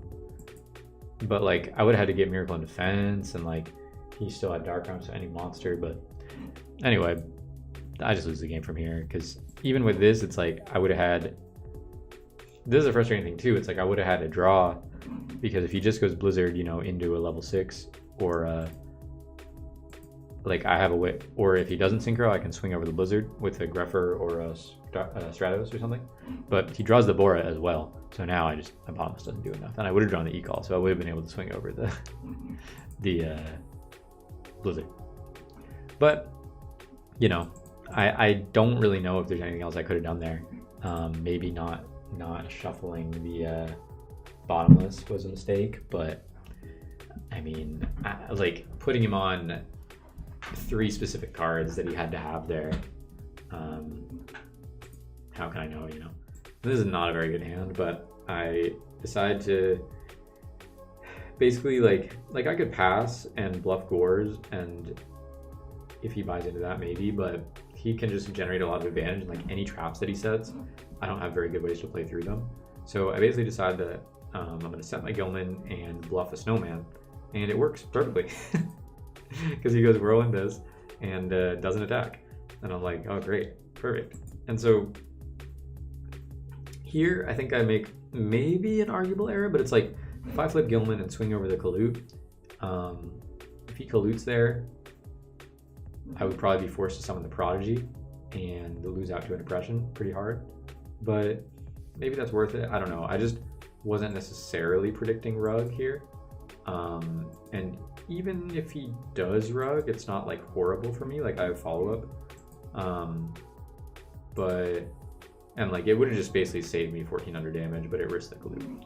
But like, I would have had to get Miracle in defense, and like, he still had Dark Arms, so any monster, but... Anyway, I just lose the game from here, because even with this, it's like I would have had... This is a frustrating thing too. It's like I would have had to draw, because if he just goes Blizzard, you know, into a level 6, or like I have a whip, or if he doesn't Synchro, I can swing over the Blizzard with a Greffer or a Stratos or something. But he draws the Bora as well, so now my bottomless doesn't do enough, and I would have drawn the E-Call, so I would have been able to swing over the Blizzard. But you know, I don't really know if there's anything else I could have done there. Maybe not shuffling the bottomless was a mistake, but I mean, like putting him on 3 specific cards that he had to have there. How can I know, you know? This is not a very good hand, but I decide to basically like I could pass and bluff Gores, and if he buys into that, maybe, but he can just generate a lot of advantage, and like any traps that he sets, I don't have very good ways to play through them. So I basically decide that I'm going to set my Gilman and bluff a Snowman, and it works perfectly because he goes Whirlwind this and doesn't attack, and I'm like, oh great, perfect. And so here I think I make maybe an arguable error, but it's like if I flip Gilman and swing over the Kalut, if he Kalut's there, I would probably be forced to summon the Prodigy and lose out to an Oppression pretty hard. But maybe that's worth it. I don't know. I just wasn't necessarily predicting Rug here. And even if he does Rug, it's not like horrible for me. Like I have follow-up. And like it would have just basically saved me 1400 damage, but it risks the Kalut.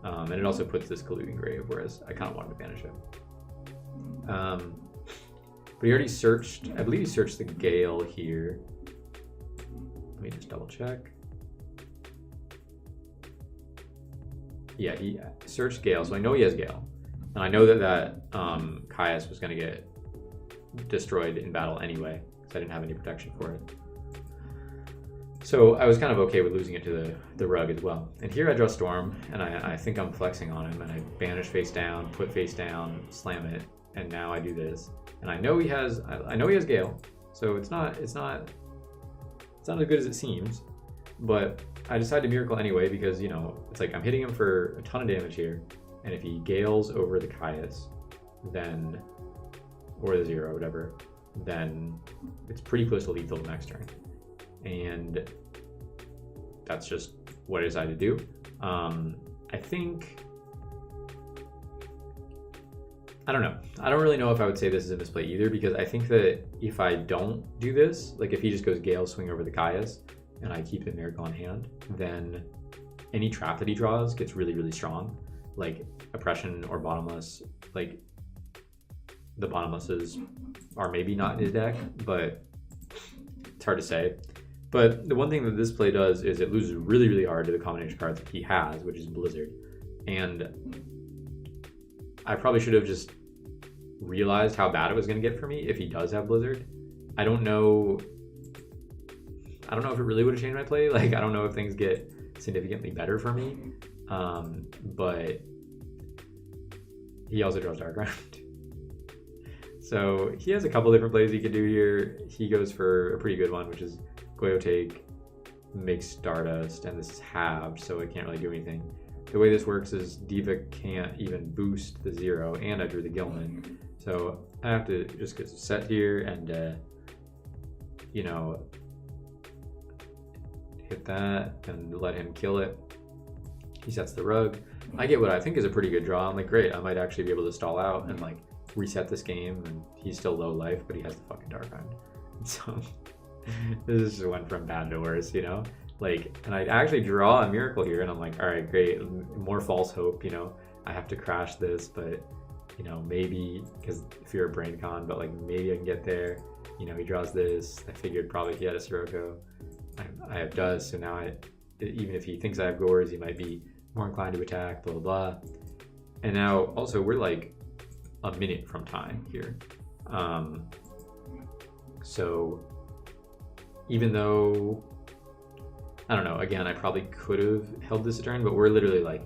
And it also puts this Kalut in grave, whereas I kind of wanted to banish it. But he already searched, I believe he searched the Gale here. Let me just double check. Yeah, he searched Gale, so I know he has Gale. And I know that Caius was going to get destroyed in battle anyway, because I didn't have any protection for it. So I was kind of okay with losing it to the Rug as well. And here I draw Storm, and I think I'm flexing on him, and I banish face down, put face down, slam it, and now I do this, and I know he has Gale, so it's not as good as it seems, but I decide to Miracle anyway because, you know, it's like I'm hitting him for a ton of damage here, and if he Gales over the Caius, then, or the 0, whatever, then it's pretty close to lethal next turn, and that's just what I decided to do. I think, I don't know. I don't really know if I would say this is a misplay either, because I think that if I don't do this, like if he just goes Gale swing over the Caius and I keep the Miracle on hand, then any trap that he draws gets really, really strong. Like Oppression or Bottomless, like the Bottomlesses are maybe not in his deck, but it's hard to say. But the one thing that this play does is it loses really, really hard to the combination cards that he has, which is Blizzard. And I probably should have just realized how bad it was going to get for me if he does have Blizzard. I don't know if it really would have changed my play. Like, I don't know if things get significantly better for me. But he also draws Darkground. So he has a couple different plays he could do here. He goes for a pretty good one, which is Goyo take, makes Stardust, and this is halved, so it can't really do anything. The way this works is Diva can't even boost the 0, and I drew the Gilman. So I have to just get set here and, you know, hit that and let him kill it. He sets the rug. I get what I think is a pretty good draw. I'm like, great, I might actually be able to stall out and like reset this game, and he's still low life, but he has the fucking Darkground. So this just went from bad to worse, you know? Like, and I actually draw a Miracle here, and I'm like, all right, great, more false hope, you know? I have to crash this, but, you know, maybe, because fear of brain con, but like maybe I can get there. You know, he draws this. I figured probably he had a Sirocco. I have Does, so now even if he thinks I have Gores, he might be more inclined to attack, blah, blah, blah. And now, also, we're like a minute from time here. So even though, I don't know, again, I probably could have held this a turn, but we're literally like,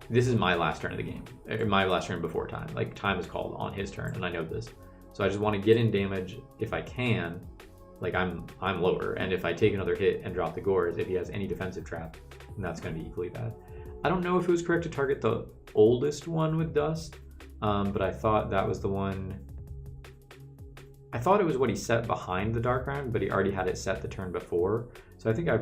this is my last turn of the game, my last turn before time. Like, time is called on his turn, and I know this. So I just want to get in damage if I can. Like, I'm lower, and if I take another hit and drop the Gores, if he has any defensive trap, then that's going to be equally bad. I don't know if it was correct to target the oldest one with Dust, but I thought that was the one. I thought it was what he set behind the Darkground, but he already had it set the turn before. So I think I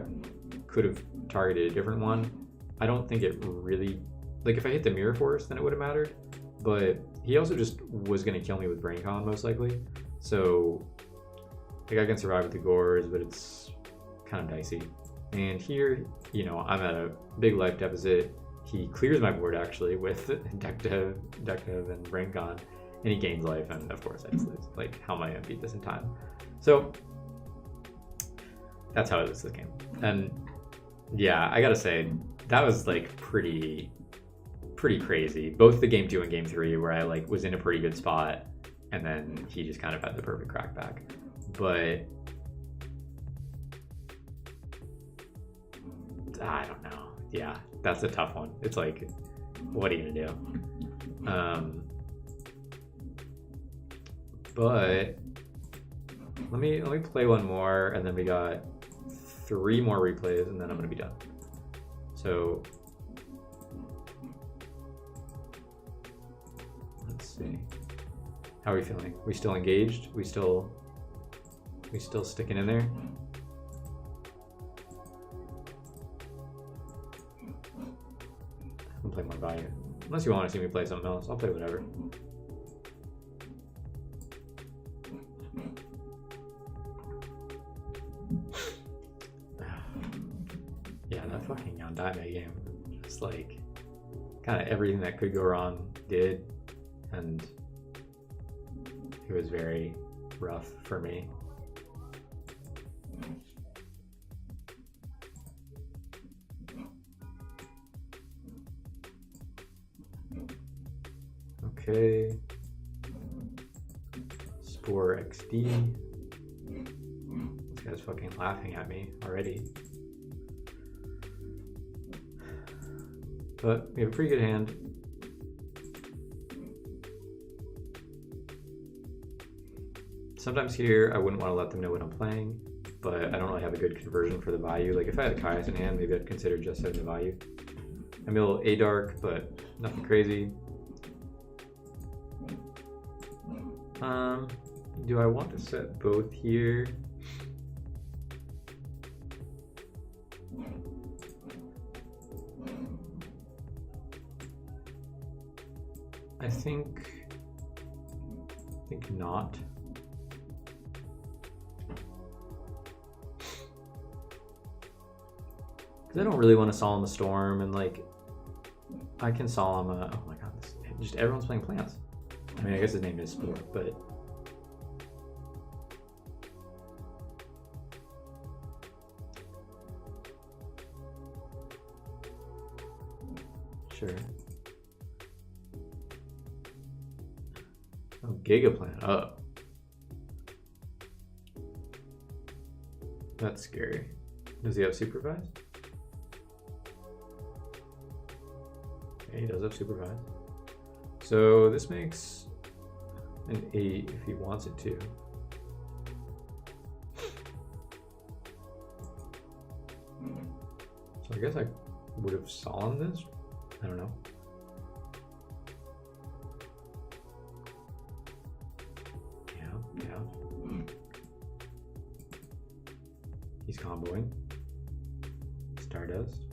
could have targeted a different one. I don't think it really, like if I hit the Mirror Force, then it would have mattered. But he also just was going to kill me with Brain Con most likely. So I think I can survive with the Gores, but it's kind of dicey. And here, you know, I'm at a big life deficit. He clears my board actually with Deck Dev and Brain Con. And he gains life, and of course I just lose. Like, how am I gonna beat this in time? So that's how I lose this game. And yeah, I gotta say, that was like pretty crazy. Both the game 2 and game 3, where I like was in a pretty good spot, and then he just kind of had the perfect crackback. But I don't know. Yeah, that's a tough one. It's like, what are you gonna do? But let me play one more, and then we got 3 more replays, and then I'm gonna be done. So let's see. How are we feeling? We still engaged? We still sticking in there? I'm gonna play more value. Unless you want to see me play something else, I'll play whatever. Yeah, that fucking Yandime game, just like kind of everything that could go wrong did, and it was very rough for me. Okay. Spore XD. This guy's fucking laughing at me already. But we have a pretty good hand. Sometimes here I wouldn't want to let them know what I'm playing, but I don't really have a good conversion for the value. Like if I had a Caius in hand, maybe I'd consider just setting the value. I'm a little A dark, but nothing crazy. Do I want to set both here? I think not. Because I don't really want to Solemn the Storm, and like I can Solemn a, oh my god, just everyone's playing plants. I mean, I guess his name is Spore, but sure. Oh, Gigaplant. Oh. That's scary. Does he have Supervise? Okay, he does have Supervise. So this makes an 8 if he wants it to. So I guess I would have Solemn this? I don't know. Yeah. He's comboing. Stardust.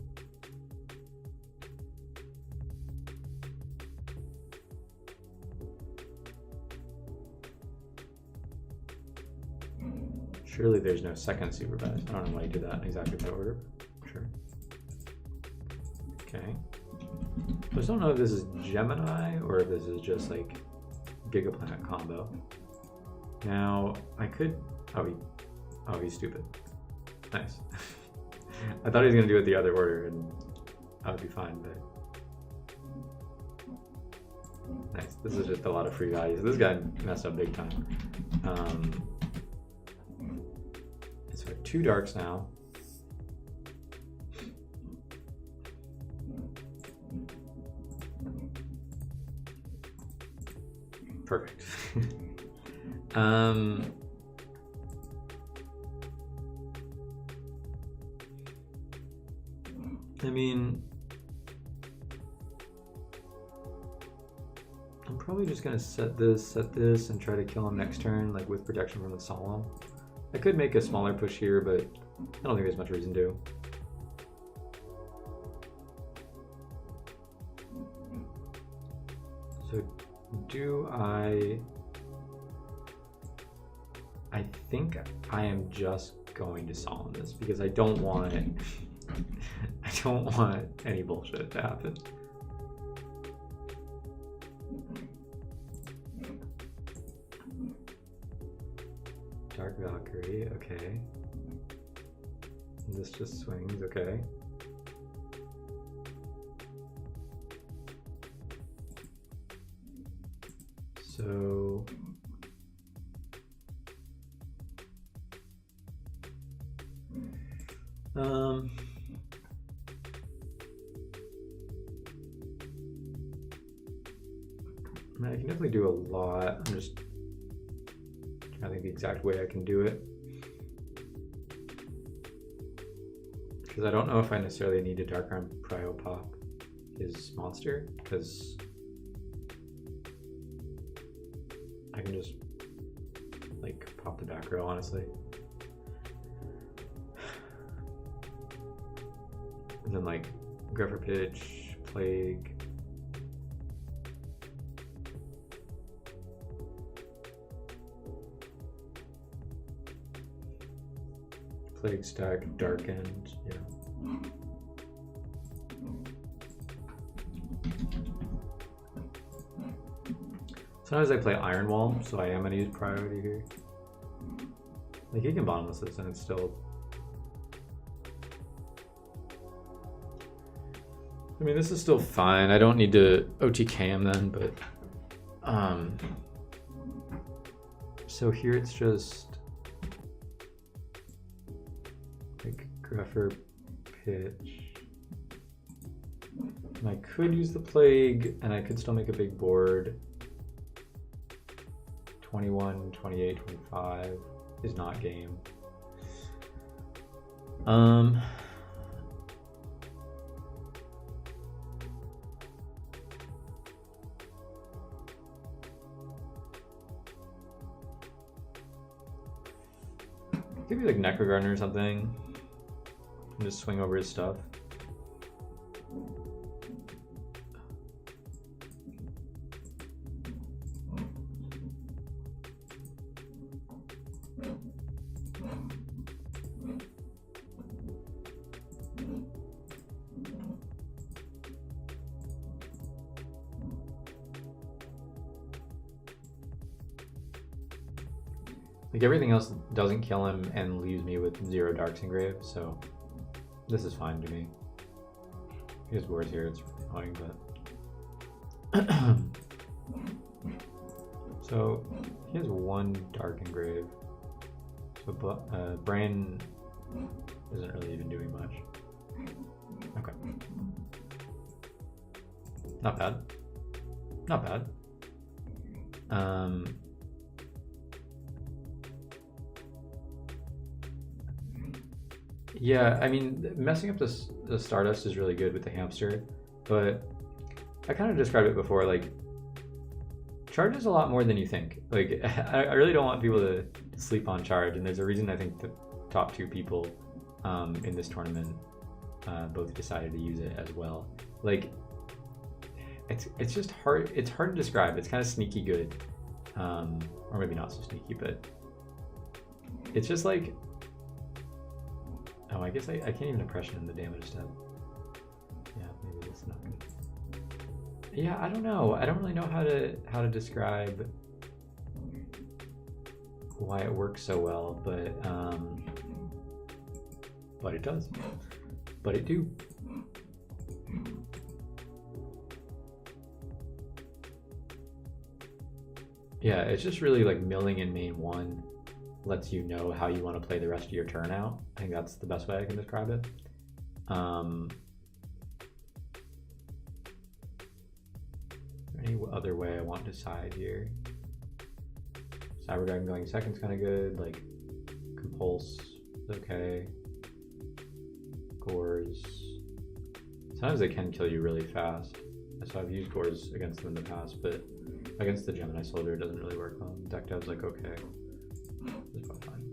Surely there's no second Supervise. I don't know why you did that in exactly that order. Sure. Okay. I just don't know if this is Gemini or if this is just like Gigaplanet combo. Now I could. Oh, he's stupid. Nice. I thought he was gonna do it the other order, and I would be fine. But nice. This is just a lot of free values. This guy messed up big time. So we have 2 darks now. Perfect. I mean, I'm probably just gonna set this, and try to kill him next turn, like with protection from the Solemn. I could make a smaller push here, but I don't think there's much reason to. So do I think I am just going to Solemn this because I don't want it. I don't want any bullshit to happen. Dark Valkyrie, okay. And this just swings, okay. So I mean, I can definitely do a lot. I'm just trying to think the exact way I can do it. Because I don't know if I necessarily need to Dark Arm Prio Pop his monster, because I can just like pop the back row, honestly. And then like Grepher Pitch, Plague. Plague stack, Dark End, yeah. Sometimes I play Iron Wall, so I am gonna use priority here. Like he can bottomless this and it's still. I mean, this is still fine. I don't need to OTK him then, but so here it's just like Grepher Pitch. And I could use the Plague, and I could still make a big board. 21, 28, 25 is not game. Could be like Necro Gardener or something. And just swing over his stuff. Like everything else doesn't kill him and leaves me with 0 Darks Engrave, so this is fine to me. He has Wars here, it's really annoying, but so he has 1 Dark Engrave. So Brain isn't really even doing much. Okay. Not bad. Not bad. Yeah, I mean, messing up the Stardust is really good with the hamster, but I kind of described it before, like, charge is a lot more than you think. Like, I really don't want people to sleep on charge, and there's a reason I think the top 2 people in this tournament both decided to use it as well. Like, it's just hard, it's hard to describe. It's kind of sneaky good, or maybe not so sneaky, but it's just like, oh, I guess I can't even impression in the damage step. Yeah, maybe that's not good. Yeah, I don't know. I don't really know how to describe why it works so well, but it does. But it do. Yeah, it's just really like milling in main 1 lets you know how you want to play the rest of your turn out. I think that's the best way I can describe it. Any other way I want to side here? Cyber Dragon going second's kind of good. Like Compulse is okay. Gores. Sometimes they can kill you really fast. So I've used Gores against them in the past, but against the Gemini Soldier it doesn't really work well. Deck dev's like okay. It's probably fine.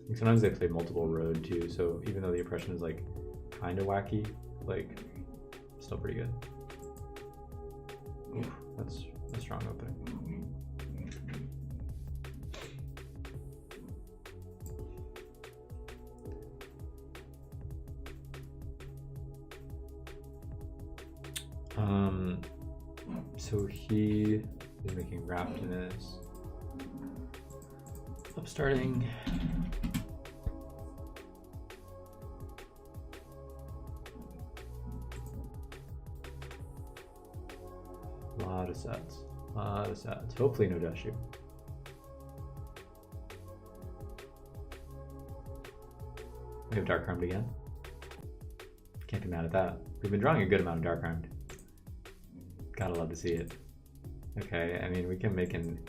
Like sometimes they play multiple road too, so even though the oppression is like kind of wacky, like still pretty good. Oof, that's a strong opening. So he is making Raptinus. Upstarting. A lot of sets. A lot of sets. Hopefully no Dashu. We have Dark Armed again. Can't be mad at that. We've been drawing a good amount of Dark Armed. Gotta love to see it. Okay, I mean, we can make an...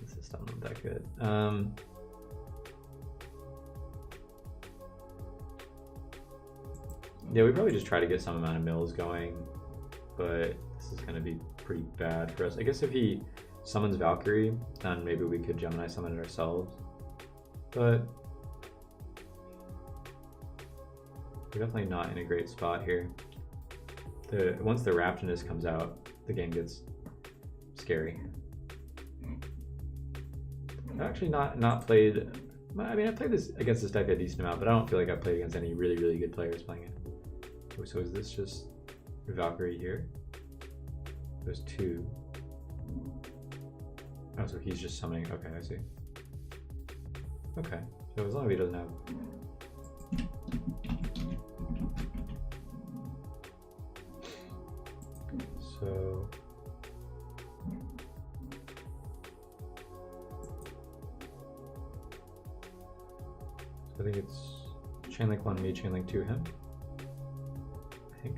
This is still not that good. Yeah, we probably just try to get some amount of mills going, but this is gonna be pretty bad for us. I guess if he summons Valkyrie, then maybe we could Gemini summon it ourselves. But we're definitely not in a great spot here. Once the Raptinus comes out, the game gets scary. I've actually not played, I mean, I played this against this deck a decent amount, but I don't feel like I've played against any really, really good players playing it. So is this just Valkyrie here? There's 2. Oh, so he's just summoning, okay, I see. Okay, so as long as he doesn't have... So I think it's Chainlink 1 me, Chainlink 2 him. I think.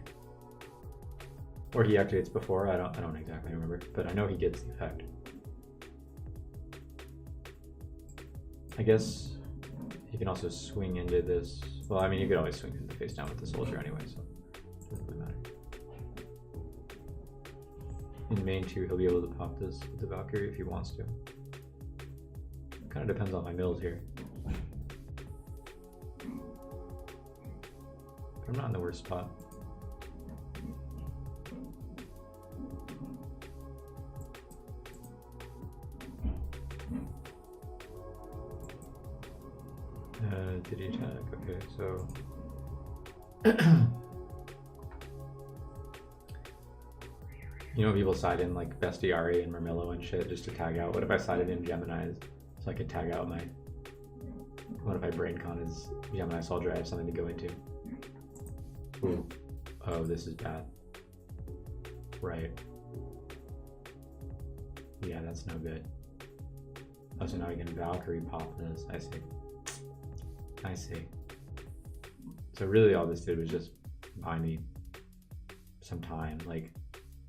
Or he activates before, I don't exactly remember, but I know he gets the effect. I guess he can also swing into this. Well, I mean, you could always swing into the face down with the soldier anyway, so it doesn't really matter. In main 2, he'll be able to pop this with the Valkyrie if he wants to. Kind of depends on my mills here. But I'm not in the worst spot. Did he attack? Okay, so you know, people side in like Bestiari and Mermillo and shit just to tag out. What if I sided in Gemini's so I could tag out my? What if I BrainCon as Gemini Soldier? I have something to go into. Ooh. Oh, this is bad. Right. Yeah, that's no good. Oh, so now we can Valkyrie pop this. I see. I see. So really all this did was just buy me some time, like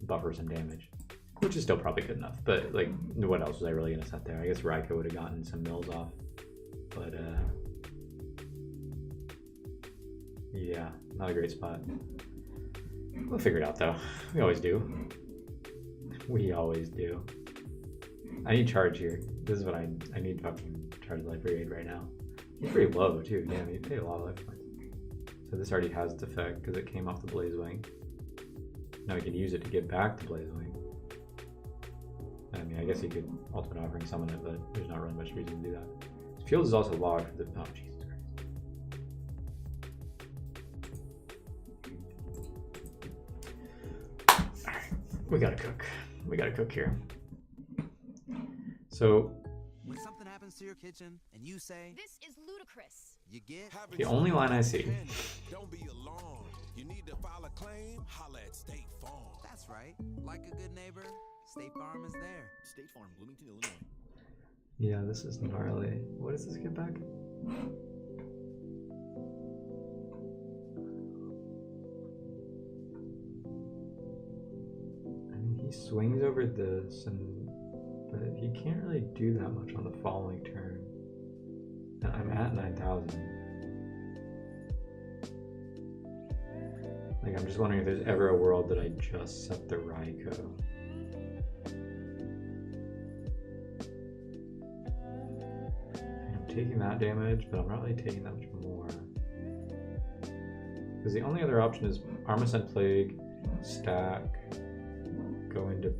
buffer some damage, which is still probably good enough, but like what else was I really gonna set there? I guess Raiko would have gotten some mills off, but yeah, not a great spot. We'll figure it out though. We always do. We always do. I need charge here. This is what I need fucking charge life raid right now. He's pretty low too, damn, he paid a lot of life points. So this already has its effect because it came off the Blaze Wing. Now we can use it to get back to Blaze Wing. I mean, I guess he could Ultimate Offering summon it, but there's not really much reason to do that. His field is also logged for the, oh Jesus Christ. Alright, we gotta cook. We gotta cook here. So when something happens to your kitchen and you say, "This is ludicrous," you get the only line I see. Don't be alarmed. You need to file a claim, holla at State Farm. That's right. Like a good neighbor, State Farm is there. State Farm, Bloomington, Illinois. Yeah, this is gnarly. What does this get back? I mean, he swings over this, but he can't really do that much on the following turn. And I'm at 9,000. Like, I'm just wondering if there's ever a world that I just set the Raiko. I'm taking that damage, but I'm not really taking that much more. Because the only other option is Armacent Plague, stack, go into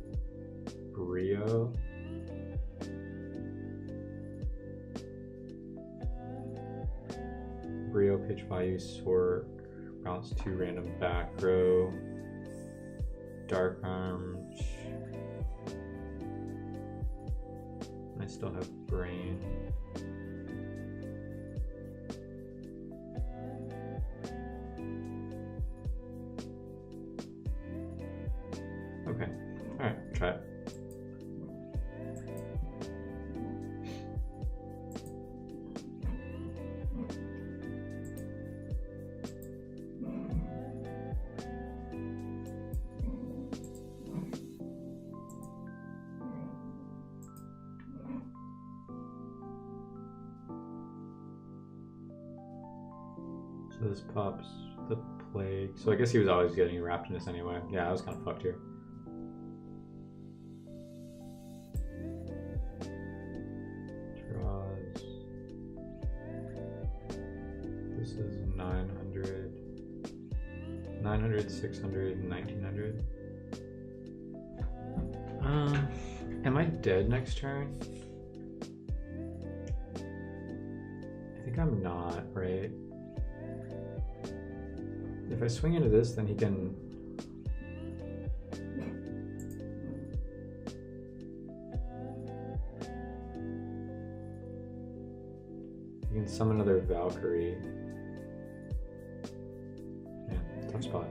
Brio. Brio, Pitch Value, Sork, bounce 2 random back row, Dark Arms. I still have Brain. Okay, alright, try it. So this pops the Plague. So I guess he was always getting wrapped in this anyway. Yeah, I was kind of fucked here. Draws. This is 900, 600, 1900. Am I dead next turn? I think I'm not, right? If I swing into this, then he can... He can summon another Valkyrie. Yeah, tough spot.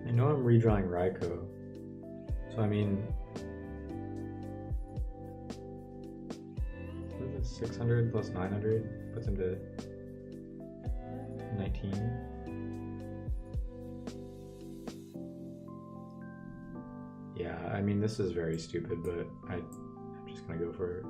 I know I'm redrawing Raiko, so I mean, 600 plus 900 puts him to 19. Yeah, I mean, this is very stupid, but I'm just gonna go for it.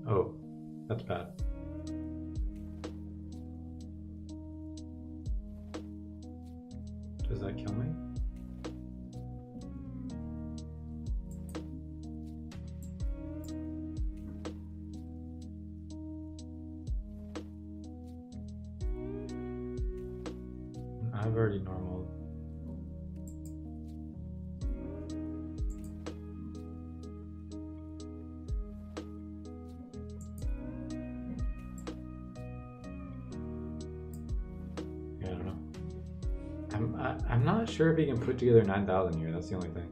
Oh, that's bad. Does that kill me? I've already normal. Yeah, I don't know. I'm not sure if he can put together 9,000 here. That's the only thing.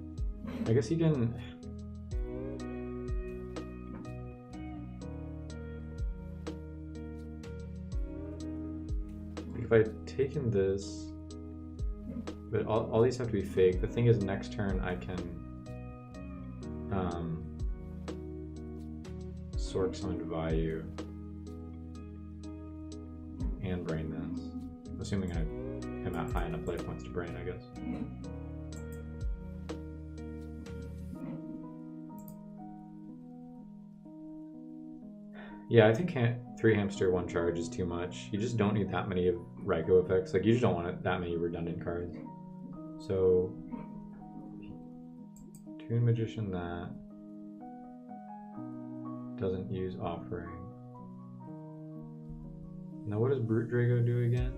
I guess he can. If I'd taken this, but all these have to be fake. The thing is, next turn I can Sork summon value and brain this, assuming I am at high enough life points to brain, I guess. Yeah, I think 3 hamster 1 charge is too much. You just don't need that many of Raikou effects. Like, you just don't want that many redundant cards. So, Toon Magician that doesn't use Offering. Now what does Brute Drago do again?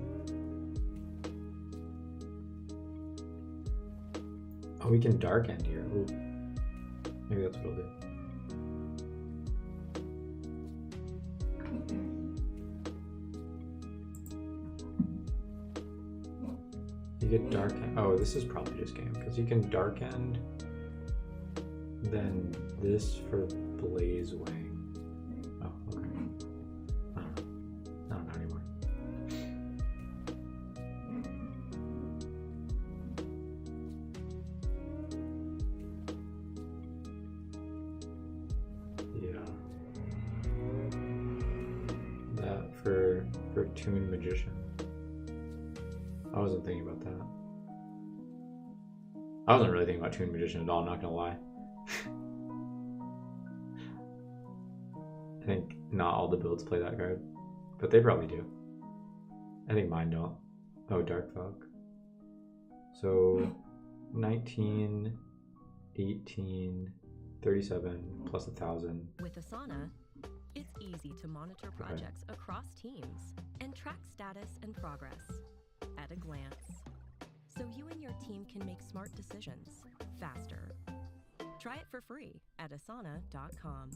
Oh, we can Dark End here. Ooh. Maybe that's what I'll do. You get Dark End. Oh, this is probably just game, because you can Dark End, then this for Blaze Wing. Oh, okay. I don't know anymore. Yeah. That for Toon Magician. I wasn't thinking about that. I wasn't really thinking about Toon Magician at all, I'm not gonna lie. I think not all the builds play that card, but they probably do. I think mine don't. Oh, Dark Valk. So 19, 18, 37 plus 1,000. With Asana, it's easy to monitor projects across teams and track status and progress at a glance, so you and your team can make smart decisions faster. Try it for free at asana.com.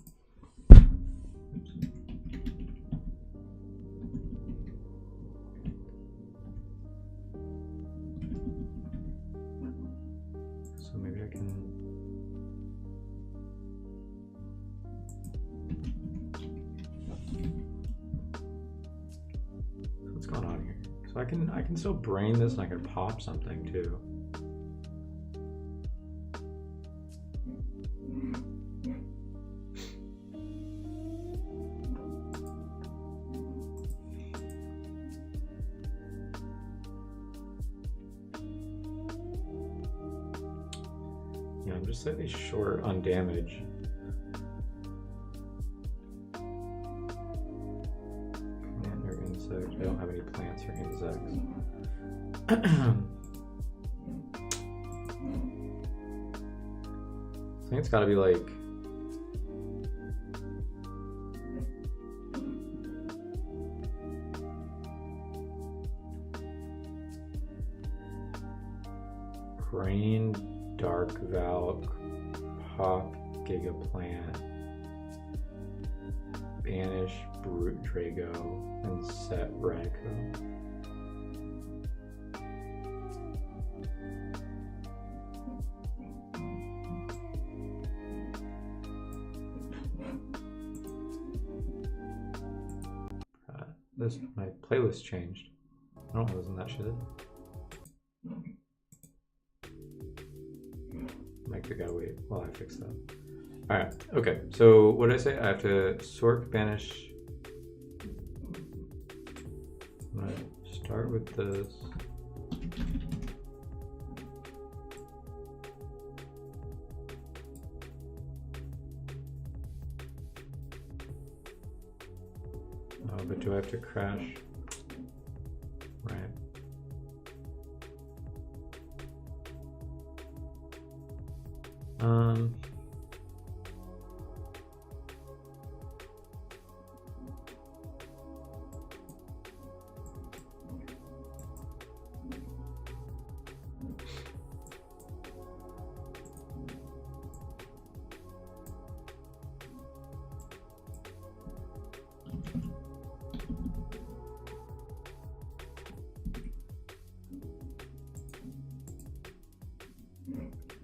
So maybe I can. What's going on here? So I can still brain this and I can pop something too. Yeah, I'm just slightly short on damage. Plant or insect. I don't have any plants or insects. I think it's gotta be like Dark Valk, Pop Gigaplant, Banish Brute Drago, and set Radico. My playlist changed. I don't know, wasn't that shit? Make the guy wait while I fix that. Alright, okay, so what did I say? I have to sort, banish. I'm gonna start with this. Oh, but do I have to crash? Right.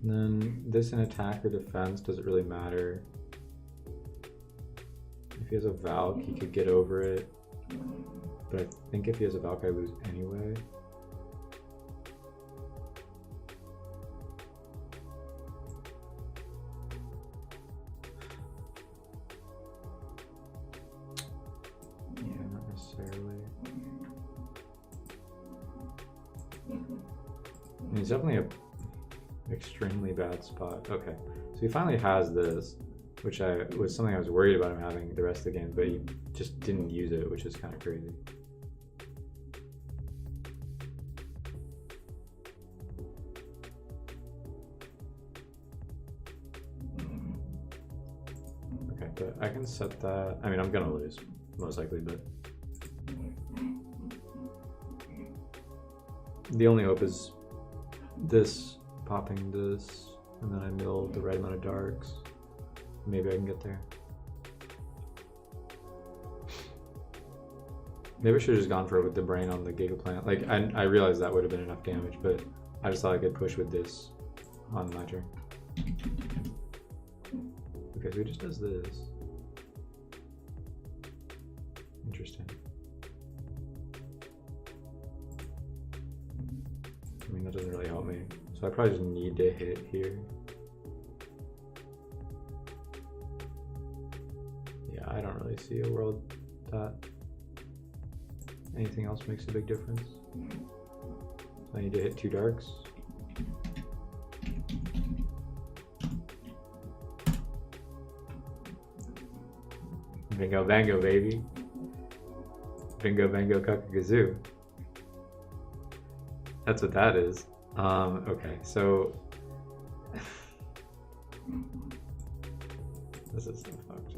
And then this in attack or defense doesn't really matter. If he has a Valk, he could get over it. But I think if he has a Valk, I lose anyway. Yeah, not necessarily. I mean, it's definitely a extremely bad spot. Okay, so he finally has this, which was something I was worried about him having the rest of the game, but he just didn't use it, which is kind of crazy. Okay, but I can set that. I mean, I'm gonna lose, most likely, but the only hope is this popping this, and then I mill the right amount of darks. Maybe I can get there. Maybe I should have just gone for it with the brain on the Gigaplant. Like, I realized that would have been enough damage, but I just thought I could push with this on my turn. Okay, so he just does this. Interesting. I mean, that doesn't really help me. So I probably just need to hit here. Yeah, I don't really see a world that anything else makes a big difference. So I need to hit 2 darks. Bingo bango, baby. Bingo bango cuckoo. That's what that is. Okay, so this is so fucked.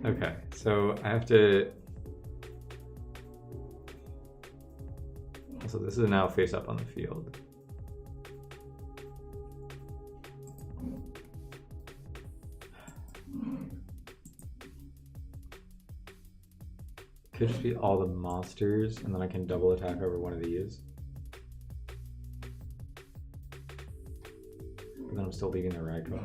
Okay, so I have to. So this is now face up on the field. Could just be all the monsters, and then I can double attack over one of these. And then I'm still leaving the Raikou.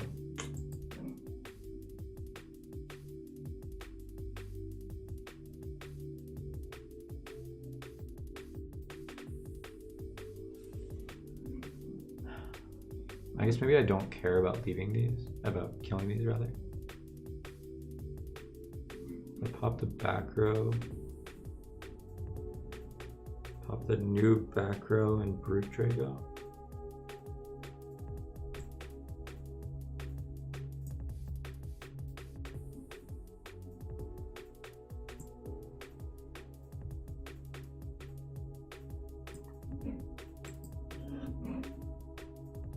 I guess maybe I don't care about leaving these, about killing these rather. I pop the back row. Pop the new back row and Brute Drago.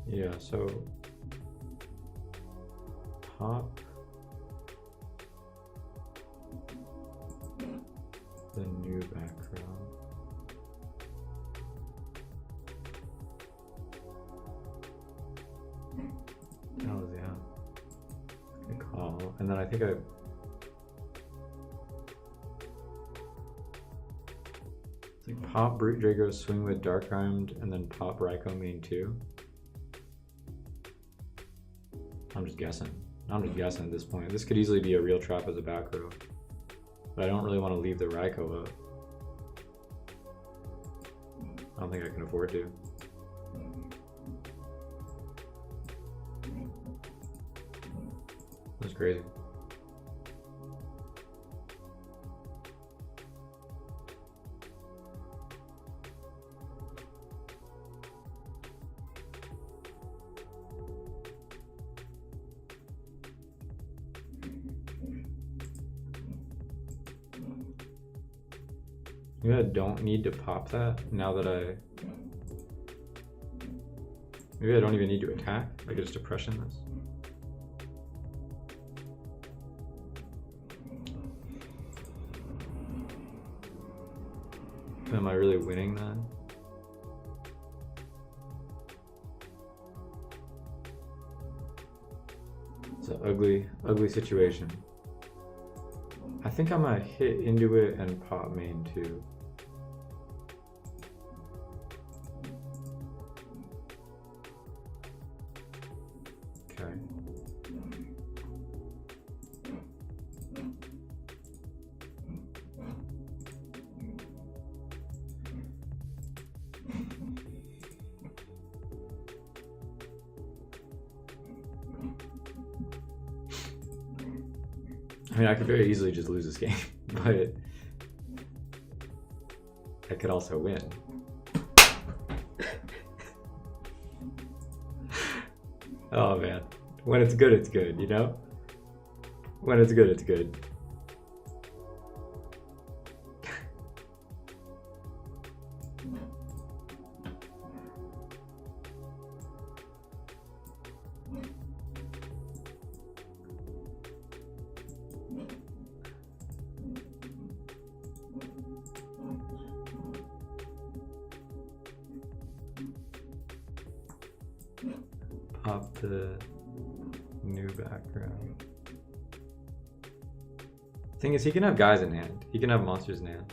Yeah, so pop. and then I think I... It's like pop Brute Draco, swing with Dark Armed, and then pop Raikou main 2. I'm just guessing. I'm just guessing at this point. This could easily be a real trap as a back row. But I don't really want to leave the Raikou up. I don't think I can afford to. That's crazy. Maybe I don't need to pop that now that maybe I don't even need to attack. I could just depression this. Am I really winning then? It's an ugly, ugly situation. I think I'm gonna hit into it and pop main 2. Okay. I mean, I could very easily just lose this game, but I could also win. Oh man, when it's good, you know? When it's good, it's good. Pop the new background. Thing is, he can have guys in hand. He can have monsters in hand.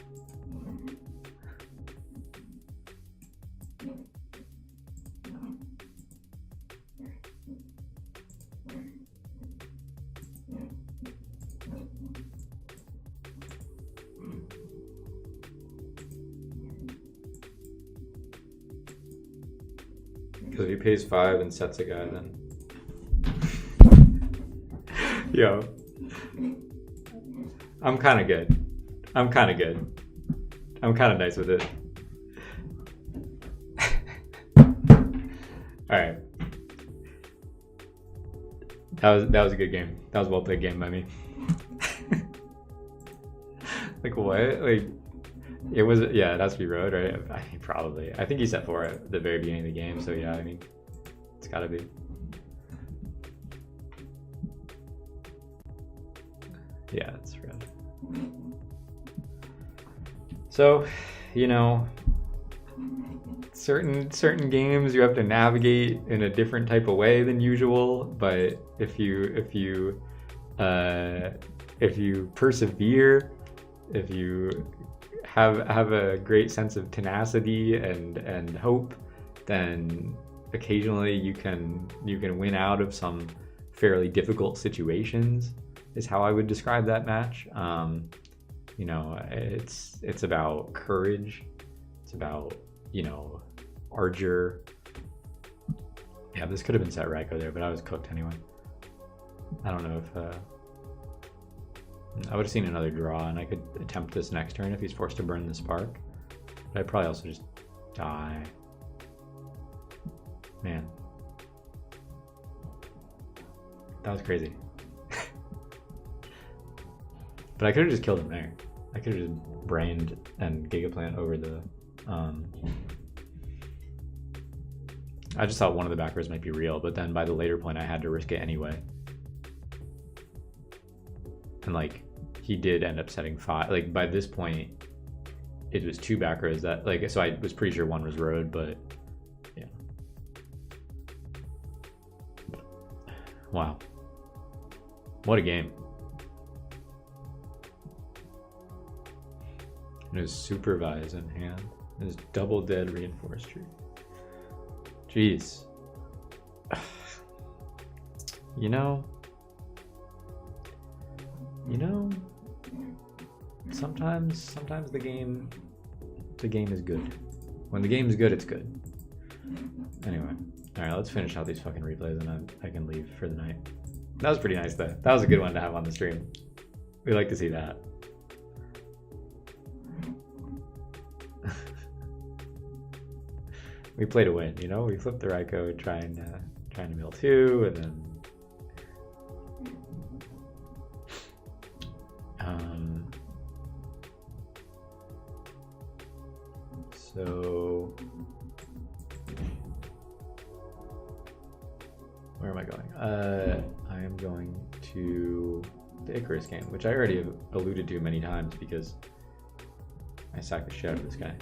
Because if he pays 5 and sets a guy, then... Yo. I'm kind of good. I'm kind of good. I'm kind of nice with it. Alright. That was a good game. That was a well played game by me. Like what? Like... It was, yeah, it has to be road, right? I mean, probably. I think he set 4 at the very beginning of the game, so yeah, I mean, it's gotta be. Yeah, it's red. So, you know, certain games you have to navigate in a different type of way than usual, but if you persevere, if you have a great sense of tenacity and hope, then occasionally you can win out of some fairly difficult situations, is how I would describe that match. You know, it's about courage. It's about, you know, ardor. Yeah, this could have been set Raikou there, but I was cooked anyway. I don't know if I would have seen another draw, and I could attempt this next turn if he's forced to burn the spark. But I'd probably also just die. Man. That was crazy. But I could have just killed him there. I could have just brained and Gigaplant over the... I just thought one of the backers might be real, but then by the later point I had to risk it anyway. And like, he did end up setting 5. Like by this point, it was 2 back rows that, like, so I was pretty sure one was road, but yeah. Wow. What a game. And his supervise in hand. And his double dead reinforced tree. Jeez. You know, sometimes the game is good. When the game is good, it's good. Anyway, all right, let's finish out these fucking replays and I can leave for the night. That was pretty nice though. That was a good one to have on the stream. We like to see that. We played to win, you know? We flipped the Ryko trying to mill 2 and then so where am I going? I am going to the Icarus game, which I already have alluded to many times because I sacked the shit out of this guy.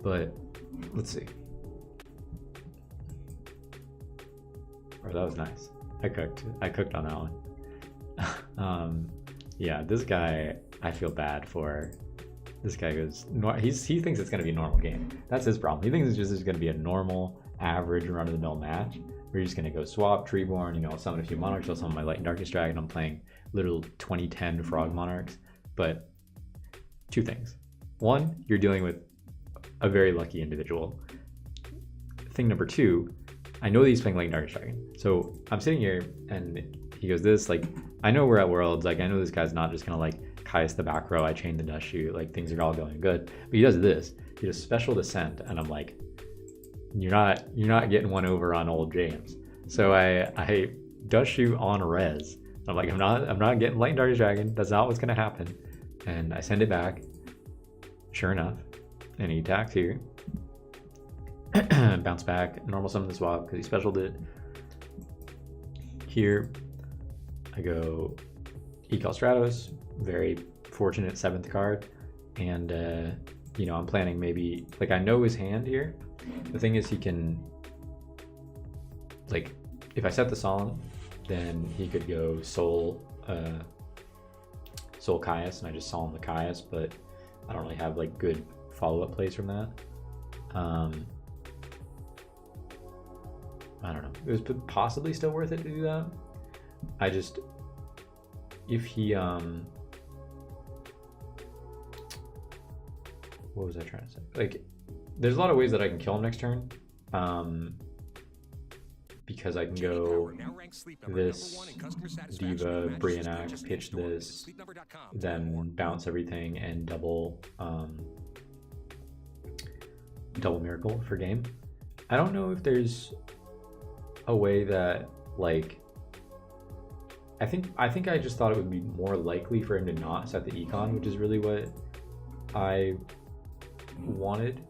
But let's see. Oh, that was nice. I cooked on that one. Yeah, this guy I feel bad for. This guy goes, he thinks it's gonna be a normal game. That's his problem. He thinks it's just gonna be a normal, average, run-of-the-mill match. We're just gonna go swap Treeborn, you know, I'll summon a few monarchs, I'll summon my Light and Darkest Dragon. I'm playing little 2010 Frog Monarchs. But two things. One, you're dealing with a very lucky individual. Thing number two, I know that he's playing Light and Darkest Dragon. So I'm sitting here and he goes this, like, I know we're at Worlds, like I know this guy's not just gonna like Caius the back row, I chain the dust shoot, like things are all going good. But he does this, he does special descent, and I'm like, you're not getting one over on old James. So I dust shoot on res. I'm like, I'm not getting Light and Darkest Dragon, that's not what's gonna happen. And I send it back, sure enough, and he attacks here. Bounce back, normal summon the swap because he specialed it. Here I go Ecal Stratos, very fortunate 7th card, and you know, I'm planning maybe, like, I know his hand here. The thing is, he can, like, if I set the Solemn, then he could go Soul Caius, and I just Solemn the Caius, but I don't really have like good follow-up plays from that. I don't know. It was possibly still worth it to do that. I just, if he, what was I trying to say? Like, there's a lot of ways that I can kill him next turn. Because I can go this Diva, Briannac, pitch this, then bounce everything and double Miracle for game. I don't know if there's a way that, like, I think I just thought it would be more likely for him to not set the econ, which is really what I wanted.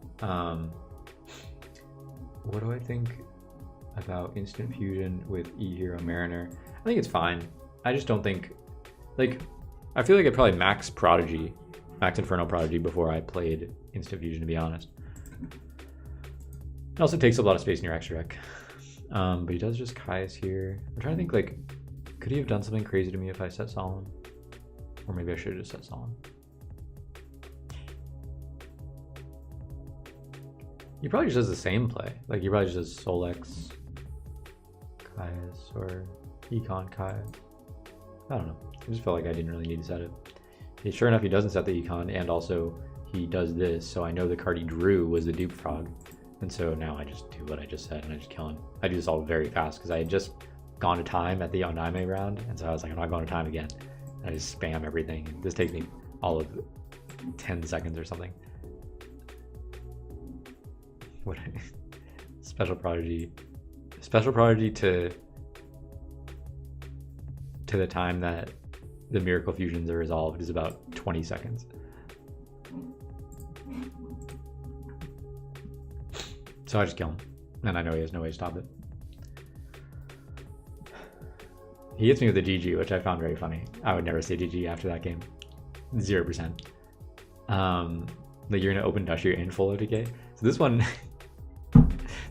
What do I think about instant fusion with E-Hero Mariner? I think it's fine. I just don't think, like, I feel like I probably max Inferno Prodigy before I played instant fusion, to be honest. It also takes a lot of space in your extra deck. But he does just Caius here. I'm trying to think, like, could he have done something crazy to me if I set Solemn? Or maybe I should have just set Solemn. He probably just does the same play. Like, he probably just does Solex Caius or Econ Caius. I don't know. I just felt like I didn't really need to set it. Sure enough, he doesn't set the Econ, and also he does this, so I know the card he drew was the Dupe Frog. And so now I just do what I just said, and I just kill him. I do this all very fast, because I had just gone to time at the Ondaime round, and so I was like, I'm not going to time again. And I just spam everything. This takes me all of 10 seconds or something. What? Special Prodigy to the time that the Miracle Fusions are resolved is about 20 seconds. So I just kill him, and I know he has no way to stop it. He hits me with a GG, which I found very funny. I would never say GG after that game. 0%. Like, you're gonna open Dusher in full OTK. So this one,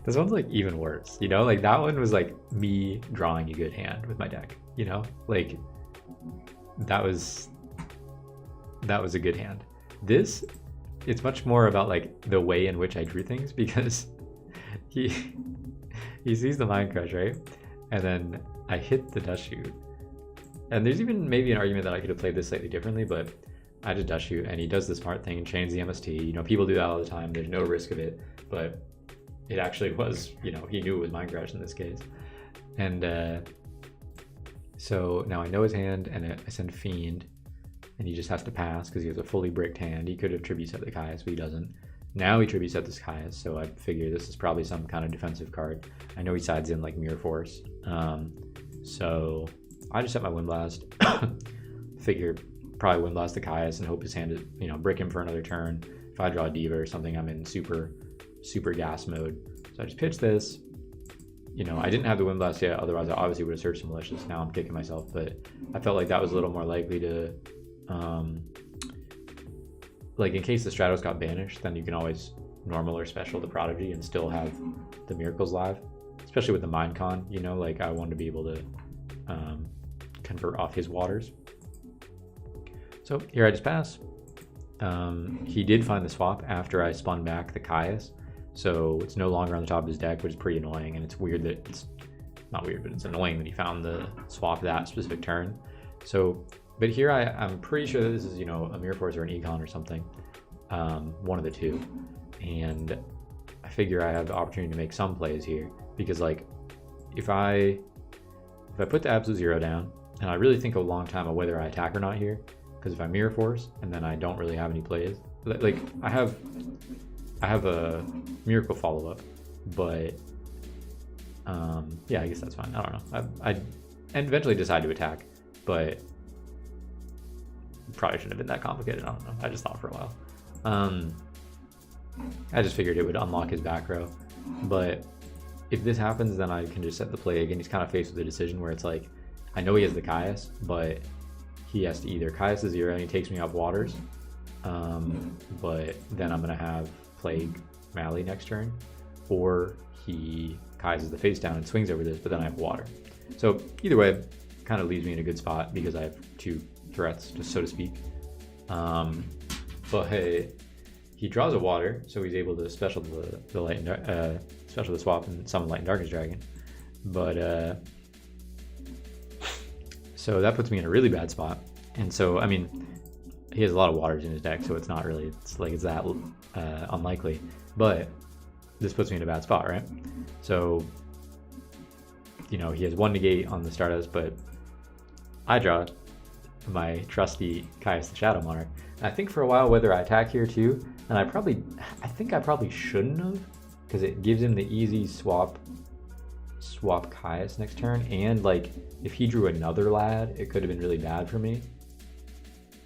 this one's like even worse, you know? Like, that one was like me drawing a good hand with my deck, you know? Like, that was a good hand. This, it's much more about like the way in which I drew things, because he sees the Mind Crush, right? And then I hit the dust shoot. And there's even maybe an argument that I could have played this slightly differently, but I just dust shoot and he does the smart thing and chains the MST. You know, people do that all the time. There's no risk of it, but it actually was, you know, he knew it was Mind Crush in this case. And so now I know his hand, and I send Fiend, and he just has to pass because he has a fully bricked hand. He could have tribute set the Caius, but he doesn't. Now he tribute set this Caius, so I figure this is probably some kind of defensive card. I know he sides in like Mirror Force. So I just set my Wind Blast. Figure probably Wind Blast the Caius and hope his hand is, you know, brick him for another turn. If I draw a Diva or something, I'm in super gas mode. So I just pitch this. You know, I didn't have the Wind Blast yet, otherwise I obviously would have searched Malicious. Now I'm kicking myself, but I felt like that was a little more likely to, like in case the Stratos got banished, then you can always normal or special the Prodigy and still have the Miracles live, especially with the Mind Con, you know, like I wanted to be able to convert off his waters. So here I just pass. He did find the swap after I spun back the Caius. So it's no longer on the top of his deck, which is pretty annoying. And it's weird that it's not weird, but it's annoying that he found the swap that specific turn. So, but here I'm pretty sure that this is, you know, a Mirror Force or an Econ or something, one of the two. And I figure I have the opportunity to make some plays here because, like, if I put the Absolute Zero down, and I really think a long time of whether I attack or not here, because if I Mirror Force and then I don't really have any plays, like I have a Miracle follow-up, but yeah, I guess that's fine. I don't know. I eventually decide to attack, but probably shouldn't have been that complicated. I don't know. I just thought for a while. I just figured it would unlock his back row, but if this happens, then I can just set the play again. He's kind of faced with a decision where it's like, I know he has the Caius, but he has to either Caius the Zero and he takes me off waters, but then I'm gonna have Plague Mally next turn, or he Caius the face down and swings over this, but then I have water. So either way, kind of leaves me in a good spot because I have two threats, just so to speak. But hey, he draws a water, so he's able to special the light and special the swap and summon Light and Darkness Dragon. But so that puts me in a really bad spot. And so I mean, he has a lot of waters in his deck, so it's not really, it's that unlikely. But this puts me in a bad spot, right? So, you know, he has one negate on the Stardust, but I draw my trusty Caius the Shadow Monarch. And I think for a while whether I attack here too, and I think I probably shouldn't have, because it gives him the easy swap Caius next turn, and like if he drew another lad, it could have been really bad for me.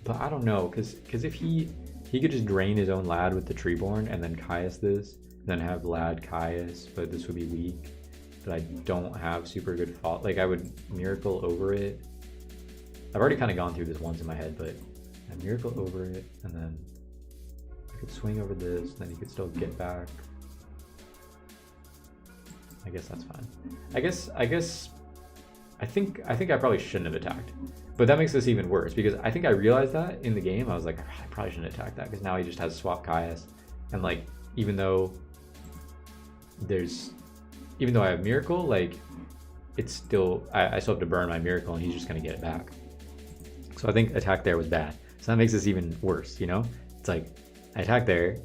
But I don't know, because if he could just drain his own lad with the Treeborn and then Caius this, then have lad Caius, but this would be weak. But I don't have super good fault. Like I would Miracle over it. I've already kind of gone through this once in my head, but I Miracle over it, and then I could swing over this, and then he could still get back. I guess that's fine. I think I probably shouldn't have attacked. But that makes this even worse, because I think I realized that in the game. I was like, I probably shouldn't attack that, because now he just has swap Caius. And like, even though I have Miracle, like it's still, I still have to burn my Miracle and he's just gonna get it back. So I think attack there was bad. So that makes this even worse, you know? It's like, I attack there,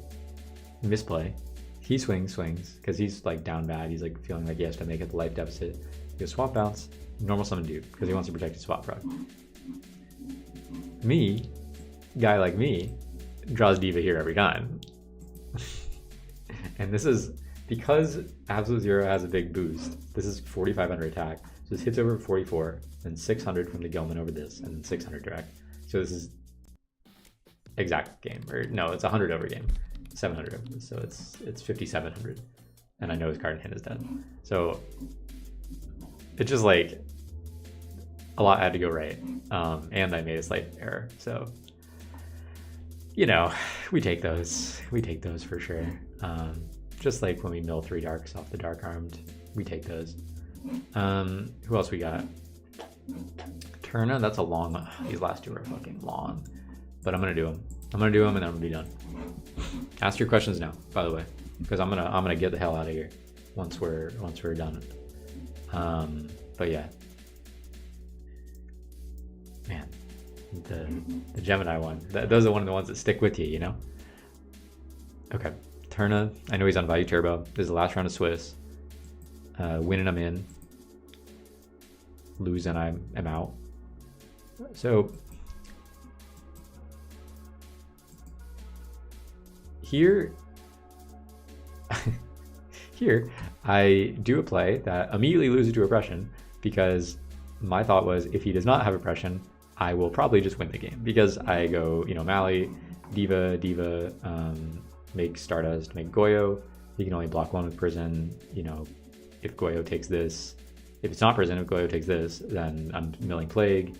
misplay, he swings, because he's like down bad. He's like feeling like he has to make it the life deficit. He goes swap bounce, normal summon dude, because he wants to protect his swap frog. Me, guy like me, draws Diva here every time. And this is because Absolute Zero has a big boost. This is 4,500 attack. So this hits over 44, then 600 from the Gilman over this, and then 600 direct. So this is exact game, or no, it's 100 over game, 700 over this. So it's 5,700, and I know his card in hand is dead. So it's just like a lot had to go right, and I made a slight error. So you know, we take those for sure. Just like when we mill 3 darks off the Dark Armed, we take those. Who else we got? Turna, that's a long, these last two are fucking long, but I'm gonna do them. I'm gonna do them and then I'm gonna be done. Ask your questions now, by the way, because I'm gonna get the hell out of here once we're done. But yeah, man, the Gemini one. Those are one of the ones that stick with you, you know. Okay, Turna. I know he's on Value Turbo. This is the last round of Swiss. Winning, I'm in. Losing, I'm out. So here I do a play that immediately loses to oppression, because my thought was, if he does not have oppression, I will probably just win the game, because I go, you know, Mali, Diva, make Stardust, make Goyo. He can only block one with prison. You know, if Goyo takes this, if it's not prison, if Goyo takes this, then I'm milling Plague.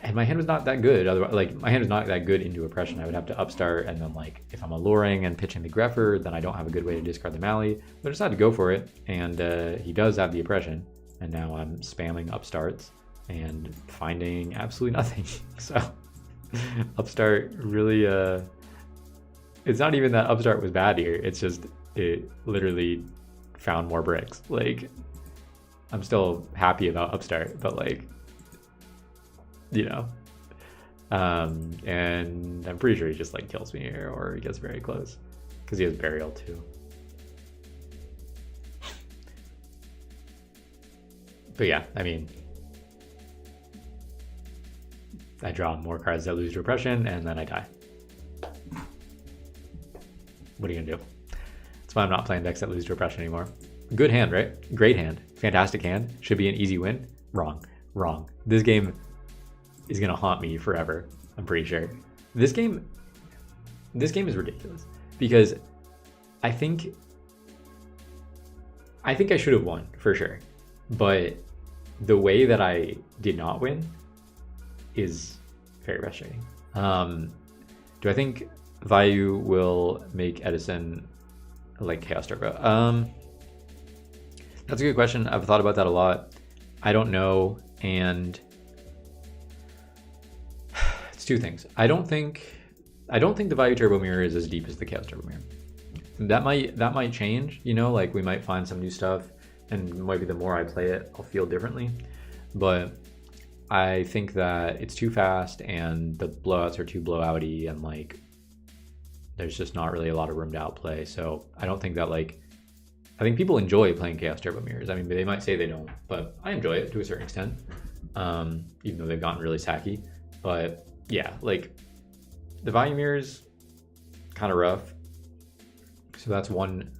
And my hand was not that good. Otherwise, like, my hand was not that good into oppression. I would have to upstart, and then, like, if I'm alluring and pitching the Greffer, then I don't have a good way to discard the Mali. But I decided to go for it, and he does have the oppression, and now I'm spamming upstarts and finding absolutely nothing. So upstart really, it's not even that upstart was bad here. It's just it literally found more bricks. Like, I'm still happy about upstart, but, like, you know, and I'm pretty sure he just, like, kills me here, or he gets very close, because he has burial too. But yeah, I mean, I draw more cards that lose to oppression, and then I die. What are you gonna do? That's why I'm not playing decks that lose to oppression anymore. Good hand, right? Great hand. Fantastic hand. Should be an easy win. Wrong. This game is gonna haunt me forever, I'm pretty sure. This game is ridiculous, because I think I should have won for sure, but the way that I did not win is very frustrating. Do I think Vayu will make Edison like Chaos Turbo? That's a good question. I've thought about that a lot. I don't know, and it's two things. I don't think the Value Turbo mirror is as deep as the Chaos Turbo mirror. That might change, you know, like we might find some new stuff, and maybe the more I play it, I'll feel differently. But I think that it's too fast, and the blowouts are too blowouty, and, like, there's just not really a lot of room to outplay. So I don't think that, like, I think people enjoy playing Chaos Turbo mirrors. I mean, they might say they don't, but I enjoy it to a certain extent, even though they've gotten really sacky. But yeah, like, the Value mirrors kind of rough. So that's one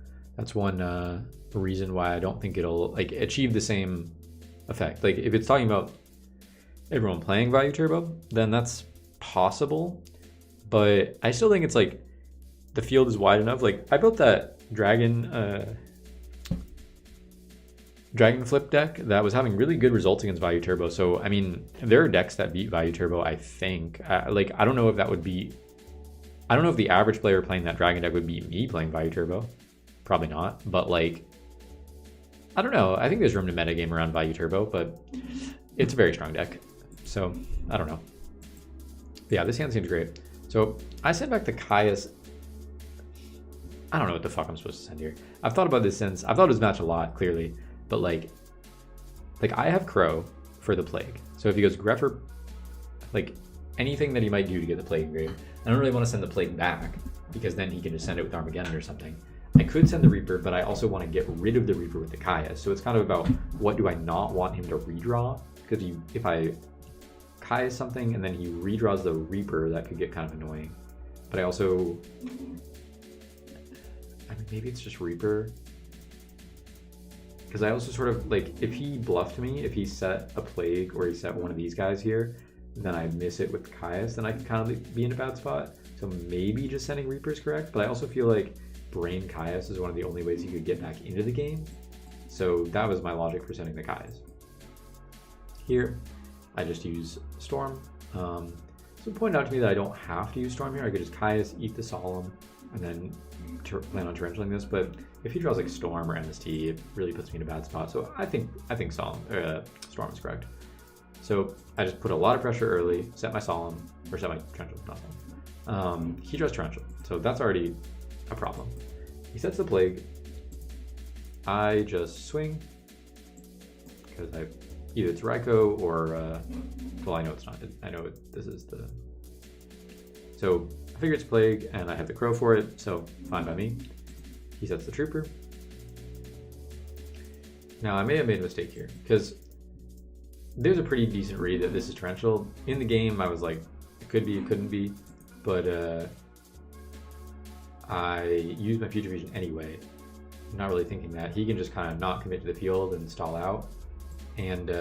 reason why I don't think it'll, like, achieve the same effect. Like, if it's talking about everyone playing Value Turbo, then that's possible. But I still think it's, like, the field is wide enough. Like, I built that Dragon Flip deck that was having really good results against Value Turbo. So, I mean, there are decks that beat Value Turbo, I think. Like, I don't know if that would be... I don't know if the average player playing that Dragon deck would beat me playing Value Turbo. Probably not. But, like, I don't know. I think there's room to metagame around Value Turbo, but it's a very strong deck. So, I don't know. But yeah, this hand seems great. So, I sent back the Caius. I don't know what the fuck I'm supposed to send here. I've thought about this since... I've thought of this match a lot, clearly. But, like I have Crow for the Plague. So if he goes Greffer, like, anything that he might do to get the Plague engraved, I don't really want to send the Plague back, because then he can just send it with Armageddon or something. I could send the Reaper, but I also want to get rid of the Reaper with the Caius. So it's kind of about, what do I not want him to redraw? Because if I Caius something and then he redraws the Reaper, that could get kind of annoying. But I also... I mean, maybe it's just Reaper. Because I also sort of, like, if he bluffed me, if he set a Plague or he set one of these guys here, then I miss it with Caius, then I can kind of be in a bad spot. So maybe just sending Reaper is correct, but I also feel like Brain Caius is one of the only ways he could get back into the game. So that was my logic for sending the Caius. Here, I just use Storm. So it pointed out to me that I don't have to use Storm here. I could just Caius, eat the Solemn, and then plan on torrentialing this. But if he draws like Storm or MST, it really puts me in a bad spot. So I think Storm is correct. So I just put a lot of pressure early, set my Solemn, or set my Torrential, not Solemn. He draws Torrential, so that's already a problem. He sets the Plague. I just swing, because either it's Raikou or, well, I know it's not. I know this is the... So I figure it's Plague, and I have the Crow for it, so fine by me. He sets the Trooper. Now, I may have made a mistake here, because there's a pretty decent read that this is Torrential. In the game, I was like, it could be, it couldn't be, but I used my Future Vision anyway, not really thinking that. He can just kind of not commit to the field and stall out. And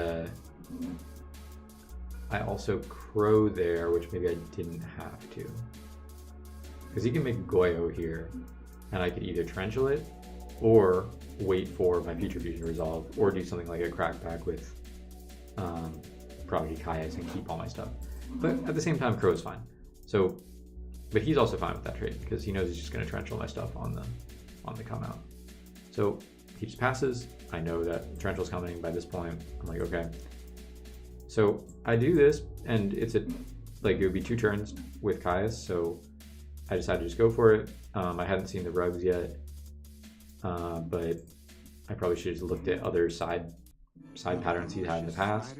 I also Crow there, which maybe I didn't have to. Because he can make Goyo here, and I could either Torrential it, or wait for my Future Vision to resolve, or do something like a Crackback with Prodigy Kaias and keep all my stuff. But at the same time, Crow is fine. So, but he's also fine with that trade, because he knows he's just going to Torrential my stuff on the come out. So he just passes. I know that Torrential's coming by this point. I'm like, okay. So I do this, and it's like it would be 2 turns with Kaias, so I decided to just go for it. I hadn't seen the rugs yet, but I probably should have looked at other side patterns he's had in the past.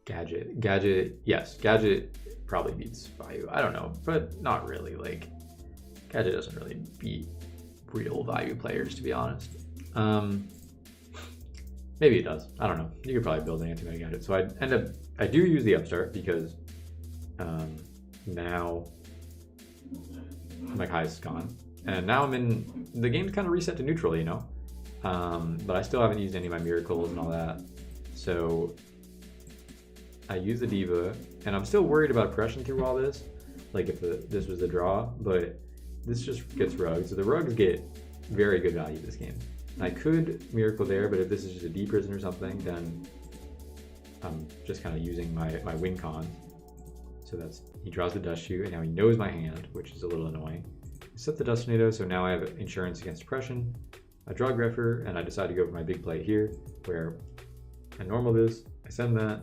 Gadget, yes, Gadget probably beats Vayu. I don't know, but not really. Like, Gadget doesn't really beat real Vayu players, to be honest. Maybe it does. I don't know. You could probably build an anti-meta Gadget. So I do use the Upstart because now my Kai's is gone. And now the game's kind of reset to neutral, you know? But I still haven't used any of my miracles and all that. So I use the Diva, and I'm still worried about oppression through all this. Like if this was the draw, but this just gets rugs. So the rugs get very good value this game. I could miracle there, but if this is just a D prison or something, then I'm just kind of using my win con. So he draws the Dust Shoe, and now he knows my hand, which is a little annoying. I set the Dust Tornado, so now I have insurance against oppression. I draw Greffer, and I decide to go for my big play here, where I normal this, I send that.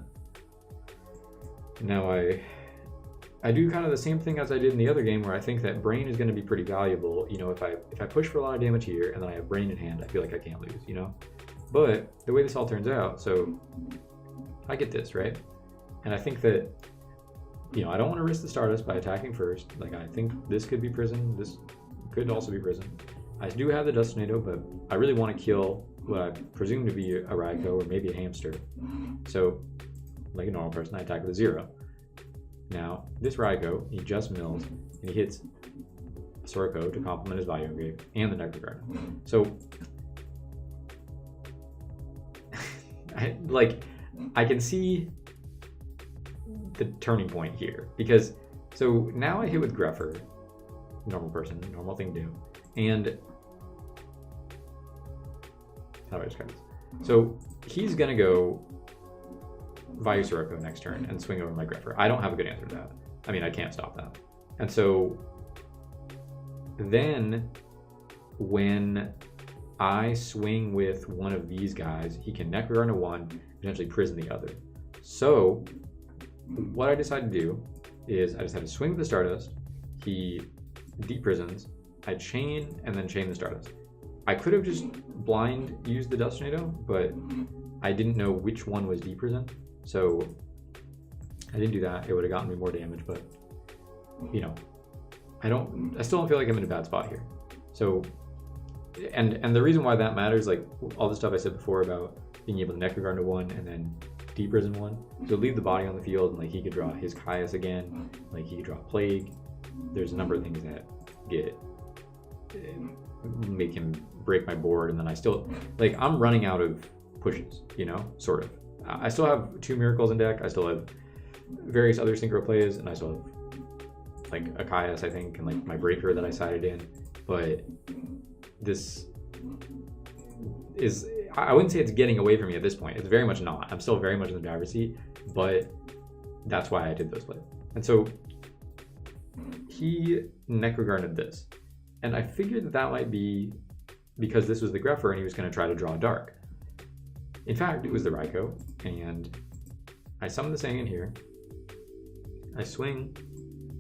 Now I do kind of the same thing as I did in the other game, where I think that Brain is going to be pretty valuable. You know, if I push for a lot of damage here, and then I have Brain in hand, I feel like I can't lose, you know? But the way this all turns out, so I get this, right? And I think that, you know, I don't want to risk the Stardust by attacking first. Like, I think this could be Prison. This could also be Prison. I do have the Dust Tornado, but I really want to kill what I presume to be a Raikou or maybe a Hamster. So, like a normal person, I attack with a 0. Now, this Raikou, he just mills, and he hits a Soroko to complement his Value Engrave and the Necroguard. So, I can see the turning point here, because so now I hit with Greffer, normal person, normal thing to do, and how do I describe this? So he's gonna go Vayu Soroko next turn and swing over my Greffer. I don't have a good answer to that. I mean, I can't stop that. And so then when I swing with one of these guys, he can Necroguard into one, potentially prison the other. So what I decided to do is I decided to swing with the Stardust. He de-prisons. I chain and then chain the Stardust. I could have just blind used the Dust Tornado, but I didn't know which one was de-prison. So I didn't do that. It would have gotten me more damage, but you know, I still don't feel like I'm in a bad spot here. So, and the reason why that matters, like all the stuff I said before about being able to Necroguard into one and then de-prison one. So leave the body on the field, and like he could draw his Kaias again, like he could draw Plague. There's a number of things that make him break my board, and then I still, like, I'm running out of pushes, you know, sort of. I still have 2 miracles in deck, I still have various other synchro plays, and I still have like a Kaias, I think, and like my breaker that I sided in, but this is, I wouldn't say it's getting away from me at this point. It's very much not. I'm still very much in the driver's seat, but that's why I did those plays. And so he Necroguarded this, and I figured that might be because this was the Greffer and he was going to try to draw Dark. In fact, it was the Raikou, and I summon the Sangin here. I swing.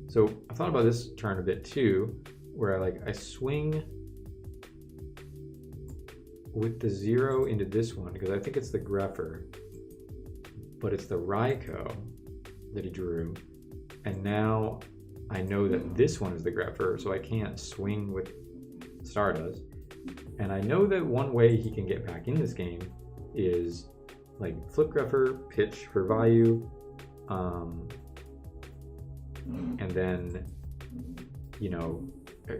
So I thought about this turn a bit too, where I swing with the 0 into this one, because I think it's the Greffer, but it's the Raikou that he drew. And now I know that this one is the Greffer, so I can't swing with Stardust. And I know that one way he can get back in this game is like flip Greffer, pitch for Vayu, and then, you know,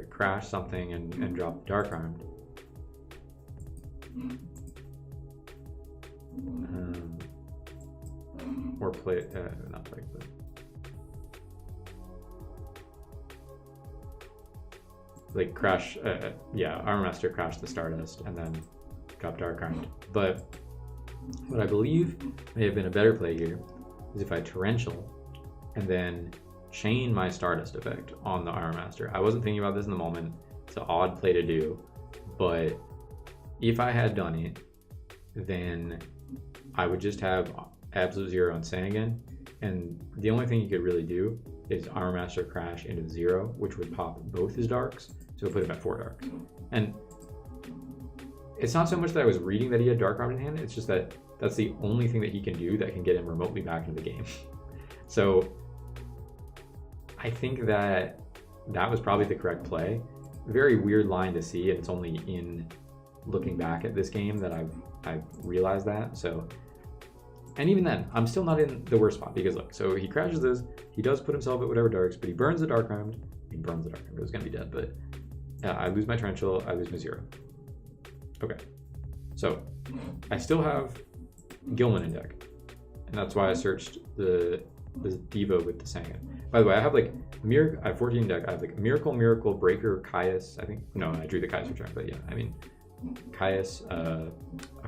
crash something and drop Dark Armed. Or play, not play, but like crash, yeah, Armor Master crash the Stardust and then drop Dark Armed. But what I believe may have been a better play here is if I Torrential and then chain my Stardust effect on the Armor Master. I wasn't thinking about this in the moment. It's an odd play to do, but if I had done it, then I would just have Absolute Zero on Sangin, and the only thing you could really do is Armor Master crash into the 0, which would pop both his darks, so put him at 4 darks. And it's not so much that I was reading that he had Dark Armed in hand, it's just that that's the only thing that he can do that can get him remotely back into the game. So I think that that was probably the correct play. Very weird line to see, and it's only in looking back at this game that I've realized that. So, and even then, I'm still not in the worst spot, because look, so he crashes this, he does put himself at whatever darks, but he burns the Dark Armed. He burns the Dark Armed, it was gonna be dead, but I lose my Torrential, I lose my 0. Okay, so I still have Gilman in deck, and that's why I searched the Diva with the Sangin. By the way, I have like I have 14 deck. I have like Miracle, Breaker, Caius. I think no, I drew the Caius return, but yeah, I mean Caius, a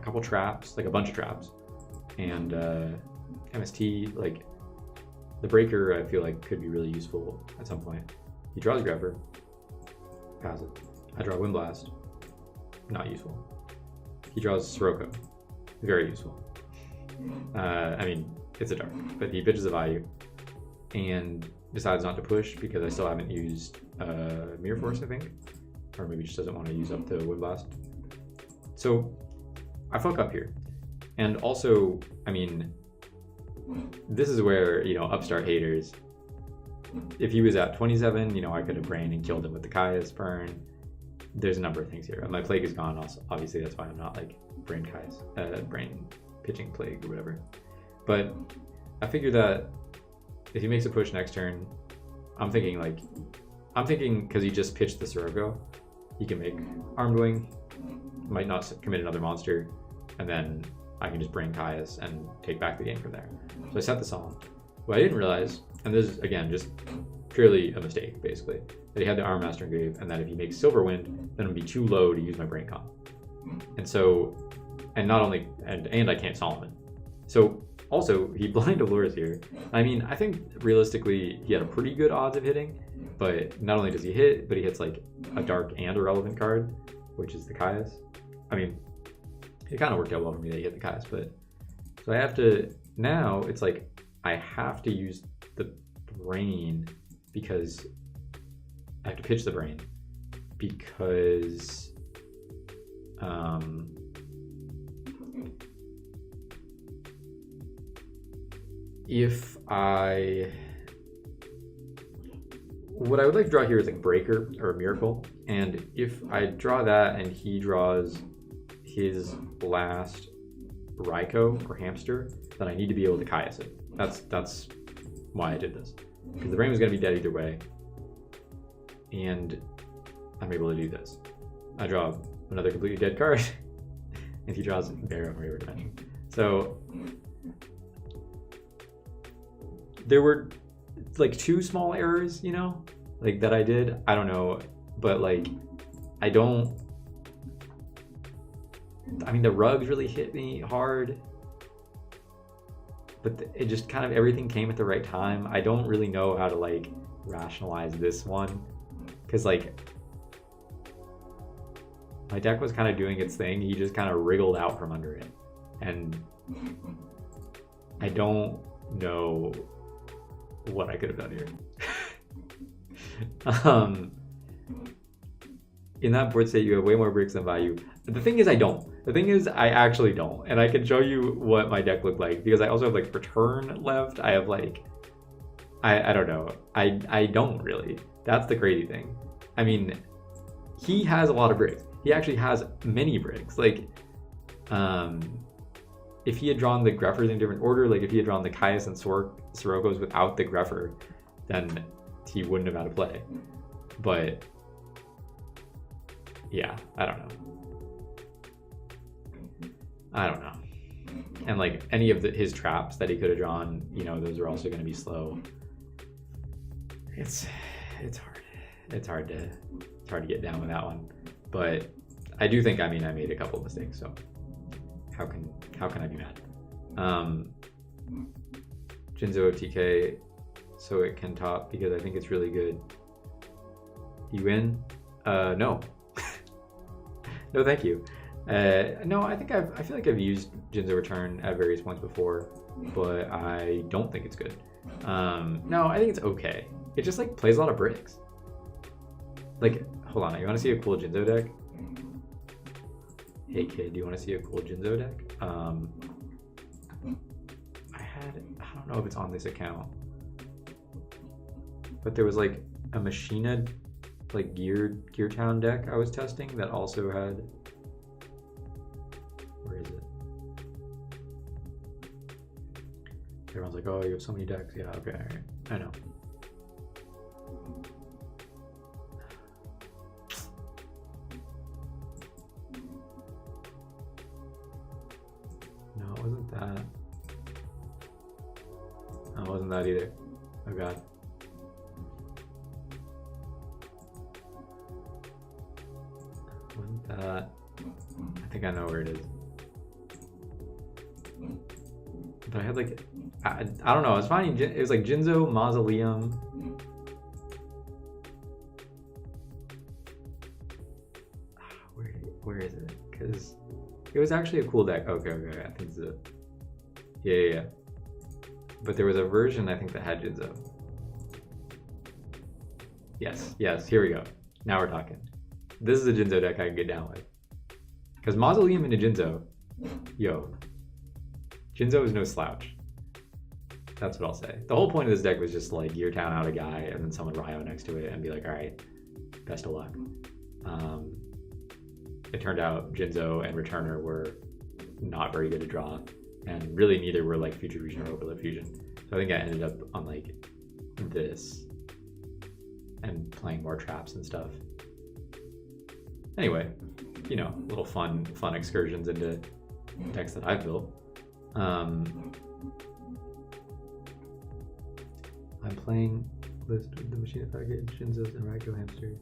couple traps, like a bunch of traps, and MST. Like the Breaker, I feel like could be really useful at some point. He draws Greffer, pass it. I draw Wind Blast, not useful. He draws Sirocco, very useful. I mean, it's a dark, but he pitches a Vayu and decides not to push because I still haven't used Mirror Force, I think, or maybe just doesn't want to use up the Wind Blast. So I fuck up here. And also, I mean, this is where, you know, upstart haters, if he was at 27, you know, I could have brained and killed him with the Caius burn. There's a number of things here. My Plague is gone also. Obviously, that's why I'm not like brain Caius, brain pitching Plague or whatever. But I figure that if he makes a push next turn, I'm thinking because he just pitched the Sirocco, he can make Armed Wing, might not commit another monster, and then I can just bring Caius and take back the game from there. So I set this on. What I didn't realize, and this is again just purely a mistake basically, that he had the Armor Master engraved, and that if he makes Silverwind, then it would be too low to use my Brain Con. And so, and not only, and I can't Solomon. So also, he blind allures here. I mean, I think realistically he had a pretty good odds of hitting, but not only does he hit, but he hits like a dark and a relevant card, which is the Caius. I mean, it kind of worked out well for me that he hit the Caius, but so I have to, now it's like I have to use the brain because I have to pitch the brain because what I would like to draw here is like Breaker or Miracle, and if I draw that and he draws his last Raikou or Hamster, then I need to be able to Caius it. That's why I did this, because the brain was going to be dead either way, and I'm able to do this. I draw another completely dead card, and he draws Barrow from River Dimension. So there were like 2 small errors, you know, like that I did. I don't know, but like I mean, the rugs really hit me hard, but it just kind of, everything came at the right time. I don't really know how to like rationalize this one, because like my deck was kind of doing its thing. He just kind of wriggled out from under it. and I don't know what I could have done here. In that board state, you have way more bricks than value. The thing is, I don't. The thing is, I actually don't. And I can show you what my deck looked like because I also have like return left. I have like, I don't know. I don't really. That's the crazy thing. I mean, he has a lot of bricks. He actually has many bricks. Like, if he had drawn the Greffers in a different order, like if he had drawn the Caius and Sirocco's without the Greffer, then he wouldn't have had to play. But yeah, I don't know. And like any of his traps that he could have drawn, you know, those are also going to be slow. It's hard. It's hard to get down with that one. But I do think, I mean, I made a couple of mistakes, so how can I be mad? Jinzo TK, so it can top because I think it's really good. You win? No. No, thank you. No, I feel like I've used Jinzo Return at various points before, but I don't think it's good. No, I think it's okay. It just like plays a lot of bricks. Like, hold on, you want to see a cool Jinzo deck? Hey kid, do you want to see a cool Jinzo deck? I don't know if it's on this account, but there was like a Machina like Gear Town deck I was testing that also had, where is it? Everyone's like, oh, you have so many decks. Yeah, okay, all right. I know. No, it wasn't that. No, it wasn't that either. Oh god. Wasn't that? I think I know where it is. But I had like, I don't know, I was finding, it was like Jinzo, Mausoleum. Where is it? Because it was actually a cool deck. Okay, I think it's it. Yeah. But there was a version, I think, that had Jinzo. Yes, here we go. Now we're talking. This is a Jinzo deck I can get down with. Because Mausoleum into Jinzo, yo. Jinzo is no slouch. That's what I'll say. The whole point of this deck was just like Gear Town out a guy and then summon Ryo next to it and be like, alright, best of luck. It turned out Jinzo and Returner were not very good to draw, and really neither were like Future Fusion or Overload Fusion. So I think I ended up on like this and playing more traps and stuff. Anyway, you know, little fun excursions into decks that I've built. I'm playing list with the Machina package, Jinzo's and Raikou Hamster.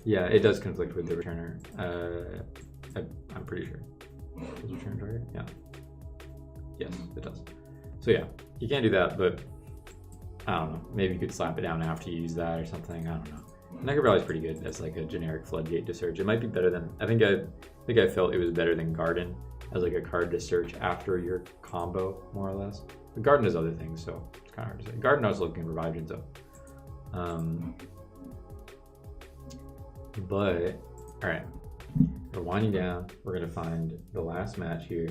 Yeah, it does conflict with the Returner. I'm pretty sure. Does Return target? Yeah. Yes, it does. So yeah, you can't do that, but I don't know. Maybe you could slap it down after you use that or something. I don't know. Necker Valley is pretty good as like a generic floodgate to search. It might be better than, I think I felt it was better than Garden as like a card to search after your combo, more or less. But Garden does other things, so it's kind of hard to say. Garden I was looking to revive Jinzo. But, all right, we're winding down. We're gonna find the last match here.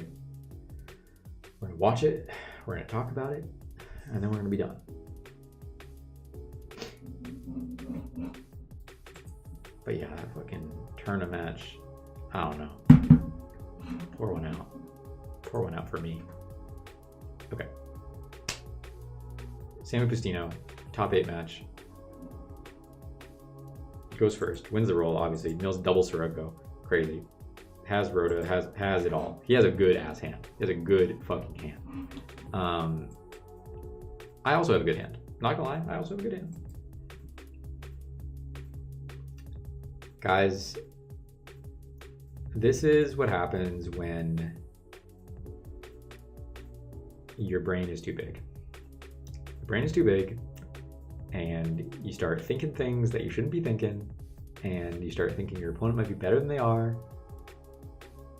We're gonna watch it, we're gonna talk about it, and then we're gonna be done. But yeah, fucking turn a match, I don't know. Pour one out. Pour one out for me. Okay. Samu Pustino, top 8 match. Goes first, wins the roll, obviously. Mills double Sirocco. Crazy. Has Rhoda, has it all. He has a good ass hand. He has a good fucking hand. I also have a good hand. Not gonna lie, I also have a good hand. Guys, this is what happens when your brain is too big. The brain is too big, and you start thinking things that you shouldn't be thinking, and you start thinking your opponent might be better than they are,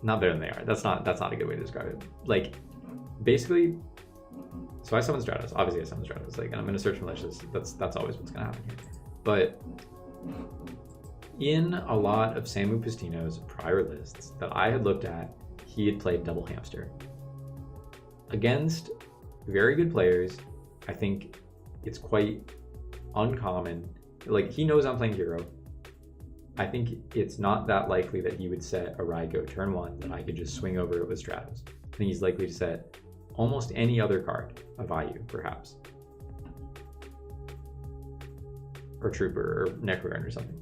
not better than they are. That's not a good way to describe it. Like, basically, so I summon Stratos. Obviously, I summon Stratos. Like, and I'm gonna search malicious. That's always what's gonna happen here. But in a lot of Samu Pastino's prior lists that I had looked at, he had played double hamster against very good players. I think it's quite uncommon. Like, he knows I'm playing hero. I think it's not that likely that he would set a Raikou turn 1 that I could just swing over it with Stratos. I think he's likely to set almost any other card, a Vayu perhaps, or Trooper, or Necrogarden or something,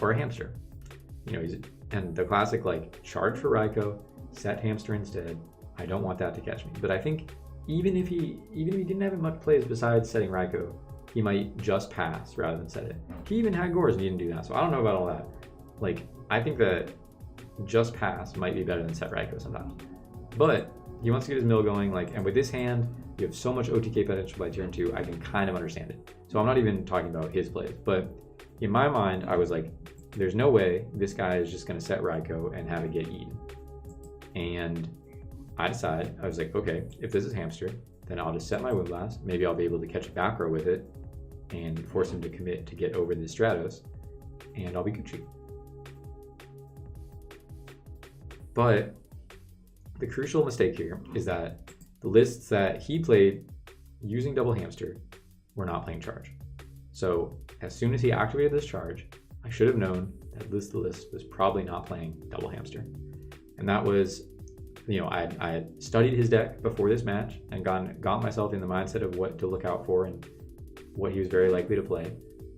or a hamster. You know, and the classic like charge for Raikou, set hamster instead. I don't want that to catch me. But I think even if he didn't have much plays besides setting Raikou, he might just pass rather than set it. He even had Gores and he didn't do that, so I don't know about all that. Like, I think that just pass might be better than set Raikou sometimes. But he wants to get his mill going, like, and with this hand, you have so much OTK potential by turn 2, I can kind of understand it. So I'm not even talking about his plays, but in my mind, I was like, there's no way this guy is just gonna set Raikou and have it get eaten. And I was like, okay, if this is hamster, then I'll just set my Wind Blast. Maybe I'll be able to catch a back row with it and force him to commit to get over the Stratos, and I'll be Gucci. But the crucial mistake here is that the lists that he played using double hamster were not playing charge. So as soon as he activated this charge, I should have known that this list was probably not playing double hamster. And that was, you know, I had studied his deck before this match and got myself in the mindset of what to look out for and what he was very likely to play.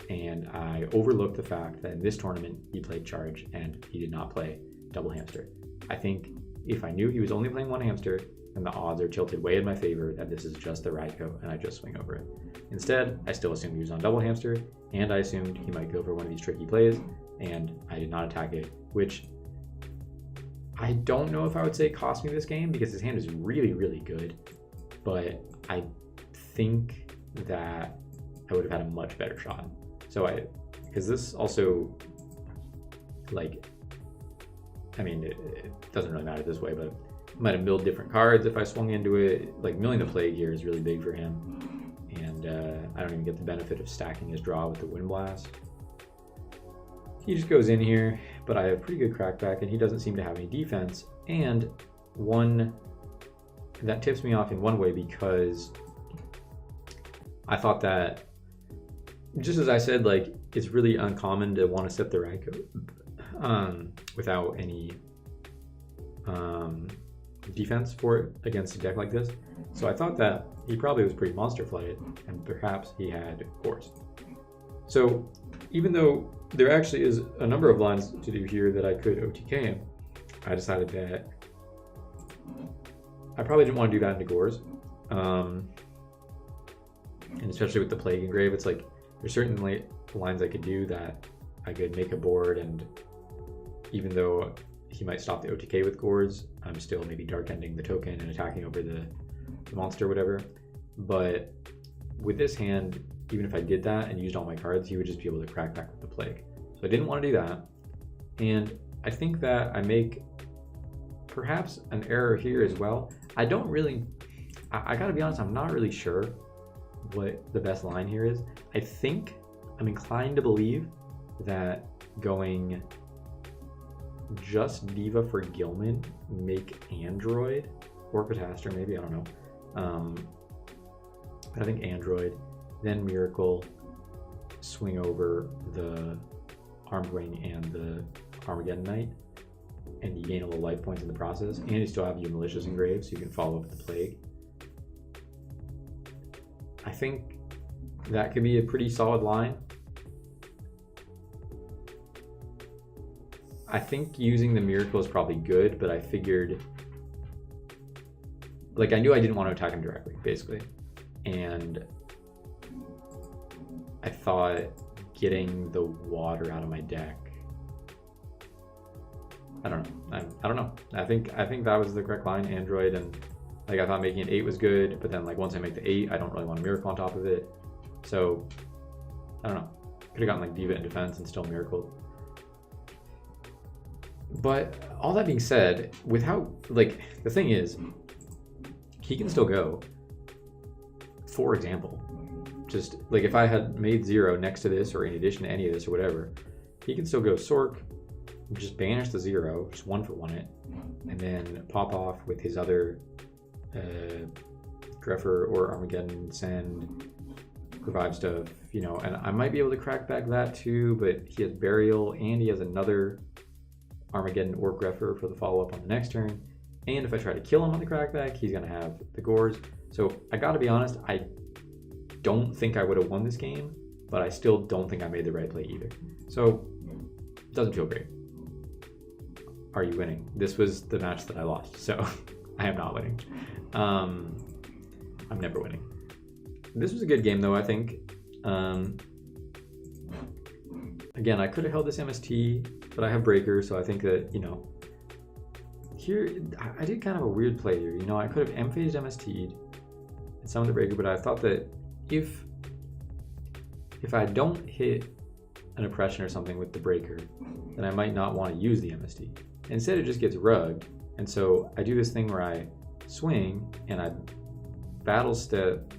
And I overlooked the fact that in this tournament, he played charge and he did not play double hamster. I think if I knew he was only playing one hamster, then the odds are tilted way in my favor that this is just the Raikou and I just swing over it. Instead, I still assumed he was on double hamster, and I assumed he might go for one of these tricky plays, and I did not attack it, which I don't know if I would say cost me this game because his hand is really, really good, but I think that I would have had a much better shot. So because this also, like, I mean, it doesn't really matter this way, but I might have milled different cards if I swung into it. Like, milling the Plague here is really big for him, and I don't even get the benefit of stacking his draw with the Wind Blast. He just goes in here, but I have pretty good crackback, and he doesn't seem to have any defense. And one that tips me off in one way, because I thought that, just as I said, like, it's really uncommon to want to set the Raikou without any defense for it against a deck like this. So I thought that he probably was pretty monster flooded, and perhaps he had Gores. So even though there actually is a number of lines to do here that I could OTK him, I decided that I probably didn't want to do that into Gores. And especially with the Plague Engrave, it's like there's certain lines I could do that I could make a board, and even though he might stop the OTK with Gores, I'm still maybe dark ending the token and attacking over the monster or whatever. But with this hand, even if I did that and used all my cards, he would just be able to crack back with the Plague. So I didn't want to do that. And I think that I make perhaps an error here as well. I don't really, I gotta be honest, I'm not really sure what the best line here is. I think I'm inclined to believe that going just Diva for Gilman, make Android, or Catastor maybe, I don't know. But I think Android, then Miracle, swing over the Armed Wing and the Armageddon Knight, and you gain a little life points in the process, and you still have your Malicious Engrave, so you can follow up with the Plague. I think that could be a pretty solid line. I think using the Miracle is probably good, but I figured, like, I knew I didn't want to attack him directly, basically. And I thought getting the water out of my deck, I don't know. I think that was the correct line, Android, and like I thought making an 8 was good, but then like once I make the 8, I don't really want a Miracle on top of it. So I don't know. Could have gotten like Diva in defense and still Miracle. But all that being said, with how, like, the thing is, he can still go, for example, just like if I had made 0 next to this or in addition to any of this or whatever, he can still go Sork, just banish the 0, just 1-for-1 it, and then pop off with his other Greffer or Armageddon, send, revive stuff, you know, and I might be able to crack back that too, but he has Burial and he has another Armageddon or Greffer for the follow-up on the next turn. And if I try to kill him on the crackback, he's going to have the Gores. So I got to be honest, I don't think I would have won this game, but I still don't think I made the right play either. So it doesn't feel great. Are you winning? This was the match that I lost, so I am not winning. I'm never winning. This was a good game though, I think. Again, I could have held this MST, but I have Breaker, so I think that, you know, here, I did kind of a weird play here. You know, I could have M-phased MST'd and summoned the Breaker, but I thought that if I don't hit an Oppression or something with the Breaker, then I might not want to use the MST. Instead, it just gets rugged, and so I do this thing where I swing and I Battle Step,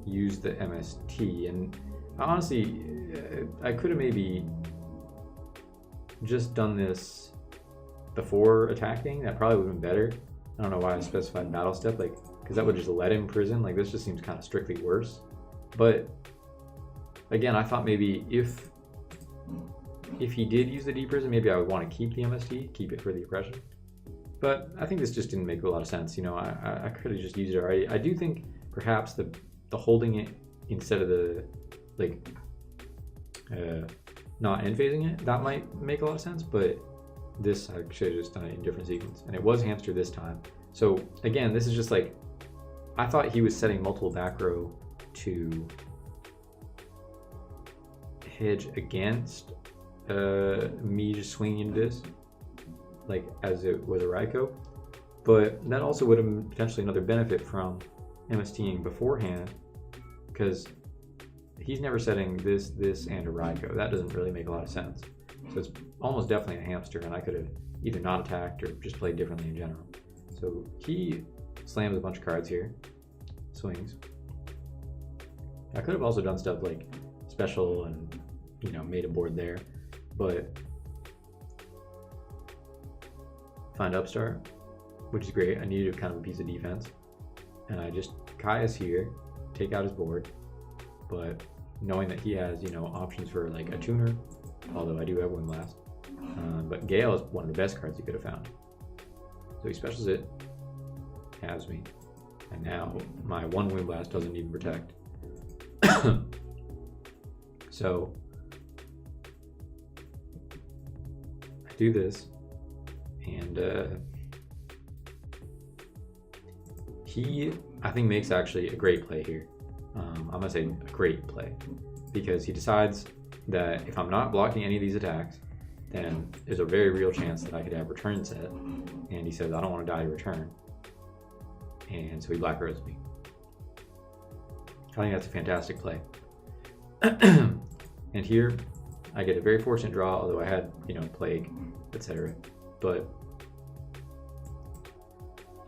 use the MST, and honestly, I could have maybe just done this before attacking. That probably would have been better. I don't know why I specified Battle Step, like, because that would just let him prison. Like, this just seems kind of strictly worse. But again, I thought maybe if he did use the deep prison, maybe I would want to keep the MST, keep it for the Oppression. But I think this just didn't make a lot of sense. You know, I could have just used it already. I do think perhaps the holding it instead of the, like, not end phasing it, that might make a lot of sense, but this I should have just done it in different sequence. And it was hamster this time. So again, this is just like, I thought he was setting multiple back row to hedge against me just swinging into this, like as it was a Raikou. But that also would have been potentially another benefit from MSTing beforehand, because he's never setting this, and a Raikou. That doesn't really make a lot of sense. So it's almost definitely a hamster, and I could have either not attacked or just played differently in general. So he slams a bunch of cards here, swings. I could have also done stuff like special and, you know, made a board there, but find Upstart, which is great. I needed kind of a piece of defense, and I just Kai's here, take out his board, but knowing that he has, you know, options for like a tuner, although I do have Windblast, but Gale is one of the best cards he could have found. So he specials it, has me, and now my one Windblast doesn't even protect. So I do this, and he, I think, makes actually a great play here. I'm gonna say a great play, because he decides that if I'm not blocking any of these attacks, then there's a very real chance that I could have return set, and he says I don't want to die to return, and so he black roads me. I think that's a fantastic play. And here I get a very fortunate draw, although I had, you know, Plague, etc. But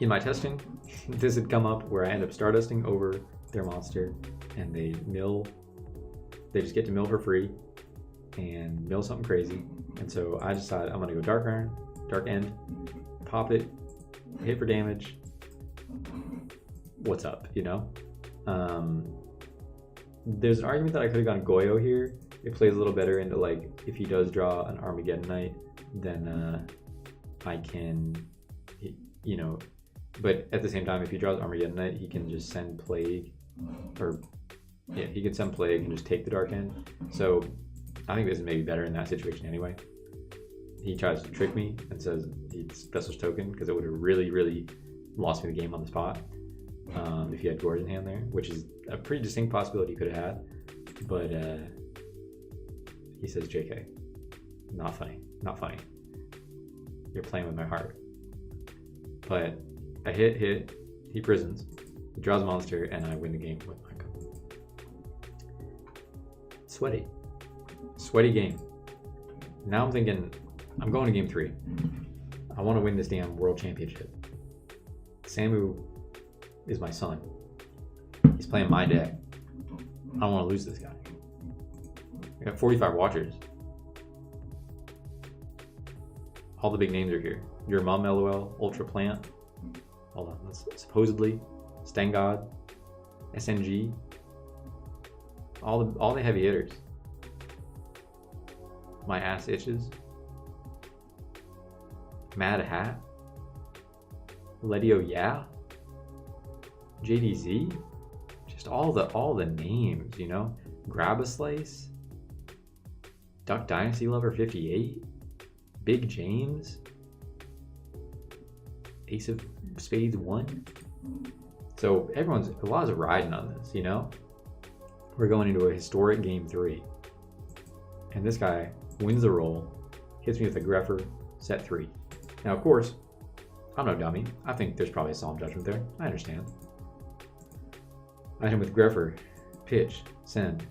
in my testing, this had come up where I end up Stardusting over their monster, and they just get to mill for free and mill something crazy. And so I decide I'm gonna go Dark Iron, Dark End, pop it, hit for damage. What's up, you know? There's an argument that I could have gone Goyo here. It plays a little better into, like, if he does draw an Armageddon Knight, then I can, you know, but at the same time, if he draws Armageddon Knight, he can just send Plague, or yeah, he can send Plague and just take the Dark End. So I think this is maybe better in that situation anyway. He tries to trick me and says he specials token, because it would have really, really lost me the game on the spot if he had Gores in hand there, which is a pretty distinct possibility he could have had. But he says, JK, not funny, not funny. You're playing with my heart. But I hit, he prisons, he draws a monster, and I win the game with my cup. Sweaty game. Now I'm thinking, I'm going to game 3. I want to win this damn world championship. Samu is my son. He's playing my deck. I don't want to lose this guy. I got 45 watchers. All the big names are here. Your Mom, LOL, Ultra Plant. Hold on, that's supposedly Stengod, SNG. All the heavy hitters. My ass itches. Mad Hat. Ledio, yeah. JDZ. Just all the names, you know. Grab a Slice. Duck Dynasty Lover 58. Big James. Ace of Spades 1. So a lot of riding on this, you know. We're going into a historic game 3. And this guy wins the roll, hits me with a Greffer, set 3. Now, of course, I'm no dummy. I think there's probably a Solemn Judgment there. I understand. I hit him with Greffer, pitch, send.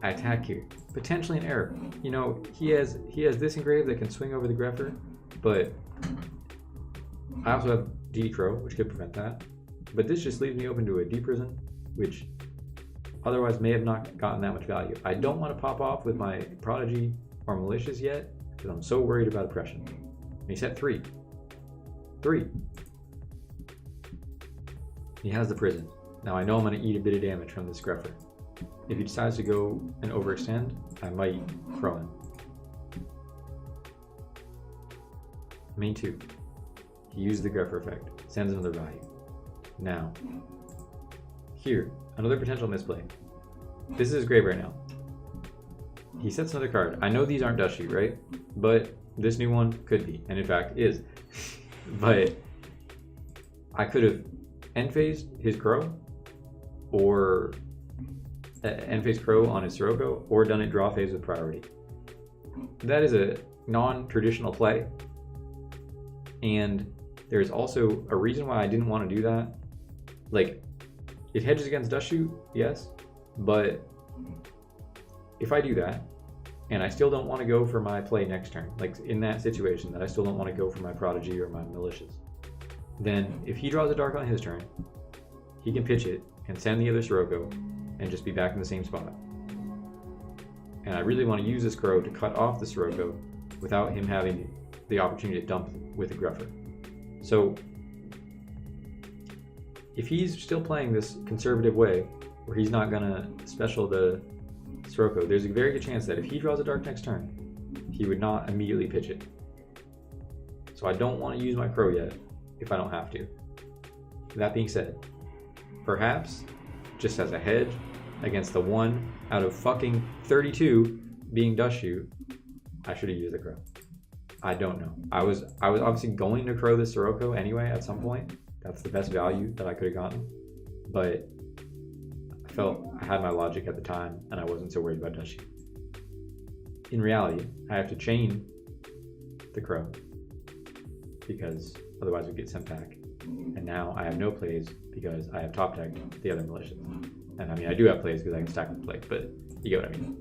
I attack here. Potentially an error. You know, he has this engraved that can swing over the Greffer, but I also have D Crow, which could prevent that. But this just leaves me open to a D Prison, which otherwise may have not gotten that much value. I don't want to pop off with my Prodigy or Malicious yet, because I'm so worried about oppression. And he set 3. 3. He has the Prison. Now I know I'm going to eat a bit of damage from this Greffer. If he decides to go and overextend, I might throw him. Main 2. He used the Greffer effect. Sends another value. Now, here, another potential misplay. This is grave right now. He sets another card. I know these aren't dust sheet, right? But this new one could be, and in fact is. But I could have end-phased his Crow, or end-phase Crow on his Sirocco, or done it draw phase with priority. That is a non-traditional play, and there's also a reason why I didn't want to do that. Like, it hedges against dust shoot, yes, but if I do that, and I still don't want to go for my play next turn, like in that situation, that I still don't want to go for my Prodigy or my Malicious, then if he draws a Dark on his turn, he can pitch it and send the other Sirocco and just be back in the same spot. And I really want to use this Crow to cut off the Sirocco without him having the opportunity to dump with a Greffer. So if he's still playing this conservative way, where he's not gonna special the Sirocco, there's a very good chance that if he draws a Dark next turn, he would not immediately pitch it. So I don't want to use my Crow yet, if I don't have to. That being said, perhaps, just as a hedge against the 1 out of fucking 32 being dust shoot, I should have used the Crow. I don't know. I was obviously going to Crow this Sirocco anyway at some point. That's the best value that I could have gotten. But I felt I had my logic at the time and I wasn't so worried about dust shoot. In reality, I have to chain the Crow because otherwise we get sent back. And now I have no plays because I have top decked the other Malicious. And I mean, I do have plays because I can stack with play, but you get what I mean.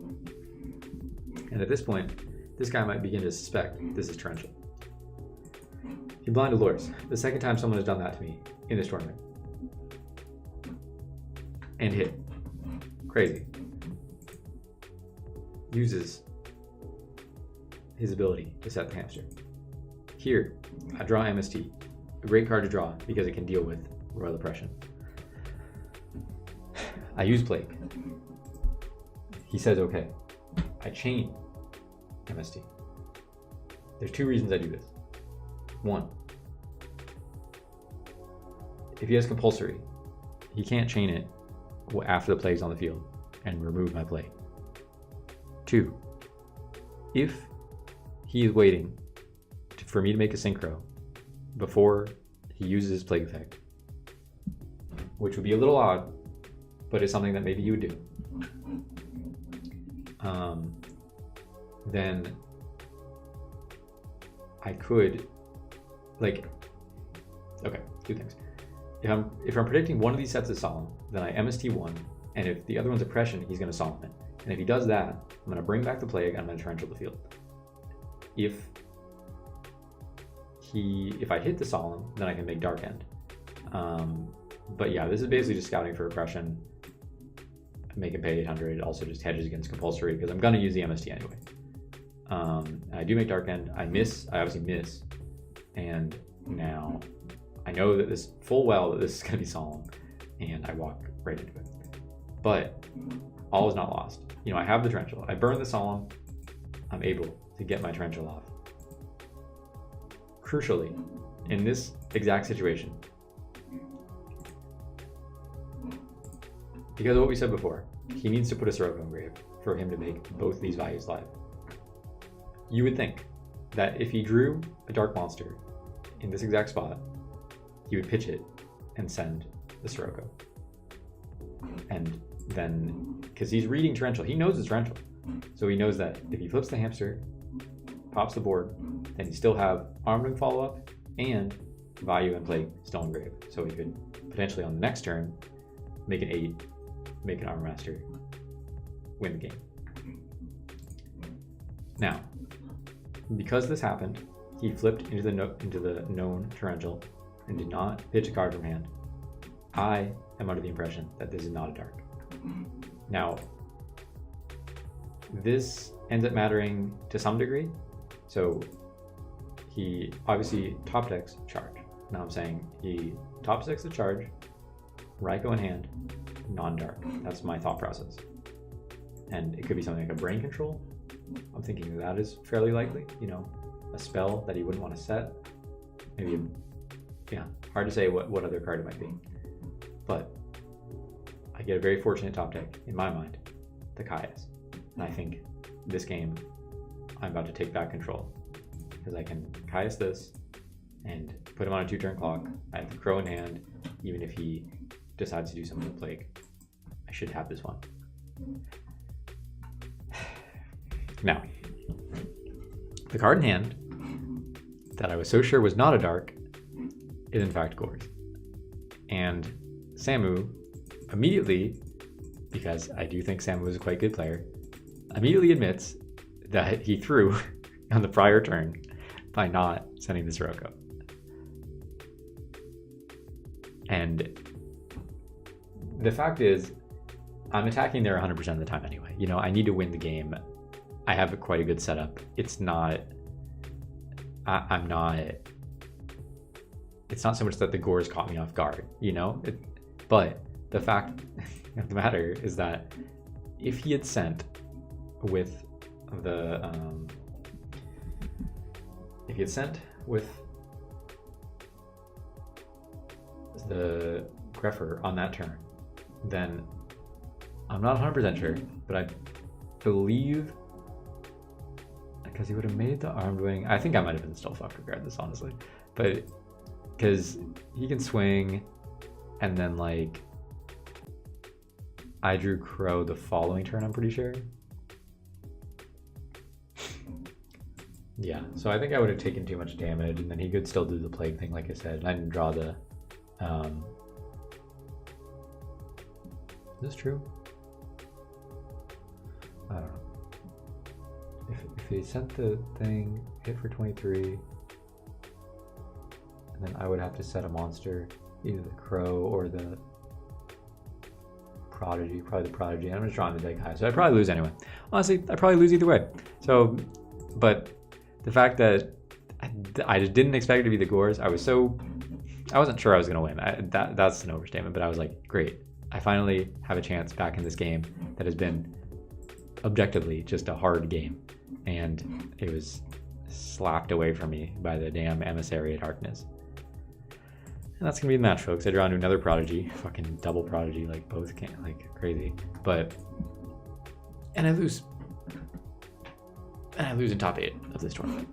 And at this point, this guy might begin to suspect this is torrential. He blinded Lures. The second time someone has done that to me in this tournament. And hit. Crazy. Uses his ability to set the hamster. Here, I draw MST. A great card to draw because it can deal with Royal Oppression. I use Plague. He says okay. I chain MST. There's 2 reasons I do this. 1, if he has compulsory, he can't chain it after the Plague's on the field and remove my play. 2, if he is waiting for me to make a synchro before he uses his Plague effect, which would be a little odd, but it's something that maybe you would do, then I could, like, okay, 2 things. If I'm predicting one of these sets is solemn, then I MST 1, and if the other one's oppression, he's going to solemn it. And if he does that, I'm going to bring back the Plague and I'm going to torrential the field. if I hit the Solemn, then I can make Dark End. But yeah, this is basically just scouting for aggression. Make him pay 800. Also just hedges against compulsory because I'm gonna use the MST anyway. I do make Dark End. I obviously miss, and now I know that this full well that this is gonna be Solemn, and I walk right into it. But all is not lost. You know, I have the Torrential. I burn the Solemn. I'm able to get my Torrential off. Crucially, in this exact situation, because of what we said before, he needs to put a Sirocco in grave for him to make both these values live. You would think that if he drew a Dark Monster in this exact spot, he would pitch it and send the Sirocco. And then, because he's reading Torrential, he knows it's Torrential. So he knows that if he flips the hamster, pops the board, then he still have Armed Wing follow-up and Value and Plague still in grave. So he could potentially on the next turn make an 8, make an Armor Master, win the game. Now, because this happened, he flipped into the known Torrential and did not pitch a card from hand. I am under the impression that this is not a dark. Now, this ends up mattering to some degree. So he obviously top decks charge. Now I'm saying he top decks the charge, Raikou in hand, non-dark. That's my thought process. And it could be something like a brain control. I'm thinking that is fairly likely, you know, a spell that he wouldn't want to set. Maybe, yeah, hard to say what other card it might be. But I get a very fortunate top deck, in my mind, the Kaias. And I think this game, I'm about to take back control. Because I can Kaias this and put him on a 2-turn clock. I have the Crow in hand, even if he decides to do something with Plague. I should have this one. Now, the card in hand that I was so sure was not a dark is in fact Gores. And Samu immediately, because I do think Samu is a quite good player, immediately admits that he threw on the prior turn by not sending the Sirocco. And the fact is, I'm attacking there 100% of the time anyway. You know, I need to win the game. I have quite a good setup. It's not, I'm not, it's not so much that the Gores caught me off guard, you know? But the fact of the matter is that if he had sent with the, if he had sent with the Greffer on that turn, then I'm not 100% sure, but I believe because he would have made the Armed Wing. I think I might have been still fucked regardless, honestly. But because he can swing, and then like I drew Crow the following turn, I'm pretty sure. Yeah, so I think I would have taken too much damage, and then he could still do the Plague thing, like I said. And I didn't draw the. Is this true? I don't know. If he sent the thing, hit for 23, and then I would have to set a monster, either the Crow or the Prodigy, probably the Prodigy. And I'm just drawing the deck high, so I'd probably lose anyway. Honestly, I'd probably lose either way. So, but the fact that I just didn't expect it to be the Gores, I wasn't sure I was gonna win. That's an overstatement, but I was like, great. I finally have a chance back in this game that has been objectively just a hard game, and it was slapped away from me by the damn Emissary of Darkness. And that's gonna be the match, folks. I draw into another Prodigy, fucking double Prodigy, like both can't, like crazy. And I lose in top 8 of this tournament.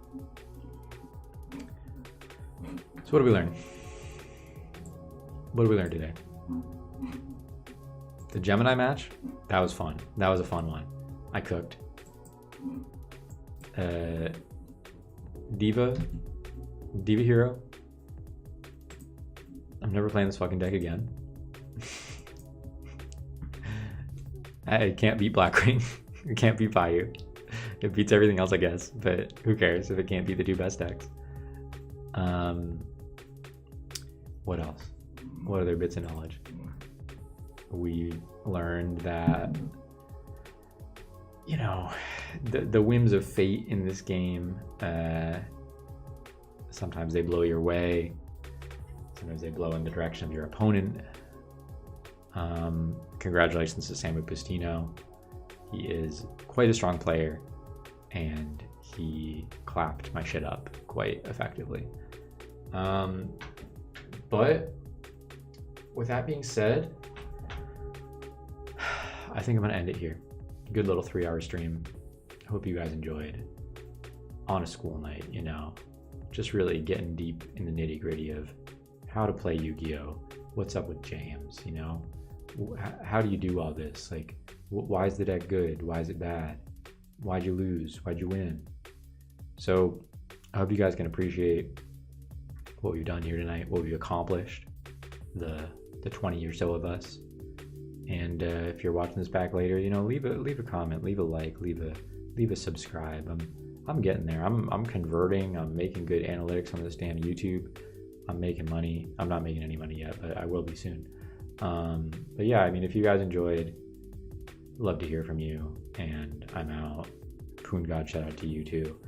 So what did we learn? What did we learn today? The Gemini match, that was fun. That was a fun one. I cooked. Diva Hero. I'm never playing this fucking deck again. I can't beat Blackwing. I can't beat Bayou. It beats everything else, I guess, but who cares if it can't beat the 2 best decks? What else? What other bits of knowledge? We learned that, you know, the whims of fate in this game, sometimes they blow your way, sometimes they blow in the direction of your opponent. Congratulations to Samu Pustino. He is quite a strong player, and he clapped my shit up quite effectively. But with that being said, I think I'm gonna end it here. Good little 3-hour stream. I hope you guys enjoyed. On a school night, you know, just really getting deep in the nitty gritty of how to play Yu-Gi-Oh! What's up with jams, you know? How do you do all this? Like, why is the deck good? Why is it bad? Why'd you lose? Why'd you win? So I hope you guys can appreciate what we've done here tonight, what we've accomplished, the 20 or so of us. And if you're watching this back later, you know, leave a comment, leave a like, leave a subscribe. I'm getting there. I'm converting. I'm making good analytics on this damn YouTube. I'm making money. I'm not making any money yet, but I will be soon. But yeah, I mean, if you guys enjoyed, love to hear from you. And I'm out. Poon God, shout out to you too.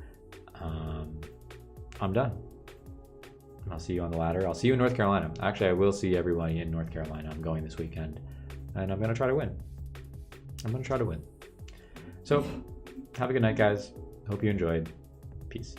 I'm done. And I'll see you on the ladder. I'll see you in North Carolina. Actually, I will see everybody in North Carolina. I'm going this weekend, and I'm going to try to win. So have a good night, guys. Hope you enjoyed. Peace.